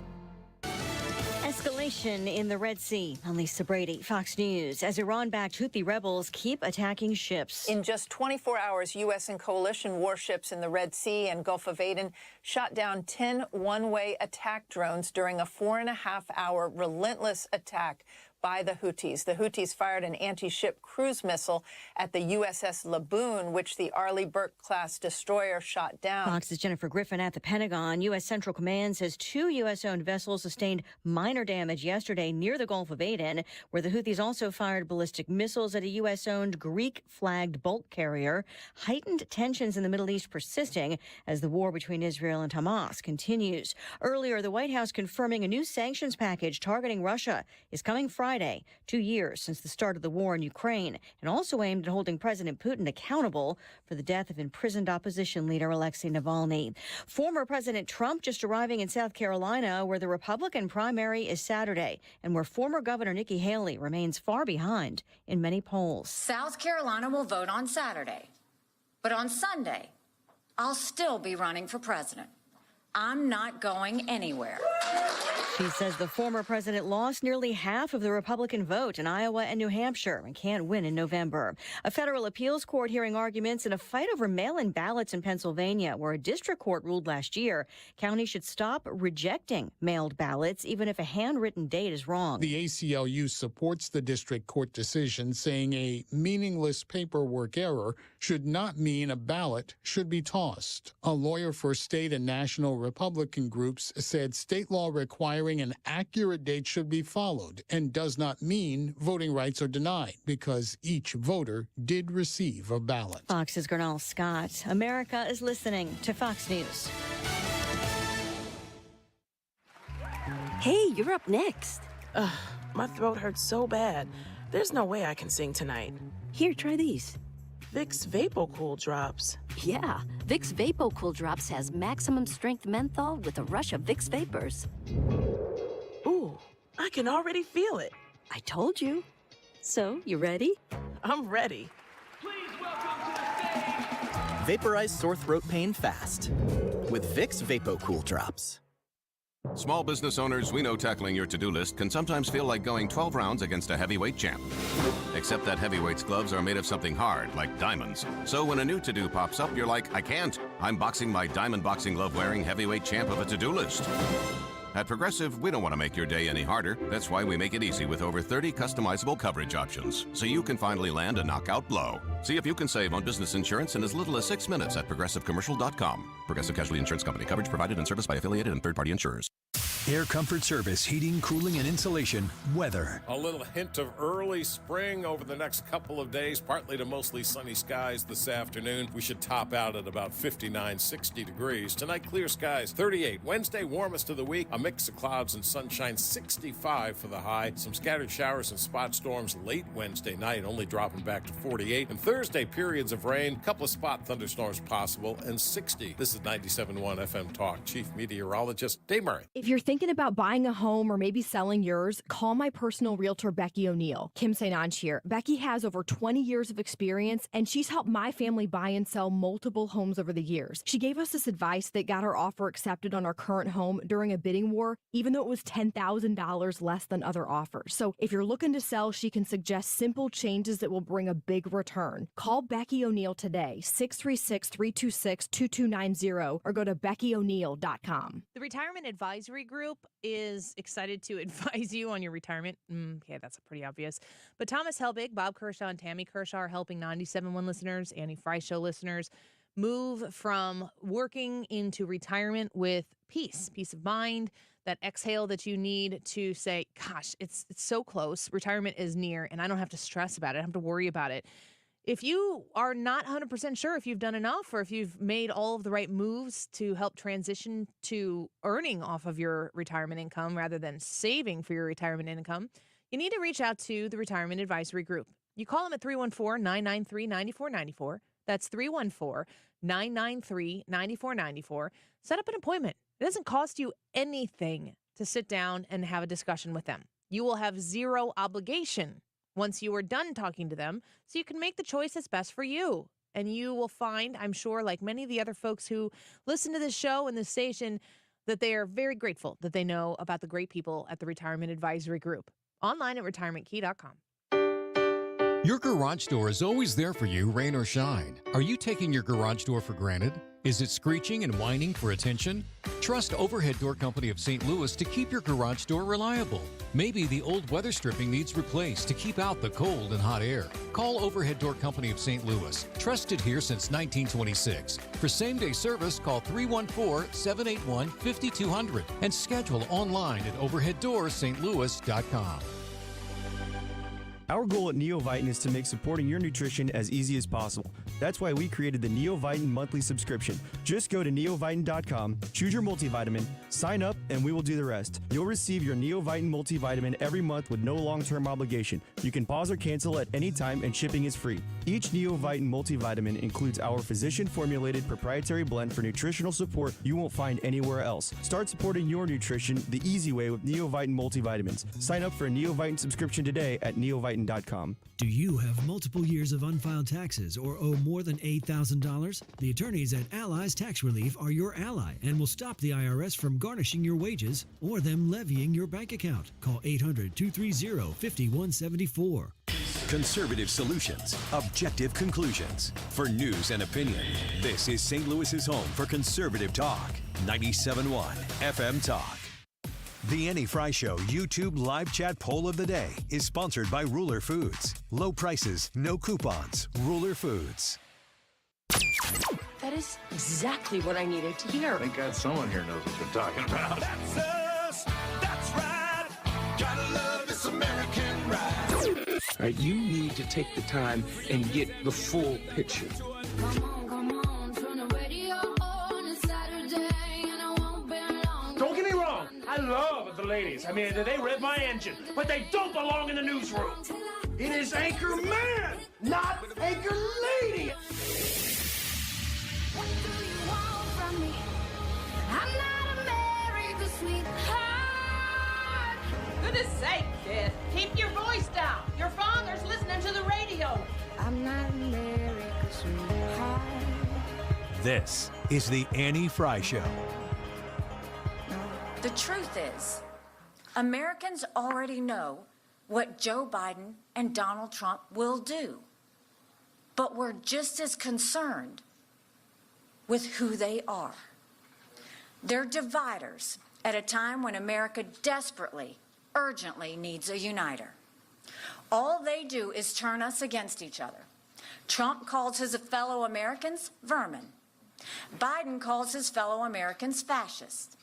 Escalation in the Red Sea. I'm Lisa Brady, Fox News. As Iran-backed Houthi rebels keep attacking ships.
In just 24 hours, U.S. and coalition warships in the Red Sea and Gulf of Aden shot down 10 one-way attack drones during a 4.5-hour relentless attack by the Houthis. The Houthis fired an anti-ship cruise missile at the USS Laboon, which the Arleigh Burke-class destroyer shot down.
Fox's Jennifer Griffin at the Pentagon. U.S. Central Command says 2 U.S.-owned vessels sustained minor damage yesterday near the Gulf of Aden, where the Houthis also fired ballistic missiles at a U.S.-owned Greek-flagged bulk carrier. Heightened tensions in the Middle East persisting as the war between Israel and Hamas continues. Earlier, the White House confirming a new sanctions package targeting Russia is coming Friday, 2 years since the start of the war in Ukraine, and also aimed at holding President Putin accountable for the death of imprisoned opposition leader Alexei Navalny. Former President Trump just arriving in South Carolina, where the Republican primary is Saturday, and where former Governor Nikki Haley remains far behind in many polls.
South Carolina will vote on Saturday, but on Sunday, I'll still be running for president. I'm not going anywhere.
She says the former president lost nearly half of the Republican vote in Iowa and New Hampshire and can't win in November. A federal appeals court hearing arguments in a fight over mail-in ballots in Pennsylvania, where a district court ruled last year counties should stop rejecting mailed ballots even if a handwritten date is wrong.
The ACLU supports the district court decision, saying a meaningless paperwork error should not mean a ballot should be tossed. A lawyer for state and national Republican groups said state law requiring an accurate date should be followed and does not mean voting rights are denied because each voter did receive a ballot.
Fox's Gernal Scott. America is listening to Fox News.
Hey, you're up next. Ugh, my throat hurts so bad. There's no way I can sing tonight.
Here, try these.
Vicks VapoCool Drops.
Yeah, Vicks VapoCool Drops has maximum strength menthol with a rush of Vicks Vapors.
Ooh, I can already feel it.
I told you. So, you ready?
I'm ready.
Vaporize sore throat pain fast with Vicks VapoCool Drops.
Small business owners, we know tackling your to-do list can sometimes feel like going 12 rounds against a heavyweight champ. Except that heavyweight's gloves are made of something hard, like diamonds. So when a new to-do pops up, you're like, I can't. I'm boxing my diamond boxing glove wearing heavyweight champ of a to-do list. At Progressive, we don't want to make your day any harder. That's why we make it easy with over 30 customizable coverage options, so you can finally land a knockout blow. See if you can save on business insurance in as little as 6 minutes at progressivecommercial.com. Progressive Casualty Insurance Company. Coverage provided and serviced by affiliated and third-party insurers.
Air Comfort Service, heating, cooling, and insulation. Weather.
A little hint of early spring over the next couple of days, partly to mostly sunny skies this afternoon. We should top out at about 59, 60 degrees. Tonight, clear skies, 38. Wednesday, warmest of the week. A mix of clouds and sunshine, 65 for the high. Some scattered showers and spot storms late Wednesday night, only dropping back to 48. And Thursday, periods of rain, couple of spot thunderstorms possible, and 60. This is 97.1 FM Talk. Chief Meteorologist Dave Murray.
If you're thinking about buying a home or maybe selling yours, call my personal realtor, Becky O'Neill. Kim St. Ange here. Becky has over 20 years of experience, and she's helped my family buy and sell multiple homes over the years. She gave us this advice that got our offer accepted on our current home during a bidding war, even though it was $10,000 less than other offers. So if you're looking to sell, she can suggest simple changes that will bring a big return. Call Becky O'Neill today, 636-326-2290, or go to BeckyO'Neill.com.
The Retirement Advisory Group is excited to advise you on your retirement. Okay, that's pretty obvious. But Thomas Helbig, Bob Kershaw, and Tammy Kershaw are helping 97.1 listeners, Annie Fry Show listeners, move from working into retirement with peace of mind, that exhale that you need to say, gosh, it's so close. Retirement is near, and I don't have to stress about it. I don't have to worry about it. If you are not 100% sure if you've done enough or if you've made all of the right moves to help transition to earning off of your retirement income rather than saving for your retirement income, you need to reach out to the Retirement Advisory Group. You call them at 314-993-9494. That's 314-993-9494. Set up an appointment. It doesn't cost you anything to sit down and have a discussion with them. You will have zero obligation once you are done talking to them, so you can make the choice that's best for you. And you will find, I'm sure, like many of the other folks who listen to this show and this station, that they are very grateful that they know about the great people at the Retirement Advisory Group. Online at retirementkey.com.
Your garage door is always there for you, rain or shine. Are you taking your garage door for granted? Is it screeching and whining for attention? Trust Overhead Door Company of St. Louis to keep your garage door reliable. Maybe the old weather stripping needs replaced to keep out the cold and hot air. Call Overhead Door Company of St. Louis, trusted here since 1926. For same-day service, call 314-781-5200 and schedule online at overheaddoorsstlouis.com.
Our goal at Neovitin is to make supporting your nutrition as easy as possible. That's why we created the Neovitin monthly subscription. Just go to neovitin.com, choose your multivitamin, sign up, and we will do the rest. You'll receive your Neovitin multivitamin every month with no long-term obligation. You can pause or cancel at any time, and shipping is free. Each Neovitin multivitamin includes our physician-formulated proprietary blend for nutritional support you won't find anywhere else. Start supporting your nutrition the easy way with Neovitin multivitamins. Sign up for a Neovitin subscription today at neovitin.com.
Do you have multiple years of unfiled taxes or owe more than $8,000? The attorneys at Allies Tax Relief are your ally and will stop the IRS from garnishing your wages or them levying your bank account. Call 800-230-5174.
Conservative solutions, objective conclusions. For news and opinion, this is St. Louis's home for conservative talk. 97.1 FM Talk. The Annie Fry Show YouTube live chat poll of the day is sponsored by Ruler Foods. Low prices, no coupons. Ruler Foods.
That is exactly what I needed to hear.
Thank God someone here knows what you're talking about.
That's us. That's right. Gotta love this American ride.
All right, you need to take the time and get the full picture.
Don't get me wrong, I love the ladies. I mean, they rev my engine, but they don't belong in the newsroom. It is Anchor Man, not Anchor Lady.
What do you want from me? I'm not America's sweetheart.
Goodness sake, kid. Keep your voice down. Your father's listening to the radio.
I'm not America's sweetheart.
This is the Annie Fry Show.
The truth is, Americans already know what Joe Biden and Donald Trump will do. But we're just as concerned with who they are. They're dividers at a time when America desperately, urgently needs a uniter. All they do is turn us against each other. Trump calls his fellow Americans vermin. Biden calls his fellow Americans fascists.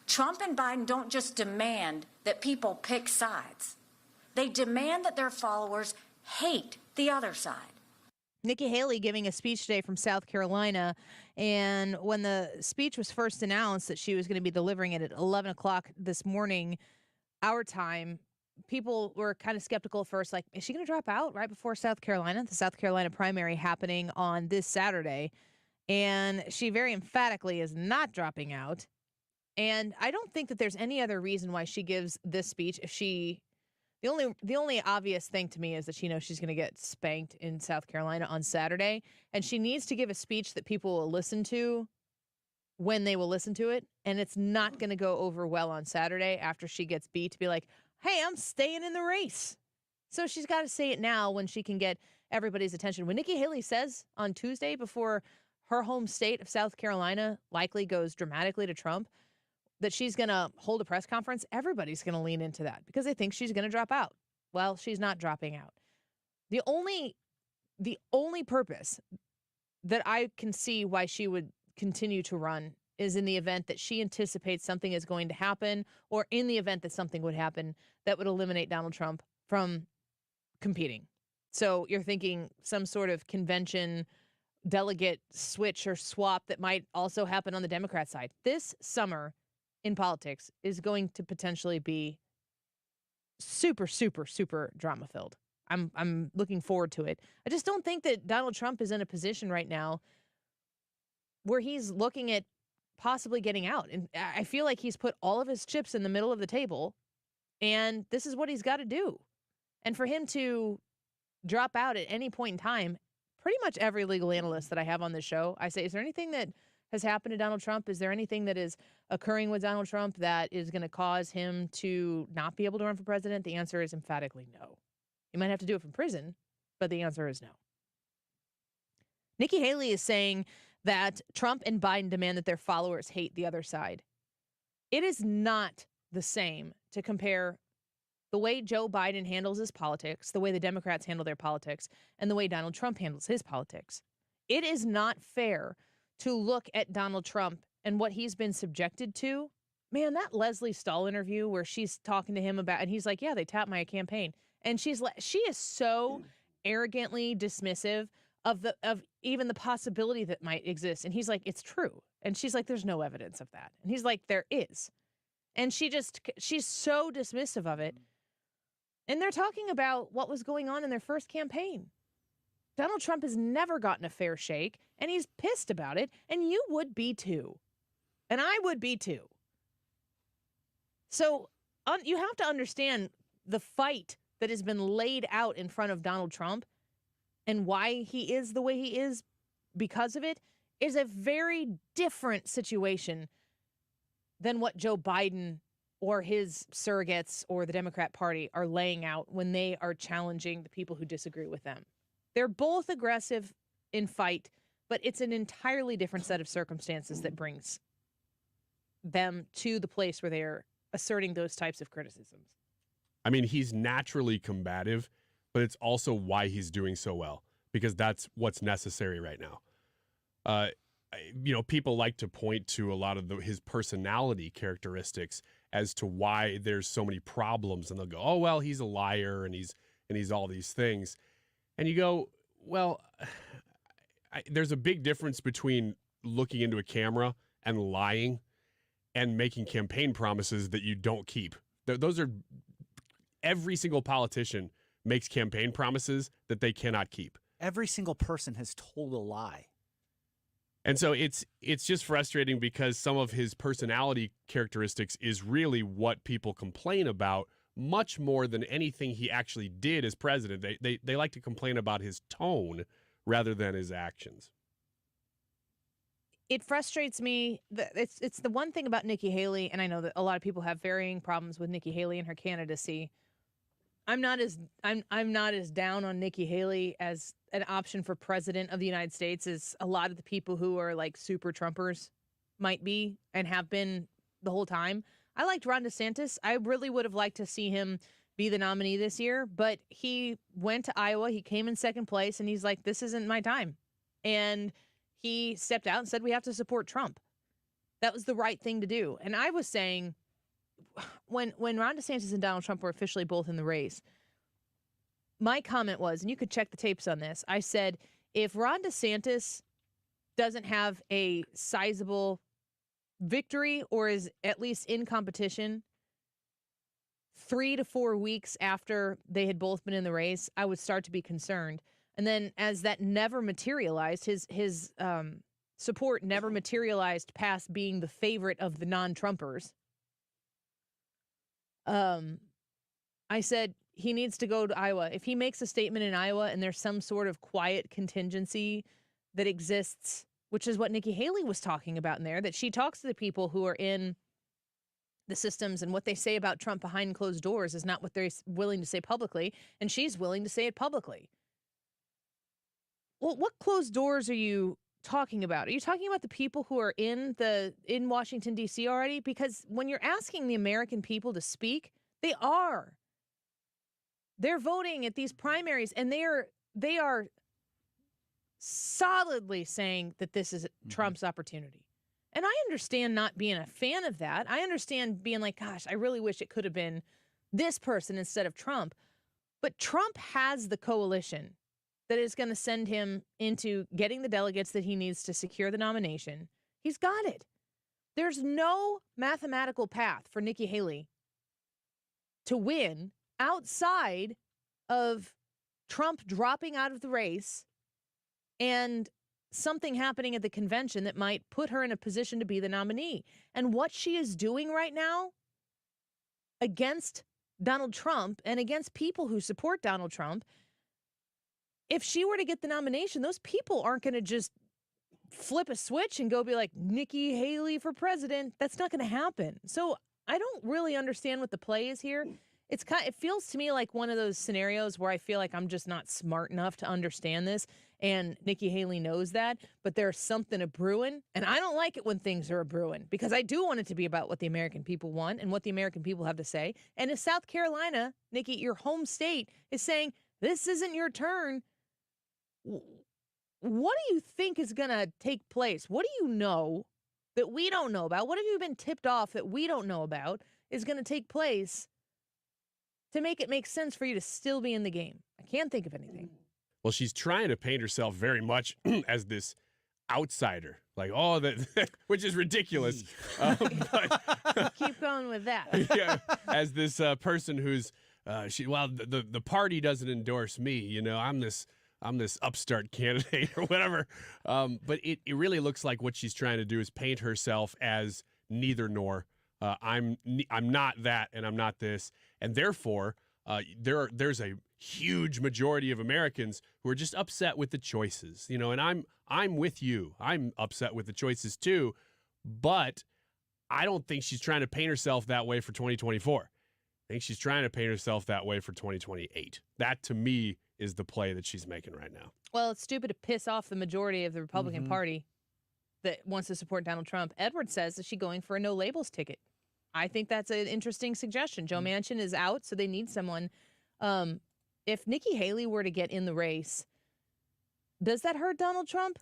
Trump and Biden don't just demand that people pick sides. They demand that their followers hate the other side.
Nikki Haley giving a speech today from South Carolina, and when the speech was first announced that she was going to be delivering it at 11 o'clock this morning, our time, people were kind of skeptical at first, like, is she going to drop out right before South Carolina? The South Carolina primary happening on this Saturday, and she very emphatically is not dropping out. And I don't think that there's any other reason why she gives this speech. If she, the only obvious thing to me is that she knows she's going to get spanked in South Carolina on Saturday, and she needs to give a speech that people will listen to when they will listen to it, and it's not going to go over well on Saturday after she gets beat to be like, hey, I'm staying in the race. So she's got to say it now when she can get everybody's attention. When Nikki Haley says on Tuesday, before her home state of South Carolina likely goes dramatically to Trump, that she's going to hold a press conference, everybody's going to lean into that because they think she's going to drop out. Well, she's not dropping out. The only purpose that I can see why she would continue to run is in the event that she anticipates something is going to happen, or in the event that something would happen that would eliminate Donald Trump from competing. So you're thinking some sort of convention delegate switch or swap that might also happen on the Democrat side. This summer in politics is going to potentially be super, super, super drama filled. I'm looking forward to it. I just don't think that Donald Trump is in a position right now where he's looking at possibly getting out. And I feel like he's put all of his chips in the middle of the table, and this is what he's got to do. And for him to drop out at any point in time, pretty much every legal analyst that I have on this show, I say, is there anything that has happened to Donald Trump? Is there anything that is occurring with Donald Trump that is going to cause him to not be able to run for president? The answer is emphatically no. He might have to do it from prison, but the answer is no. Nikki Haley is saying that Trump and Biden demand that their followers hate the other side. It is not the same to compare the way Joe Biden handles his politics, the way the Democrats handle their politics, and the way Donald Trump handles his politics. It is not fair to look at Donald Trump and what he's been subjected to. Man, that Leslie Stahl interview where she's talking to him about, and he's like, yeah, they tapped my campaign. And she is so arrogantly dismissive of even the possibility that might exist. And he's like, it's true. And she's like, there's no evidence of that. And he's like, there is. And she's so dismissive of it. And they're talking about what was going on in their first campaign. Donald Trump has never gotten a fair shake, and he's pissed about it, and you would be too. And I would be too. So you have to understand the fight that has been laid out in front of Donald Trump and why he is the way he is because of it is a very different situation than what Joe Biden or his surrogates or the Democrat Party are laying out when they are challenging the people who disagree with them. They're both aggressive in fight, but it's an entirely different set of circumstances that brings them to the place where they're asserting those types of criticisms.
I mean, he's naturally combative, but it's also why he's doing so well, because that's what's necessary right now. People like to point to a lot of his personality characteristics as to why there's so many problems, and they'll go, oh, well, he's a liar and he's all these things. And you go, well, there's a big difference between looking into a camera and lying and making campaign promises that you don't keep. Those are, every single politician makes campaign promises that they cannot keep.
Every single person has told a lie.
And so it's just frustrating because some of his personality characteristics is really what people complain about much more than anything he actually did as president. They like to complain about his tone rather than his actions.
It frustrates me. It's the one thing about Nikki Haley, and I know that a lot of people have varying problems with Nikki Haley and her candidacy. I'm not as down on Nikki Haley as an option for president of the United States as a lot of the people who are like super Trumpers might be and have been the whole time. I liked Ron DeSantis. I really would have liked to see him be the nominee this year, but he went to Iowa. He came in second place, and he's like, this isn't my time. And he stepped out and said, we have to support Trump. That was the right thing to do. And I was saying, when Ron DeSantis and Donald Trump were officially both in the race, my comment was, and you could check the tapes on this, I said, if Ron DeSantis doesn't have a sizable victory or is at least in competition 3 to 4 weeks after they had both been in the race, I would start to be concerned. And then as that never materialized, his support never materialized past being the favorite of the non-Trumpers. I said he needs to go to Iowa. If he makes a statement in Iowa and there's some sort of quiet contingency that exists, which is what Nikki Haley was talking about in there, that she talks to the people who are in the systems, and what they say about Trump behind closed doors is not what they're willing to say publicly, and she's willing to say it publicly. Well, what closed doors are you talking about? Are you talking about the people who are in Washington, D.C. already? Because when you're asking the American people to speak, they are. They're voting at these primaries, and they are solidly saying that this is Trump's opportunity. And I understand not being a fan of that. I understand being like, gosh, I really wish it could have been this person instead of Trump. But Trump has the coalition that is going to send him into getting the delegates that he needs to secure the nomination. He's got it. There's no mathematical path for Nikki Haley to win outside of Trump dropping out of the race and something happening at the convention that might put her in a position to be the nominee. And what she is doing right now against Donald Trump and against people who support Donald Trump, if she were to get the nomination, those people aren't going to just flip a switch and go be like, Nikki Haley for president. That's not going to happen. So I don't really understand what the play is here. It feels to me like one of those scenarios where I feel like I'm just not smart enough to understand this, and Nikki Haley knows that, but there's something a-brewing, and I don't like it when things are a-brewing, because I do want it to be about what the American people want and what the American people have to say. And if South Carolina, Nikki, your home state, is saying, this isn't your turn, what do you think is going to take place? What do you know that we don't know about? What have you been tipped off that we don't know about is going to take place to make it make sense for you to still be in the game? I can't think of anything.
Well, she's trying to paint herself very much as this outsider, like, oh, that, which is ridiculous.
Keep going with that.
Yeah, as this person who's, the party doesn't endorse me. You know, I'm this upstart candidate or whatever. But it really looks like what she's trying to do is paint herself as neither nor. I'm not that, and I'm not this, and therefore there's a huge majority of Americans who are just upset with the choices, you know. And I'm with you. I'm upset with the choices too, but I don't think she's trying to paint herself that way for 2024. I think she's trying to paint herself that way for 2028. That to me is the play that she's making right now.
Well, it's stupid to piss off the majority of the Republican Party that wants to support Donald Trump. Edward says, is she going for a no labels ticket? I think that's an interesting suggestion. Joe Manchin is out, so they need someone. If Nikki Haley were to get in the race, does that hurt Donald Trump?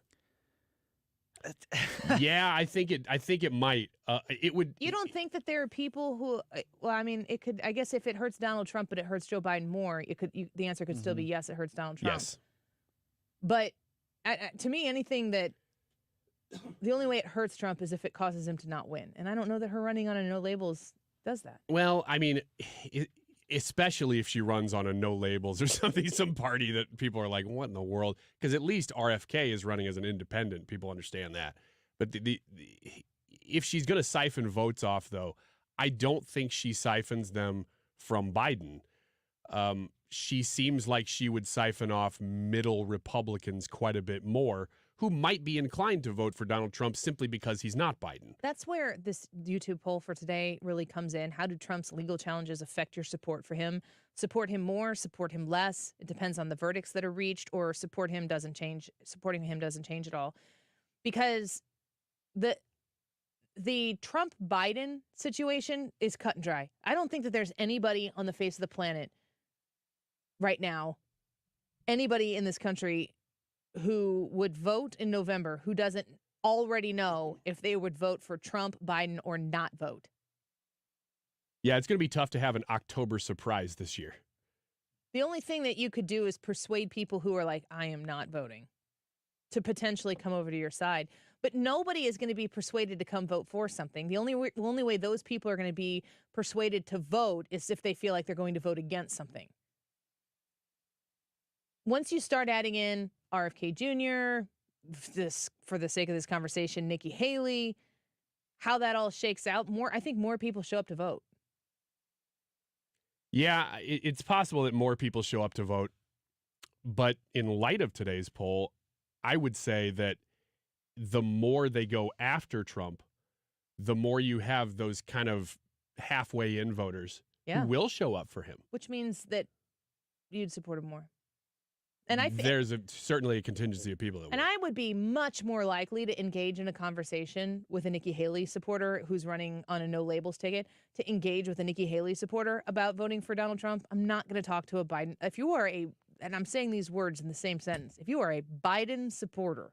Yeah, I think it might. It would.
You don't think that there are people who? Well, I mean, it could. I guess if it hurts Donald Trump, but it hurts Joe Biden more, it could. The answer could still be yes. It hurts Donald Trump.
Yes.
But to me, anything that the only way it hurts Trump is if it causes him to not win, and I don't know that her running on a no labels does that.
Well, I mean, especially if she runs on a no labels or something, some party that people are like, what in the world? Because at least RFK is running as an independent. People understand that. But if she's going to siphon votes off, though, I don't think she siphons them from Biden. She seems like she would siphon off middle Republicans quite a bit more, who might be inclined to vote for Donald Trump simply because he's not Biden.
That's where this YouTube poll for today really comes in. How do Trump's legal challenges affect your support for him? Support him more, support him less. It depends on the verdicts that are reached, or supporting him doesn't change at all. Because the Trump-Biden situation is cut and dry. I don't think that there's anybody on the face of the planet right now, anybody in this country who would vote in November who doesn't already know if they would vote for Trump, Biden, or not vote.
Yeah, it's going to be tough to have an October surprise this year.
The only thing that you could do is persuade people who are like, I am not voting, to potentially come over to your side. But nobody is going to be persuaded to come vote for something. The only way those people are going to be persuaded to vote is if they feel like they're going to vote against something. Once you start adding in RFK Jr., for the sake of this conversation, Nikki Haley, how that all shakes out, I think more people show up to vote.
Yeah, it's possible that more people show up to vote. But in light of today's poll, I would say that the more they go after Trump, the more you have those kind of halfway in voters who will show up for him.
Which means that you'd support him more. And
there's certainly a contingency of people that
And I would be much more likely to engage in a conversation with a Nikki Haley supporter who's running on a no labels ticket, to engage with a Nikki Haley supporter about voting for Donald Trump. I'm not going to talk to a Biden. If you are and I'm saying these words in the same sentence, if you are a Biden supporter,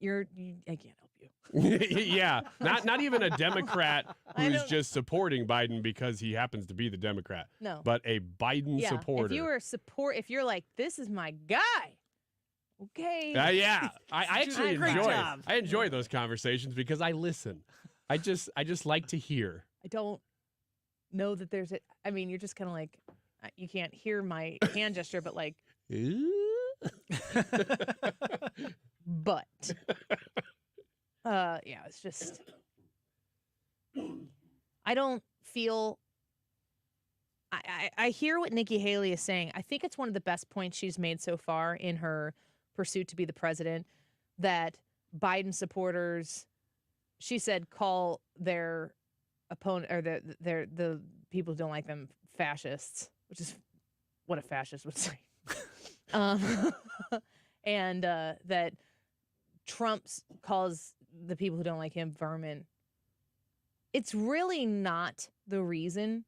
I can't help you.
Yeah, not even a Democrat who's just supporting Biden because he happens to be the Democrat.
No.
But a Biden supporter.
If you're like, this is my guy. Okay.
Yeah. I actually enjoy those conversations because I listen. I just like to hear.
I don't know that there's you're just kind of like, you can't hear my hand gesture, but like, but it's just, I don't feel, I hear what Nikki Haley is saying. I think it's one of the best points she's made so far in her pursuit to be the president, that Biden supporters, she said, call their opponent, or the people who don't like them, fascists, which is what a fascist would say. And that Trump calls the people who don't like him vermin. It's really not the reason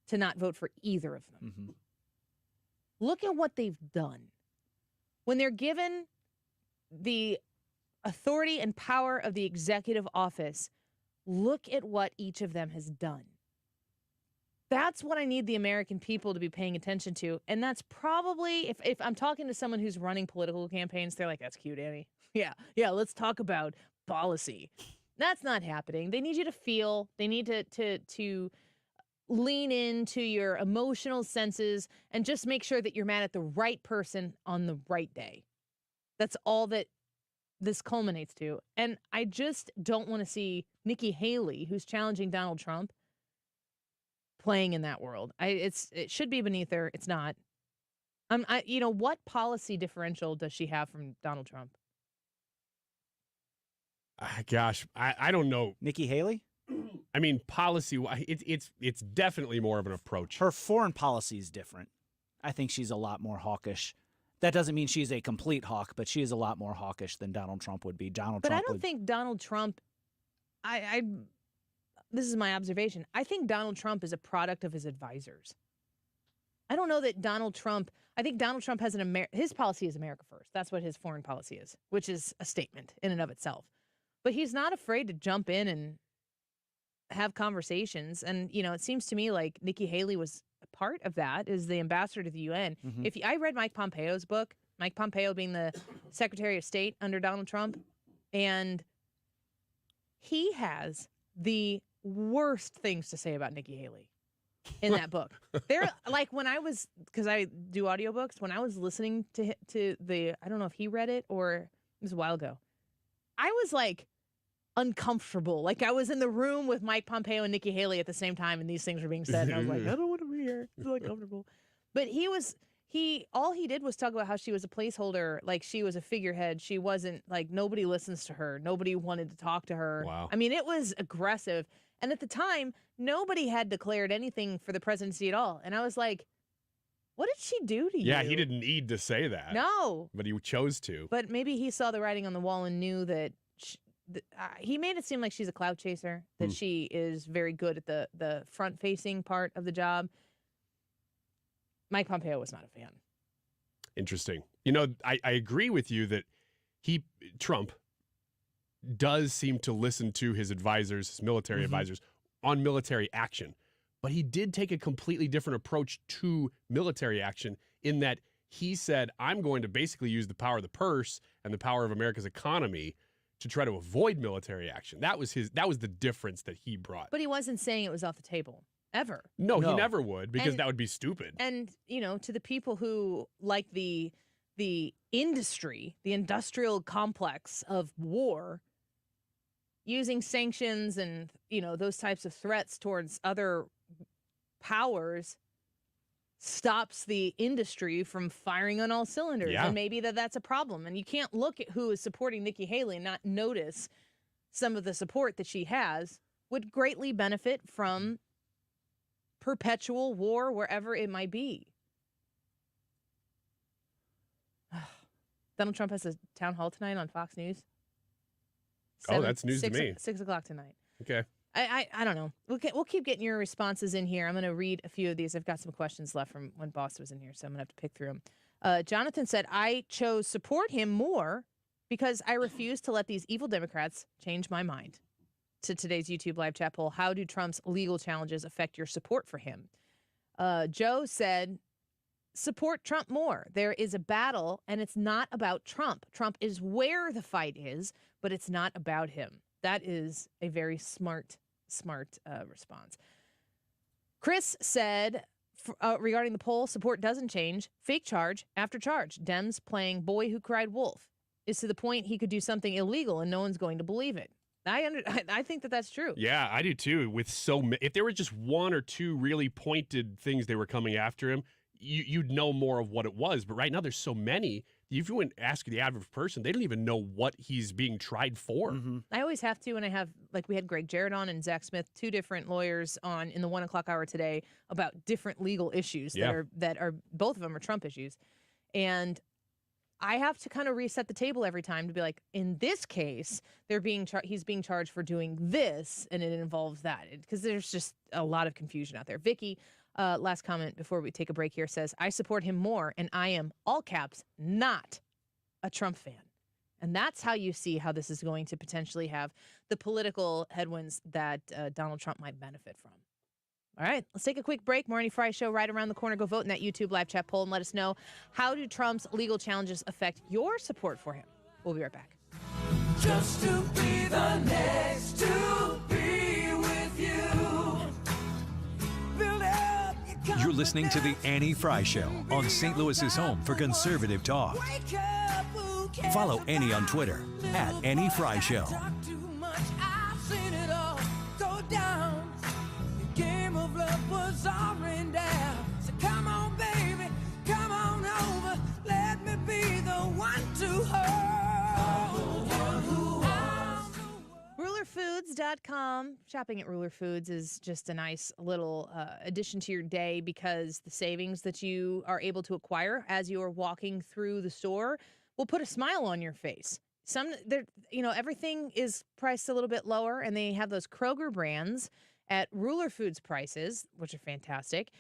to not vote for either of them.
Mm-hmm.
Look at what they've done. When they're given the authority and power of the executive office, look at what each of them has done. That's what I need the American people to be paying attention to. And that's probably, if I'm talking to someone who's running political campaigns, they're like, that's cute, Annie. Yeah, let's talk about policy. That's not happening. They need you to feel, they need to lean into your emotional senses and just make sure that you're mad at the right person on the right day. That's all that this culminates to. And I just don't want to see Nikki Haley, who's challenging Donald Trump, playing in that world. It should be beneath her. It's not. What policy differential does she have from Donald Trump?
Gosh, I don't know.
Nikki Haley?
I mean, policy, it's definitely more of an approach.
Her foreign policy is different. I think she's a lot more hawkish. That doesn't mean she's a complete hawk, but she is a lot more hawkish than Donald Trump would be.
But I don't think Donald Trump, this is my observation, I think Donald Trump is a product of his advisors. I don't know that Donald Trump, I think Donald Trump has his policy is America first. That's what his foreign policy is, which is a statement in and of itself. But he's not afraid to jump in and have conversations. And, it seems to me like Nikki Haley was a part of that, as the ambassador to the UN. Mm-hmm. I read Mike Pompeo's book, Mike Pompeo being the Secretary of State under Donald Trump, and he has the worst things to say about Nikki Haley in that book. They're like, because I do audiobooks, when I was listening to the, I don't know if he read it or it was a while ago, I was like uncomfortable. Like I was in the room with Mike Pompeo and Nikki Haley at the same time, and these things were being said, and I was like, I don't want to be here. It's uncomfortable. But all he did was talk about how she was a placeholder, like she was a figurehead. She wasn't, like, nobody listens to her. Nobody wanted to talk to her.
Wow.
I mean, it was aggressive. And at the time, nobody had declared anything for the presidency at all. And I was like, what did she do to you?
Yeah, he didn't need to say that.
No.
But he chose to.
But maybe he saw the writing on the wall and knew that he made it seem like she's a clout chaser, that she is very good at the front-facing part of the job. Mike Pompeo was not a fan.
Interesting. I agree with you that Trump does seem to listen to his advisors, his military advisors, on military action. But he did take a completely different approach to military action in that he said, I'm going to basically use the power of the purse and the power of America's economy to try to avoid military action. That was the difference that he brought.
But he wasn't saying it was off the table, ever.
No, he never would, because that would be stupid.
And, to the people who like the industry, the industrial complex of war, using sanctions and, those types of threats towards other powers stops the industry from firing on all cylinders.
Yeah.
And maybe that's a problem. And you can't look at who is supporting Nikki Haley and not notice some of the support that she has would greatly benefit from perpetual war wherever it might be. Donald Trump has a town hall tonight on Fox News.
That's news to me.
6 o'clock tonight.
Okay.
I don't know. We'll keep getting your responses in here. I'm going to read a few of these. I've got some questions left from when Bost was in here, so I'm going to have to pick through them. Jonathan said, I chose support him more because I refuse to let these evil Democrats change my mind. To today's YouTube live chat poll, how do Trump's legal challenges affect your support for him? Joe said, support Trump more. There is a battle, and it's not about Trump. Trump is where the fight is, but it's not about him. That is a very smart response. Chris said, regarding the poll, support doesn't change. Fake charge after charge. Dems playing boy who cried wolf is to the point he could do something illegal and no one's going to believe it. I think that's true.
Yeah, I do too. If there were just one or two really pointed things they were coming after him, you'd know more of what it was. But right now there's so many. If you went ask the average person, they don't even know what he's being tried for.
I always have to, and I have, we had Gregg Jarrett on and Zack Smith, two different lawyers on in the 1 o'clock hour today about different legal issues that are both of them are Trump issues. And I have to kind of reset the table every time to be like, in this case, he's being charged for doing this, and it involves that. Because there's just a lot of confusion out there. Vicky, last comment before we take a break here, says, I support him more, and I am, all caps, not a Trump fan. And that's how you see how this is going to potentially have the political headwinds that Donald Trump might benefit from. All right, let's take a quick break. Morning Fry Show right around the corner. Go vote in that YouTube live chat poll and let us know, how do Trump's legal challenges affect your support for him? We'll be right back.
Just to be the next to be with you. Build up your
You're listening to The Annie Fry Show on St. Louis's home for conservative talk.
Wake up, who cares?
Follow Annie on Twitter at Annie Fry Show.
Talk too much, I've seen it all go down. The game of love was already down. So come on, baby, come on over. Let me be the one to hold.
RulerFoods.com. Shopping at Ruler Foods is just a nice little addition to your day, because the savings that you are able to acquire as you are walking through the store will put a smile on your face. Everything is priced a little bit lower, and they have those Kroger brands at Ruler Foods prices, which are fantastic.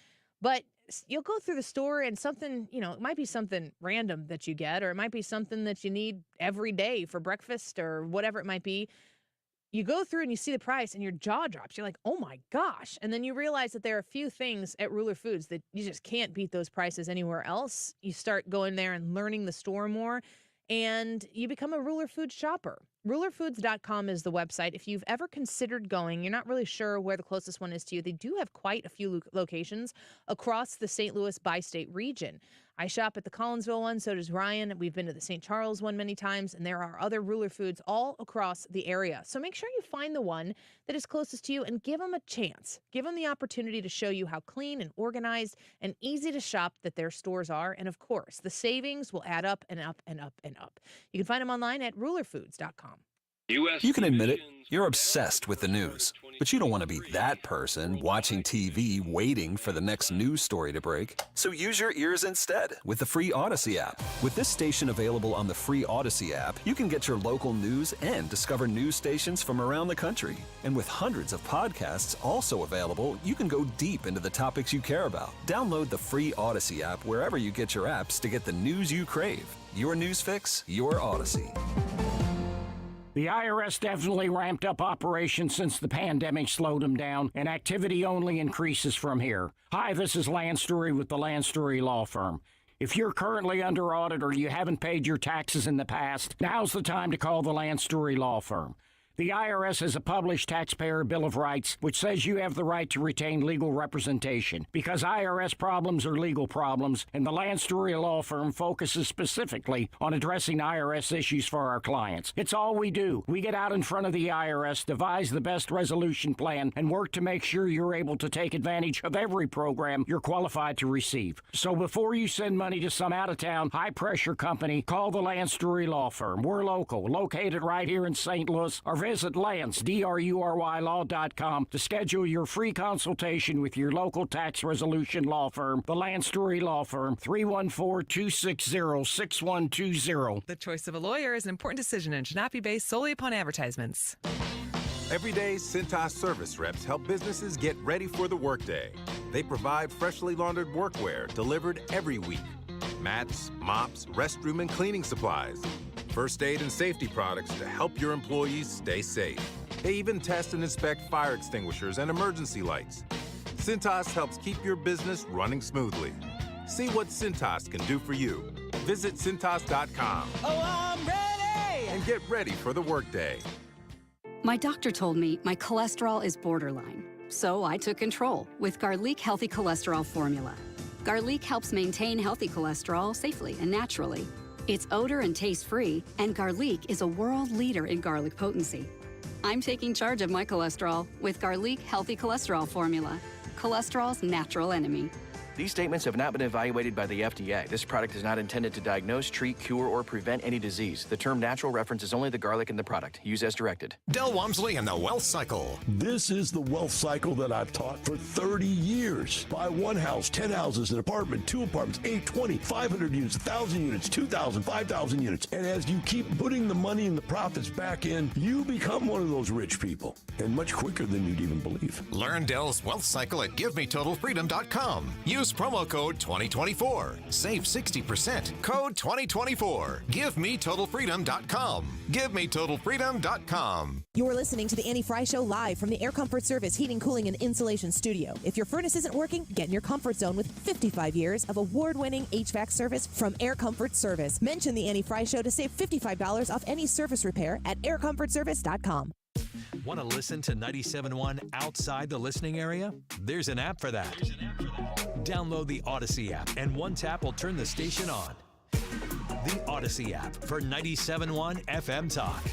But you'll go through the store and something, it might be something random that you get, or it might be something that you need every day for breakfast or whatever it might be. You go through and you see the price and your jaw drops. You're like, oh my gosh. And then you realize that there are a few things at Ruler Foods that you just can't beat those prices anywhere else. You start going there and learning the store more, and you become a Ruler Foods shopper. RulerFoods.com is the website. If you've ever considered going, you're not really sure where the closest one is to you, they do have quite a few locations across the St. Louis bi-state region. I shop at the Collinsville one, so does Ryan. We've been to the St. Charles one many times, and there are other Ruler Foods all across the area. So make sure you find the one that is closest to you and give them a chance. Give them the opportunity to show you how clean and organized and easy to shop that their stores are. And of course, the savings will add up and up and up and up. You can find them online at rulerfoods.com.
You can admit it, you're obsessed with the news. But you don't want to be that person watching TV waiting for the next news story to break. So use your ears instead with the free Odyssey app. With this station available on the free Odyssey app, you can get your local news and discover news stations from around the country. And with hundreds of podcasts also available, you can go deep into the topics you care about. Download the free Odyssey app wherever you get your apps to get the news you crave. Your news fix, your Odyssey.
The IRS definitely ramped up operations since the pandemic slowed them down, and activity only increases from here. Hi, this is Lance Story with the Lance Story Law Firm. If you're currently under audit or you haven't paid your taxes in the past, now's the time to call the Lance Story Law Firm. The IRS has a published Taxpayer Bill of Rights, which says you have the right to retain legal representation. Because IRS problems are legal problems, and the Lance Story Law Firm focuses specifically on addressing IRS issues for our clients. It's all we do. We get out in front of the IRS, devise the best resolution plan, and work to make sure you're able to take advantage of every program you're qualified to receive. So before you send money to some out-of-town, high-pressure company, call the Lance Story Law Firm. We're local, located right here in St. Louis, or visit Lance, DRURYlaw.com to schedule your free consultation with your local tax resolution law firm, the Lance Story Law Firm, 314-260-6120.
The choice of a lawyer is an important decision and should not be based solely upon advertisements.
Every day, Cintas service reps help businesses get ready for the workday. They provide freshly laundered workwear delivered every week. Mats, mops, restroom and cleaning supplies. First aid and safety products to help your employees stay safe. They even test and inspect fire extinguishers and emergency lights. Cintas helps keep your business running smoothly. See what Cintas can do for you. Visit Cintas.com.
Oh, I'm ready!
And get ready for the workday.
My doctor told me my cholesterol is borderline, so I took control with Garlic Healthy Cholesterol Formula. Garlic helps maintain healthy cholesterol safely and naturally. It's odor and taste-free, and Garlic is a world leader in garlic potency. I'm taking charge of my cholesterol with Garlic Healthy Cholesterol Formula, cholesterol's natural enemy.
These statements have not been evaluated by the FDA. This product is not intended to diagnose, treat, cure, or prevent any disease. The term natural references only the garlic in the product. Use as directed.
Del Walmsley and the Wealth Cycle. This is the wealth cycle that I've taught for 30 years. Buy one house, 10 houses, an apartment, 2 apartments, 8, 20, 500 units, 1,000 units, 2,000, 5,000 units. And as you keep putting the money and the profits back in, you become one of those rich people. And much quicker than you'd even believe. Learn Del's Wealth Cycle at GiveMeTotalFreedom.com. Use promo code 2024. Save 60%. Code 2024. GiveMeTotalFreedom.com. GiveMeTotalFreedom.com.
You're listening to the Annie Fry Show live from the Air Comfort Service Heating, Cooling, and Insulation Studio. If your furnace isn't working, get in your comfort zone with 55 years of award-winning HVAC service from Air Comfort Service. Mention the Annie Fry Show to save $55 off any service repair at aircomfortservice.com.
Want to listen to 97.1 outside the listening area? There's an app for that. Download the Odyssey app, and one tap will turn the station on. The Odyssey app for 97.1 FM Talk.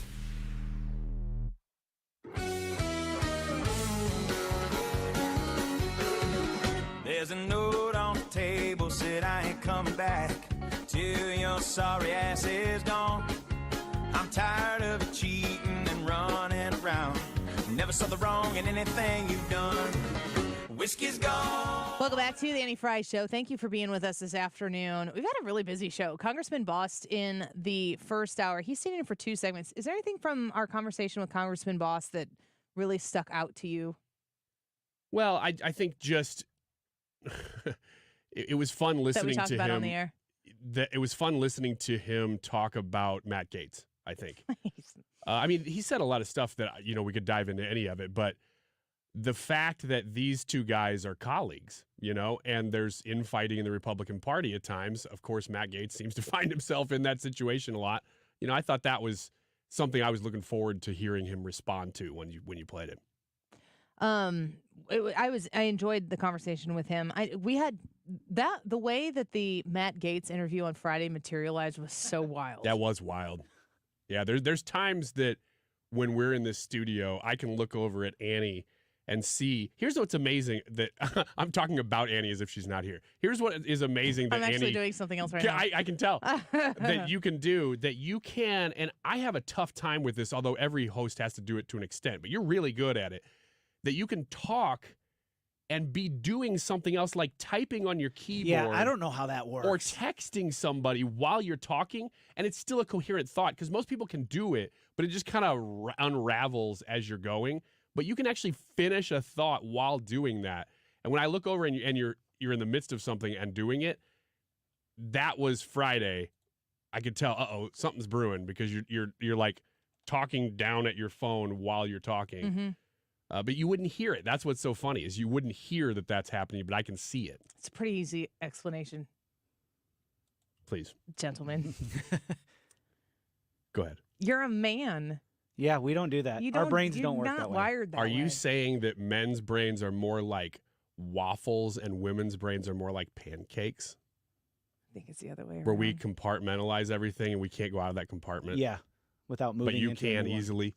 There's a note on the table, said I ain't coming back till your sorry ass is gone. I'm tired of cheating and running around. Never saw the wrong in anything you've done. Whiskey's gone.
Welcome back to the Annie Fry Show. Thank you for being with us this afternoon. We've had a really busy show. Congressman Bost in the first hour. He's sitting in for 2 segments. Is there anything from our conversation with Congressman Bost that really stuck out to you?
Well, I think just it was fun listening
that we talked
to
about
him.
On the air.
It was fun listening to him talk about Matt Gaetz, I think. I mean, he said a lot of stuff that, we could dive into any of it, but the fact that these two guys are colleagues, and there's infighting in the Republican Party at times. Of course, Matt Gaetz seems to find himself in that situation a lot. I thought that was something I was looking forward to hearing him respond to when you played it.
I enjoyed the conversation with him. We had the way that the Matt Gaetz interview on Friday materialized was so wild.
That was wild. Yeah, there's times that when we're in this studio, I can look over at Annie and see. Here's what's amazing that I'm talking about Annie as if she's not here. Here's what is amazing that
I'm actually
Annie,
doing something else right now.
I can tell that you can do, that you can, and I have a tough time with this, although every host has to do it to an extent, but you're really good at it, that you can talk and be doing something else like typing on your keyboard.
Yeah, I don't know how that works.
Or texting somebody while you're talking, and it's still a coherent thought, because most people can do it, but it just kind of unravels as you're going. But you can actually finish a thought while doing that. And when I look over and you're in the midst of something and doing it, that was Friday. I could tell, something's brewing, because you're like talking down at your phone while you're talking.
Mm-hmm.
But you wouldn't hear it. That's what's so funny, is you wouldn't hear that that's happening, but I can see it.
It's a pretty easy explanation.
Please.
Gentlemen.
Go ahead.
You're a man.
Yeah, we don't do that. Our brains don't work that way.
You're not wired that way.
Are you saying that men's brains are more like waffles and women's brains are more like pancakes?
I think it's the other way around.
Where we compartmentalize everything and we can't go out of that compartment?
Yeah, without moving.
But you
into
can
a new one.
easily.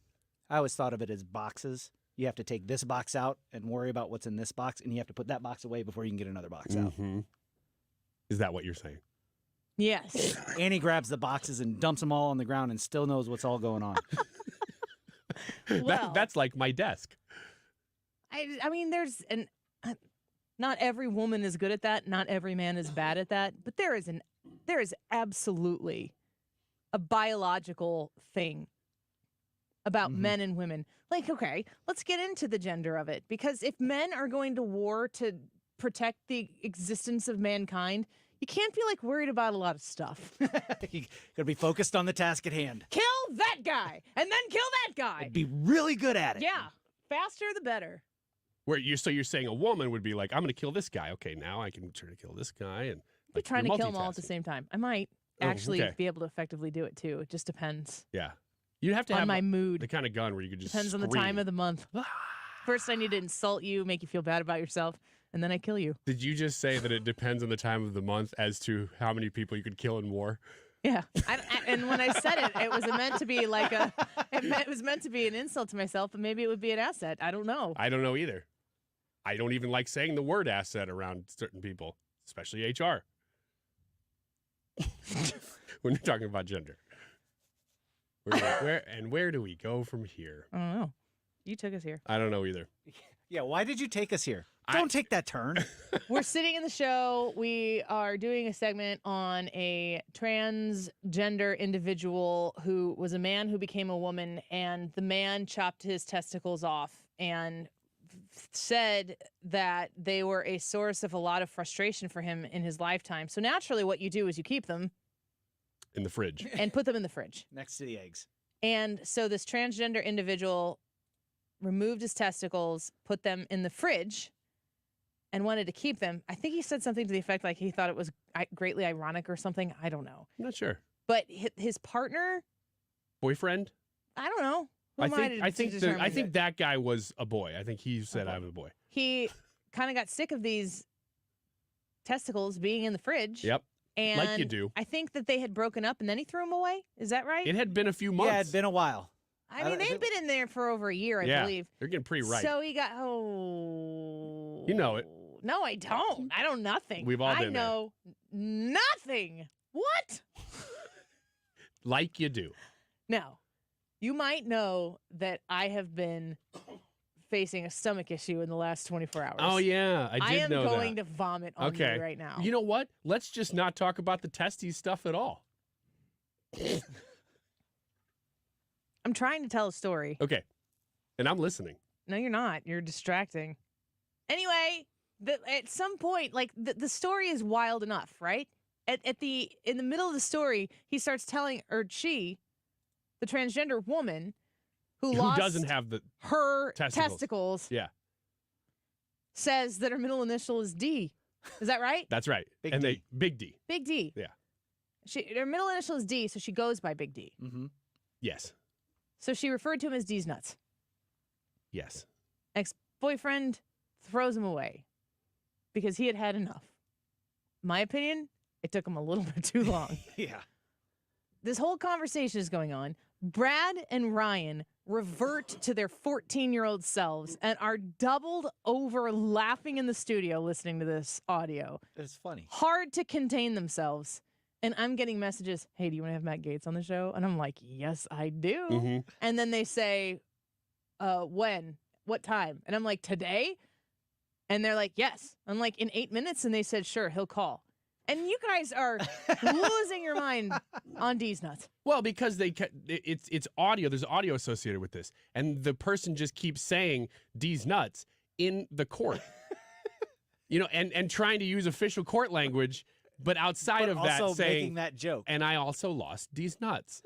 I always thought of it as boxes. You have to take this box out and worry about what's in this box, and you have to put that box away before you can get another box out.
Is that what you're saying?
Yes.
Annie grabs the boxes and dumps them all on the ground and still knows what's all going on.
That's like my desk.
I mean, there's not every woman is good at that. Not every man is bad at that. But there is absolutely a biological thing about men and women. Like, okay, let's get into the gender of it. Because if men are going to war to protect the existence of mankind, you can't be like worried about a lot of stuff.
You gotta be focused on the task at hand.
Kill that guy and then kill that guy.
Be really good at it.
Yeah. Faster the better.
So you're saying a woman would be like, I'm going to kill this guy. Okay, now I can try to kill this guy. And
I'd be trying to kill them all at the same time. I might actually be able to effectively do it too. It just depends.
Yeah. You'd have to
on
have
my mood.
The kind of gun where you could just
depends on the time of the month. First, I need to insult you, make you feel bad about yourself, and then I kill you.
Did you just say that it depends on the time of the month as to how many people you could kill in war?
Yeah, and when I said it, it was meant to be like it was meant to be an insult to myself, but maybe it would be an asset. I don't know.
I don't know either. I don't even like saying the word asset around certain people, especially HR. When you're talking about gender. Where do we go from here?
I don't know. You took us here.
I don't know either.
Yeah, why did you take us here? Don't take that turn.
We're sitting in the show. We are doing a segment on a transgender individual who was a man who became a woman, and the man chopped his testicles off and said that they were a source of a lot of frustration for him in his lifetime. So naturally what you do is you keep them
in the fridge
and put them in the fridge
next to the eggs.
And so this transgender individual removed his testicles, put them in the fridge, and wanted to keep them. I think he said something to the effect like he thought it was greatly ironic or something. I don't know.
I'm not sure.
But his partner,
boyfriend,
I don't know. Who
I think that guy was a boy. I think he said I was a boy.
He kind of got sick of these testicles being in the fridge.
Yep.
And
like you do.
I think that they had broken up and then he threw them away. Is that right?
It had been a few months.
Yeah, it had been a while.
I mean, they'd been in there for over a year, I believe.
They're getting pretty ripe.
So he got,
You know it.
No, I don't. I know nothing.
We've all been
I know nothing. What?
Like you do.
Now, you might know that I have been facing a stomach issue in the last 24 hours.
Oh, yeah. I did know that.
I am going to vomit on you right now.
You know what? Let's just not talk about the testes stuff at all.
I'm trying to tell a story.
Okay. And I'm listening.
No, you're not. You're distracting. Anyway, at some point, like the story is wild enough, right? In the middle of the story, he starts telling, or she, the transgender woman who
doesn't have
her testicles,
yeah,
says that her middle initial is D. Is that right?
That's right. Big D.
Big D.
Yeah.
Her middle initial is D, so she goes by Big D.
Mm-hmm.
Yes.
So she referred to him as D's nuts.
Yes.
Ex-boyfriend throws him away because he had had enough. My opinion, it took him a little bit too long.
Yeah.
This whole conversation is going on. Brad and Ryan revert to their 14-year-old selves and are doubled over laughing in the studio listening to this audio.
It's funny.
Hard to contain themselves. And I'm getting messages, hey, do you want to have Matt Gaetz on the show? And I'm like, yes, I do.
Mm-hmm.
And then they say, when? What time? And I'm like, today? And they're like, yes. I'm like, in 8 minutes? And they said, sure, he'll call. And you guys are losing your mind on D's nuts.
Well, because it's audio. There's audio associated with this. And the person just keeps saying D's nuts in the court. And trying to use official court language, but outside of that
also
saying
making that joke.
And I also lost D's nuts.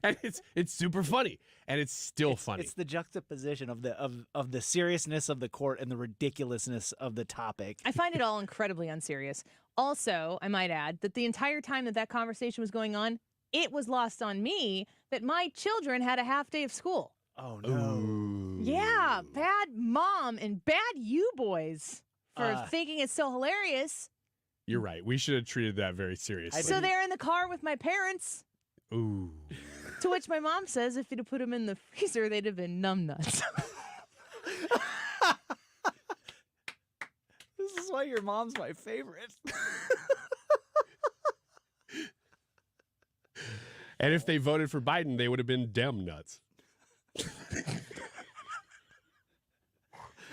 And it's super funny. And it's still funny.
It's the juxtaposition of the seriousness of the court and the ridiculousness of the topic.
I find it all incredibly unserious. Also, I might add that the entire time that conversation was going on, it was lost on me that my children had a half day of school.
Oh, no.
Ooh.
Yeah, bad mom and bad you boys for thinking it's so hilarious.
You're right. We should have treated that very seriously.
So they're in the car with my parents.
Ooh.
To which my mom says if you'd have put them in the freezer, they'd have been numbnuts.
This is why your mom's my favorite.
And if they voted for Biden, they would have been dem nuts.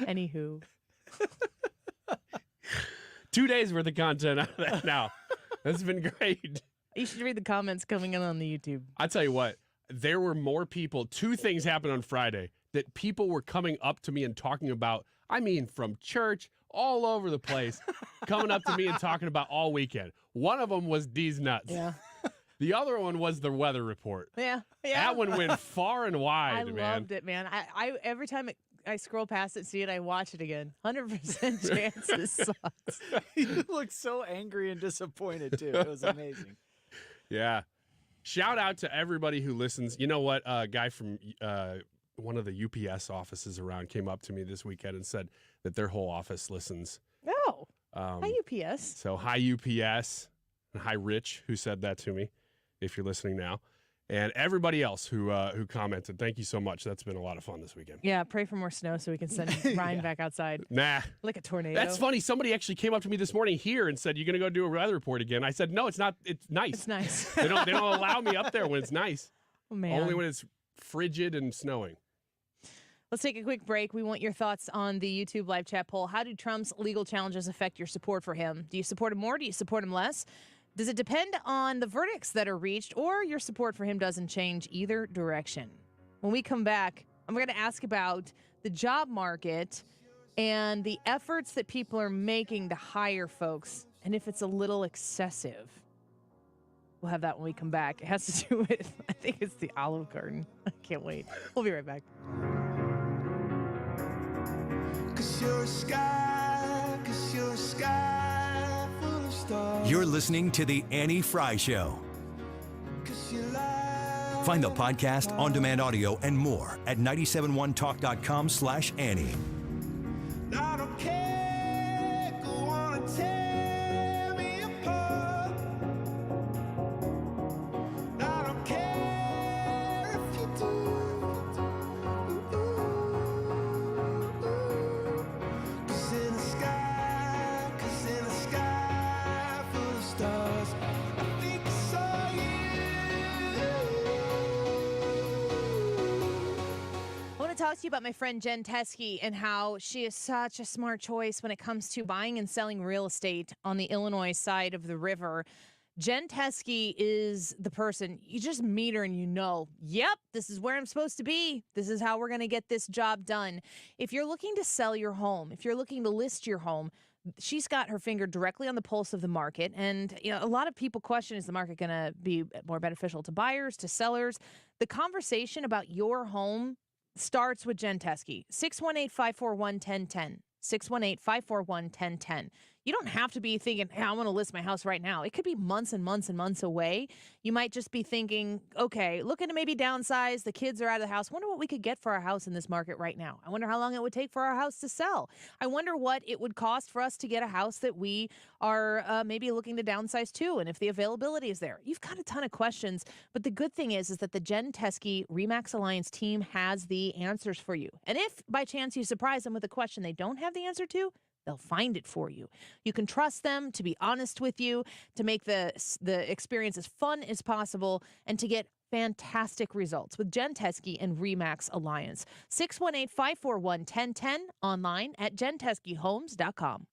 Anywho.
2 days worth of content out of that now. That's been great.
You should read the comments coming in on the YouTube.
I'll tell you what, there were more people. 2 things happened on Friday that people were coming up to me and talking about. I mean, from church, all over the place, coming up to me and talking about all weekend. One of them was D's nuts.
Yeah.
The other one was the weather report.
Yeah.
That one went far and wide,
I
man.
loved it, man. I every time I scroll past it and see it, I watch it again. 100% chance this sucks.
You look so angry and disappointed, too. It was amazing.
Yeah. Shout out to everybody who listens. You know what? A guy from one of the UPS offices around came up to me this weekend and said that their whole office listens.
Oh. Hi, UPS.
So hi, UPS. And hi, Rich, who said that to me, if you're listening now. And everybody else who commented. Thank you so much. That's been a lot of fun this weekend.
Yeah, pray for more snow so we can send Ryan back outside.
Nah.
Like a tornado.
That's funny. Somebody actually came up to me this morning here and said, "You going to go do a weather report again?" I said, "No, it's not. It's nice.
It's nice."
They don't allow me up there when it's nice.
Oh, man.
Only when it's frigid and snowing.
Let's take a quick break. We want your thoughts on the YouTube live chat poll. How do Trump's legal challenges affect your support for him? Do you support him more? Do you support him less? Does it depend on the verdicts that are reached, or your support for him doesn't change either direction? When we come back, I'm going to ask about the job market and the efforts that people are making to hire folks, and if it's a little excessive. We'll have that when we come back. It has to do with, I think it's the Olive Garden. I can't wait. We'll be right back.
'Cause you're a sky, 'cause you're a sky full of stars.
You're listening to The Annie Fry Show.
'Cause you lie.
Find the podcast, on-demand audio, and more at 971talk.com/Annie.
I don't care, go on and tear me apart. I don't care if you do. 'Cause in the sky full of stars, I think I saw
I want to talk to you about my friend Jen Teskey and how she is such a smart choice when it comes to buying and selling real estate on the Illinois side of the river. Jen Teskey is the person, you just meet her and you know, yep, this is where I'm supposed to be. This is how we're going to get this job done. If you're looking to sell your home, if you're looking to list your home, she's got her finger directly on the pulse of the market. And a lot of people question, is the market going to be more beneficial to buyers, to sellers? The conversation about your home starts with Jen Teskey. 618-541-1010. 618-541-1010. You don't have to be thinking, hey, I want to list my house right now. It could be months and months and months away. You might just be thinking, okay, looking to maybe downsize. The kids are out of the house. Wonder what we could get for our house in this market right now. I wonder how long it would take for our house to sell. I wonder what it would cost for us to get a house that we are maybe looking to downsize to, and if the availability is there. You've got a ton of questions, but the good thing is that the Jen Teskey RE/MAX Alliance team has the answers for you. And if by chance you surprise them with a question they don't have the answer to, they'll find it for you. You can trust them to be honest with you, to make the experience as fun as possible, and to get fantastic results with Jen Teskey and RE/MAX Alliance. 618-541-1010, online at jenteskeyhomes.com.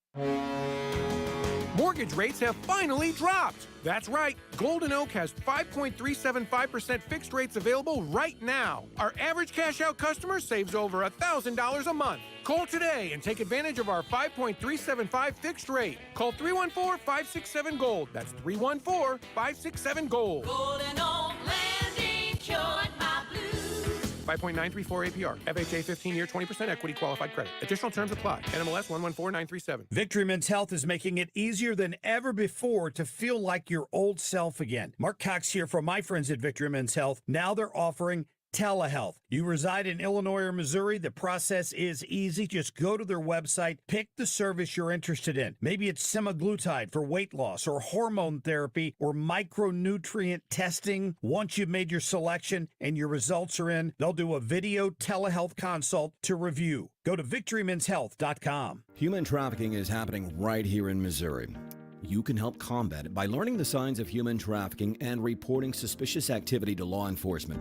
Mortgage rates have finally dropped. That's right. Golden Oak has 5.375% fixed rates available right now. Our average cash-out customer saves over $1,000 a month. Call today and take advantage of our 5.375 fixed rate. Call 314-567-GOLD. That's 314-567-GOLD.
Golden Oak Landing cured my blues.
5.934 APR. FHA 15-year 20% equity qualified credit. Additional terms apply. NMLS 114937.
Victory Men's Health is making it easier than ever before to feel like your old self again. Mark Cox here from my friends at Victory Men's Health. Now they're offering telehealth. You reside in Illinois or Missouri, the process is easy. Just go to their website, pick the service you're interested in. Maybe it's semaglutide for weight loss, or hormone therapy, or micronutrient testing. Once you've made your selection and your results are in, they'll do a video telehealth consult to review. Go to victorymenshealth.com.
Human trafficking is happening right here in Missouri. You can help combat it by learning the signs of human trafficking and reporting suspicious activity to law enforcement.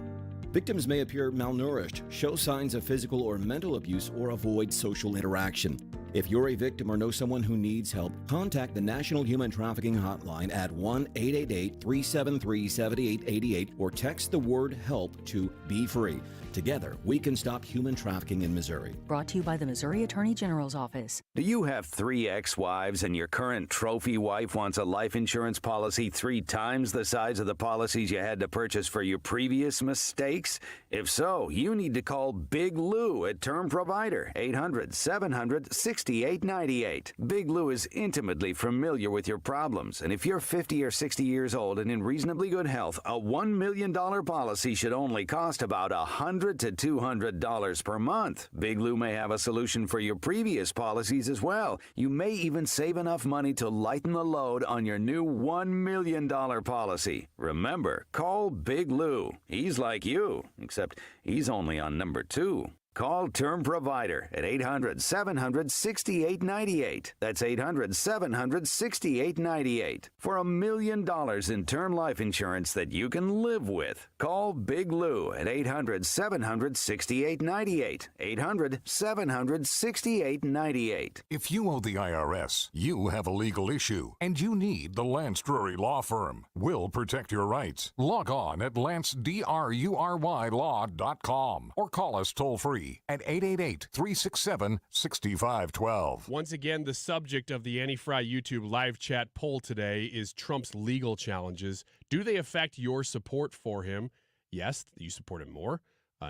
Victims may appear malnourished, show signs of physical or mental abuse, or avoid social interaction. If you're a victim or know someone who needs help, contact the National Human Trafficking Hotline at 1-888-373-7888 or text the word HELP to Be Free. Together, we can stop human trafficking in Missouri.
Brought to you by the Missouri Attorney General's Office.
Do you have 3 ex-wives and your current trophy wife wants a life insurance policy 3 times the size of the policies you had to purchase for your previous mistakes? If so, you need to call Big Lou at Term Provider, 800-700-6898. Big Lou is intimately familiar with your problems, and if you're 50 or 60 years old and in reasonably good health, a $1 million policy should only cost about $100 to $200 per month. Big Lou may have a solution for your previous policies as well. You may even save enough money to lighten the load on your new $1 million policy. Remember, call Big Lou. He's like you, except he's only on number 2. Call Term Provider at 800-700-6898. That's 800-700-6898. For $1 million in term life insurance that you can live with. Call Big Lou at 800-700-6898. 800-700-6898.
If you owe the IRS, you have a legal issue, and you need the Lance Drury Law Firm. We'll protect your rights. Log on at lancedrurylaw.com or call us toll-free at 888-367-6512.
Once again, the subject of the Annie Fry YouTube live chat poll today is Trump's legal challenges. Do they affect your support for him? Yes, you support him more.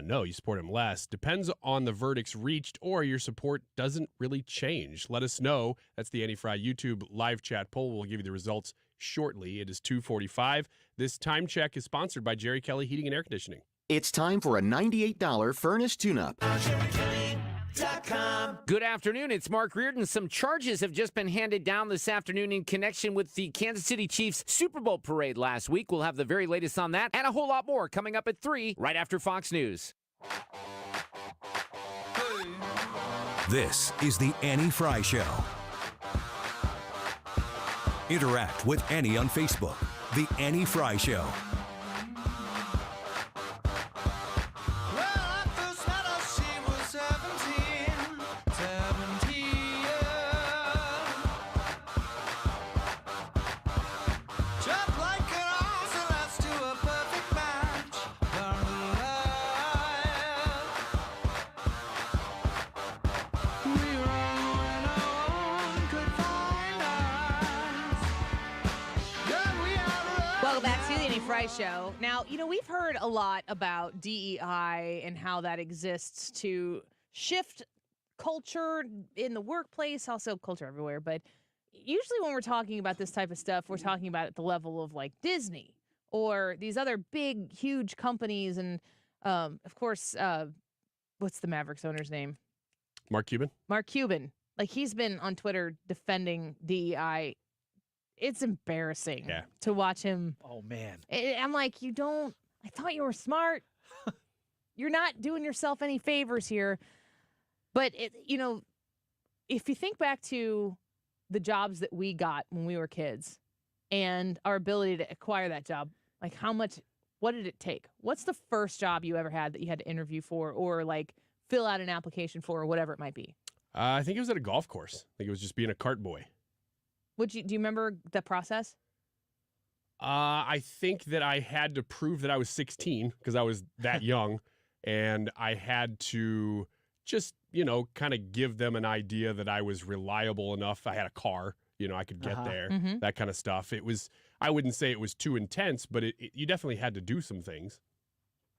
No, you support him less. Depends on the verdicts reached, or your support doesn't really change. Let us know. That's the Annie Fry YouTube live chat poll. We'll give you the results shortly. It is 2:45. This time check is sponsored by Jerry Kelly Heating and Air Conditioning.
It's time for a $98 furnace tune-up.
Good afternoon. It's Mark Reardon. Some charges have just been handed down this afternoon in connection with the Kansas City Chiefs Super Bowl parade last week. We'll have the very latest on that and a whole lot more coming up at 3 right after Fox News.
This is the Annie Fry Show. Interact with Annie on Facebook. The Annie Fry Show.
Fry Show. Now, we've heard a lot about DEI and how that exists to shift culture in the workplace, also culture everywhere. But, usually when we're talking about this type of stuff, we're talking about at the level of like Disney or these other big, huge companies. And of course, what's the Mavericks owner's name?
Mark Cuban.
Mark Cuban. Like, he's been on Twitter defending DEI. It's embarrassing to watch him.
Oh, man.
I'm like, I thought you were smart. You're not doing yourself any favors here. But, if you think back to the jobs that we got when we were kids and our ability to acquire that job, like what did it take? What's the first job you ever had that you had to interview for or like fill out an application for or whatever it might be?
I think it was at a golf course. I think it was just being a cart boy.
Do you remember the process?
I think that I had to prove that I was 16 because I was that young, and I had to just, kind of give them an idea that I was reliable enough. I had a car, I could get there, that kind of stuff. I wouldn't say it was too intense, but you definitely had to do some things.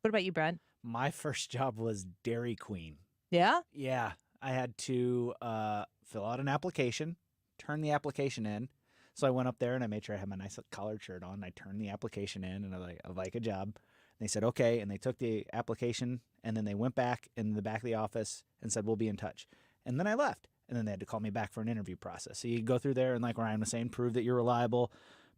What about you, Brad?
My first job was Dairy Queen.
Yeah?
Yeah. I had to fill out an application, turn the application in. So I went up there and I made sure I had my nice collared shirt on. I turned the application in and I'd like a job. And they said, okay. And they took the application and then they went back in the back of the office and said, we'll be in touch. And then I left. And then they had to call me back for an interview process. So you go through there and like Ryan was saying, prove that you're reliable,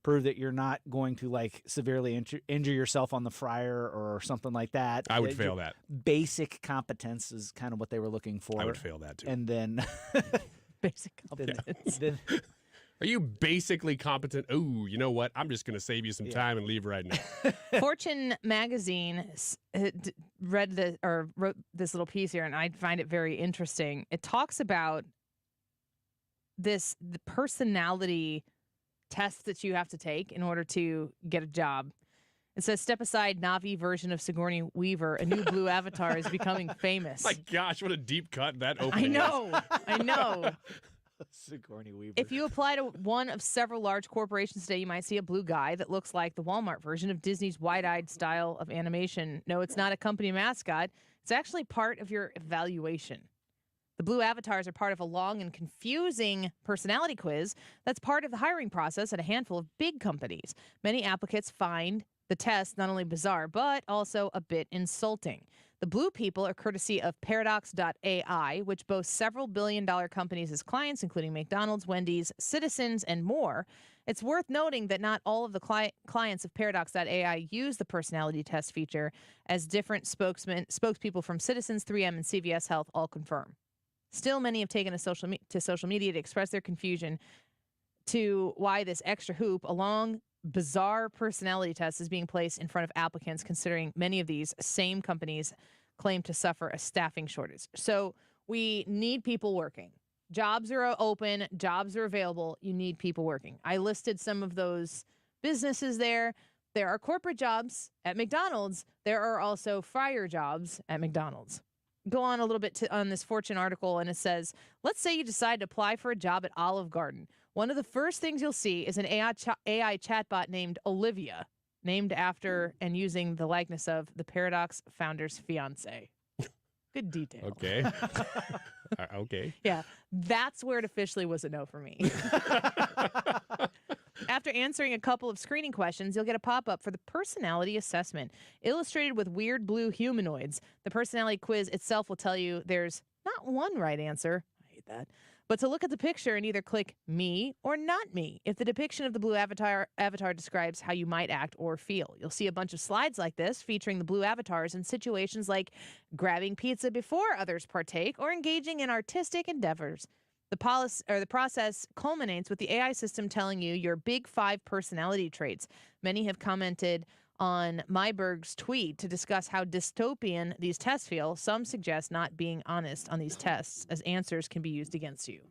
prove that you're not going to like severely injure yourself on the fryer or something like that.
I would fail that.
Basic competence is kind of what they were looking for.
I would fail that too.
And then
basic competence.
Are you basically competent? Oh, you know what? I'm just going to save you some time and leave right now.
Fortune magazine wrote this little piece here, and I find it very interesting. It talks about the personality test that you have to take in order to get a job. It says, step aside, Na'vi version of Sigourney Weaver. A new blue avatar is becoming famous.
My gosh, what a deep cut that opening is.
I know.
Sigourney Weaver.
If you apply to one of several large corporations today, you might see a blue guy that looks like the Walmart version of Disney's wide-eyed style of animation. No, it's not a company mascot. It's actually part of your evaluation. The blue avatars are part of a long and confusing personality quiz that's part of the hiring process at a handful of big companies. Many applicants find the test not only bizarre, but also a bit insulting. The blue people are courtesy of Paradox.ai, which boasts several billion-dollar companies as clients, including McDonald's, Wendy's, Citizens, and more. It's worth noting that not all of the clients of Paradox.ai use the personality test feature, as different spokespeople from Citizens, 3M, and CVS Health all confirm. Still, many have taken to social media to express their confusion to why this extra hoop, along bizarre personality test, is being placed in front of applicants, considering many of these same companies claim to suffer a staffing shortage. So we need people working. Jobs are open. Jobs are available. You need people working. I listed some of those businesses there. There are corporate jobs at McDonald's. There are also fryer jobs at McDonald's. Go on a little bit on this Fortune article, and it says, let's say you decide to apply for a job at Olive Garden. One of the first things you'll see is an AI chatbot named Olivia, named after and using the likeness of the Paradox founder's fiance. Good detail.
Okay. Okay.
Yeah, that's where it officially was a no for me. After answering a couple of screening questions, you'll get a pop-up for the personality assessment, illustrated with weird blue humanoids. The personality quiz itself will tell you there's not one right answer. I hate that. But to look at the picture and either click me or not me if the depiction of the blue avatar describes how you might act or feel. You'll see a bunch of slides like this featuring the blue avatars in situations like grabbing pizza before others partake or engaging in artistic endeavors. The process culminates with the AI system telling you your big 5 personality traits. Many have commented on Myberg's tweet to discuss how dystopian these tests feel. Some suggest not being honest on these tests, as answers can be used against you.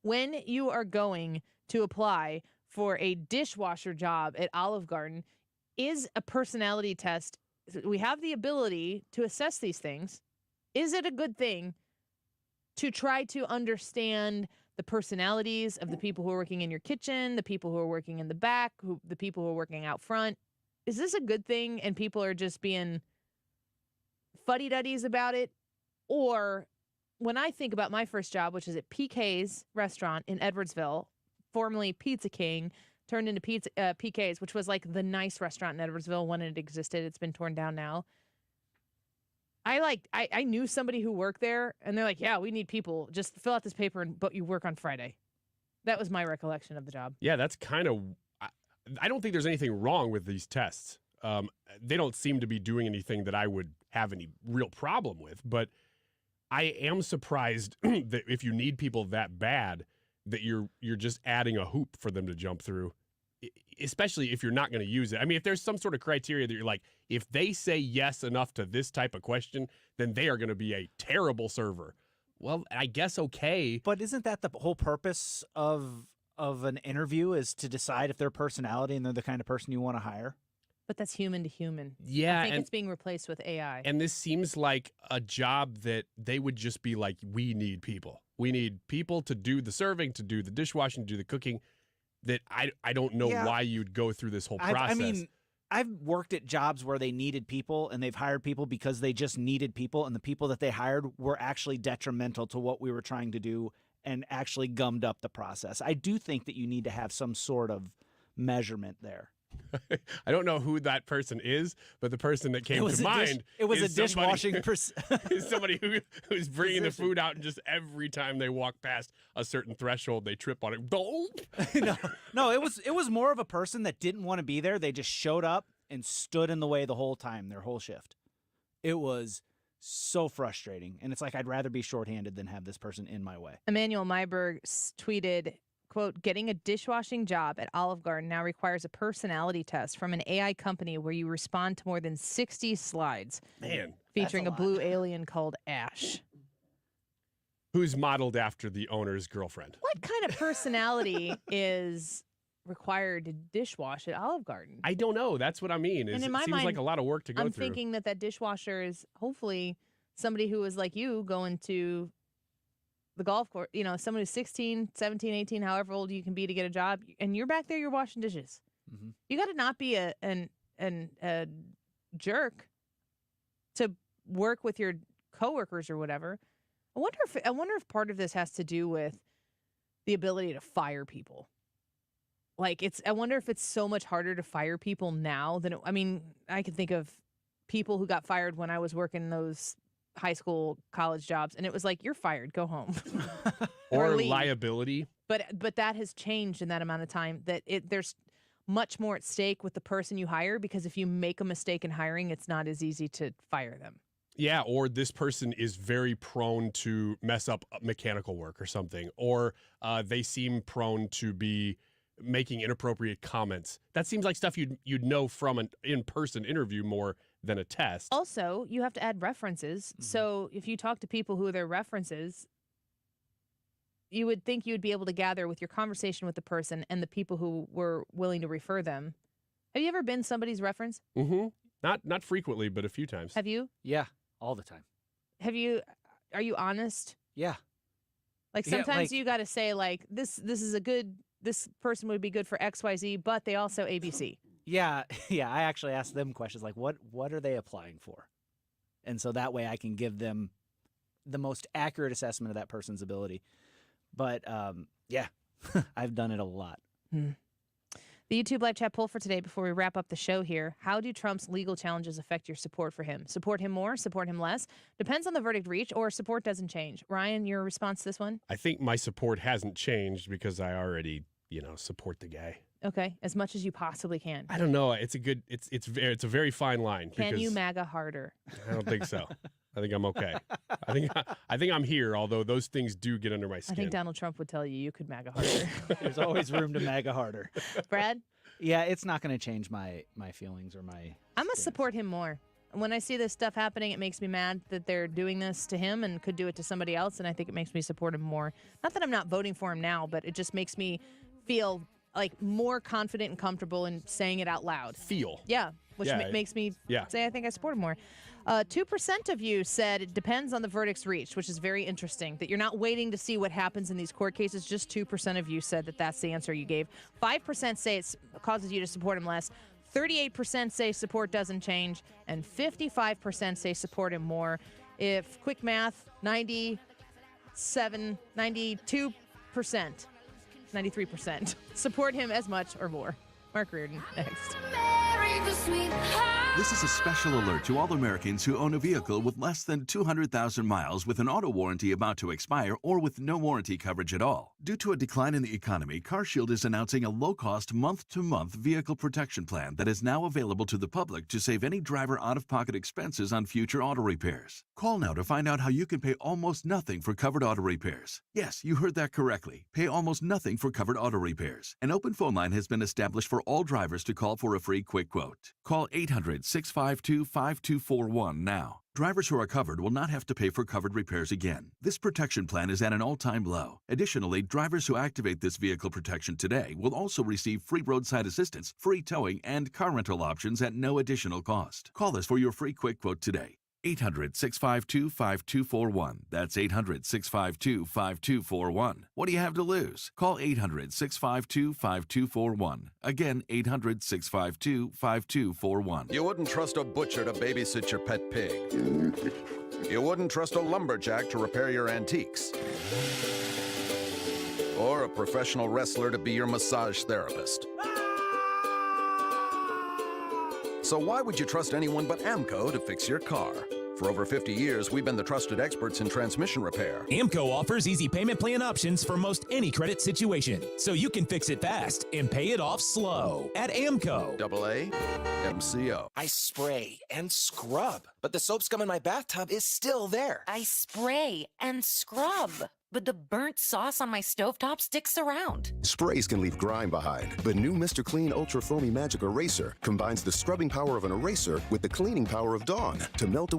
When you are going to apply for a dishwasher job at Olive Garden, is a personality test. We have the ability to assess these things. Is it a good thing to try to understand the personalities of the people who are working in your kitchen, the people who are working in the back, the people who are working out front? Is this a good thing and people are just being fuddy-duddies about it? Or when I think about my first job, which is at PK's restaurant in Edwardsville, formerly Pizza King, turned into PK's, which was like the nice restaurant in Edwardsville when it existed. It's been torn down now. I knew somebody who worked there, and they're like, yeah, we need people. Just fill out this paper, but you work on Friday. That was my recollection of the job.
Yeah, that's kind of, I don't think there's anything wrong with these tests. They don't seem to be doing anything that I would have any real problem with, but I am surprised that if you need people that bad, that you're just adding a hoop for them to jump through, especially if you're not going to use it. I mean, if there's some sort of criteria that you're like, if they say yes enough to this type of question, then they are going to be a terrible server. Well, I guess okay.
But isn't that the whole purpose of an interview, is to decide if their personality and they're the kind of person you want to hire?
But that's human to human.
Yeah.
I think it's being replaced with AI.
And this seems like a job that they would just be like, we need people. We need people to do the serving, to do the dishwashing, to do the cooking. That I don't know why you'd go through this whole process.
I mean, I've worked at jobs where they needed people and they've hired people because they just needed people, and the people that they hired were actually detrimental to what we were trying to do and actually gummed up the process. I do think that you need to have some sort of measurement there.
I don't know who that person is, but the person that came to mind
it was
is
a dishwashing
is somebody who's bringing the food out, and just every time they walk past a certain threshold, they trip on it.
No, it was more of a person that didn't want to be there. They just showed up and stood in the way the whole time, their whole shift. It was so frustrating, and it's like, I'd rather be shorthanded than have this person in my way.
Emmanuel Myberg tweeted, quote, getting a dishwashing job at Olive Garden now requires a personality test from an AI company where you respond to more than 60 slides.
Man,
featuring a blue alien called Ash.
Who's modeled after the owner's girlfriend.
What kind of personality is required to dishwash at Olive Garden?
I don't know. That's what I mean.
And in
It
my
seems
mind,
like a lot of work to go
I'm
through.
thinking that dishwasher is hopefully somebody who is like you, going to the golf course, someone who's 16, 17, 18, however old you can be to get a job, and you're back there, you're washing dishes.
Mm-hmm.
You got to not be a jerk to work with your coworkers or whatever. I wonder if part of this has to do with the ability to fire people. I wonder if it's so much harder to fire people now than I can think of people who got fired when I was working those high school, college jobs, and it was like, you're fired, go home.
or
leave.
liability.
But that has changed in that amount of time, that there's much more at stake with the person you hire, because if you make a mistake in hiring, it's not as easy to fire them.
Yeah, or this person is very prone to mess up mechanical work or something, or they seem prone to be making inappropriate comments. That seems like stuff you'd know from an in-person interview more than a test.
Also, you have to add references.
Mm-hmm.
So if you talk to people who are their references, you would think you would be able to gather with your conversation with the person and the people who were willing to refer them. Have you ever been somebody's reference?
Mm-hmm. Not frequently, but a few times.
Have you?
Yeah, all the time.
Are you honest?
Yeah.
Like sometimes you got to say like, this person would be good for XYZ, but they also ABC.
Yeah. I actually ask them questions like, what are they applying for? And so that way I can give them the most accurate assessment of that person's ability. But yeah, I've done it a lot.
The YouTube live chat poll for today, before we wrap up the show here: how do Trump's legal challenges affect your support for him? Support him more, support him less? Depends on the verdict reached, or support doesn't change. Ryan, your response to this one?
I think my support hasn't changed because I already, support the guy.
Okay, as much as you possibly can.
I don't know. It's a very fine line.
Can you MAGA harder?
I don't think so. I think I'm okay. I think I'm here, although those things do get under my skin.
I think Donald Trump would tell you could MAGA harder.
There's always room to MAGA harder.
Brad?
Yeah, it's not going to change my feelings or my...
I'm going to support him more. When I see this stuff happening, it makes me mad that they're doing this to him and could do it to somebody else, and I think it makes me support him more. Not that I'm not voting for him now, but it just makes me feel like more confident and comfortable in saying it out loud. Yeah, which makes me say I think I support him more. 2% of you said it depends on the verdicts reached, which is very interesting, that you're not waiting to see what happens in these court cases. Just 2% of you said that that's the answer you gave. 5% say it causes you to support him less. 38% say support doesn't change. And 55% say support him more. If quick math, 92% 93%. Support him as much or more. Mark Reardon, next.
This is a special alert to all Americans who own a vehicle with less than 200,000 miles with an auto warranty about to expire or with no warranty coverage at all. Due to a decline in the economy, CarShield is announcing a low-cost month-to-month vehicle protection plan that is now available to the public to save any driver out-of-pocket expenses on future auto repairs. Call now to find out how you can pay almost nothing for covered auto repairs. Yes, you heard that correctly. Pay almost nothing for covered auto repairs. An open phone line has been established for all drivers to call for a free quick quote. Call 800-652-5241 now. Drivers who are covered will not have to pay for covered repairs again. This protection plan is at an all-time low. Additionally, drivers who activate this vehicle protection today will also receive free roadside assistance, free towing, and car rental options at no additional cost. Call us for your free quick quote today. 800-652-5241. That's 800-652-5241. What do you have to lose? Call 800-652-5241. Again, 800-652-5241.
You wouldn't trust a butcher to babysit your pet pig. You wouldn't trust a lumberjack to repair your antiques. Or a professional wrestler to be your massage therapist. So why would you trust anyone but AMCO to fix your car? For over 50 years, we've been the trusted experts in transmission repair.
AMCO offers easy payment plan options for most any credit situation, so you can fix it fast and pay it off slow at AMCO.
AA MCO.
I spray and scrub, but the soap scum in my bathtub is still there.
I spray and scrub, but the burnt sauce on my stovetop sticks around.
Sprays can leave grime behind, but new Mr. Clean Ultra Foamy Magic Eraser combines the scrubbing power of an eraser with the cleaning power of Dawn to melt away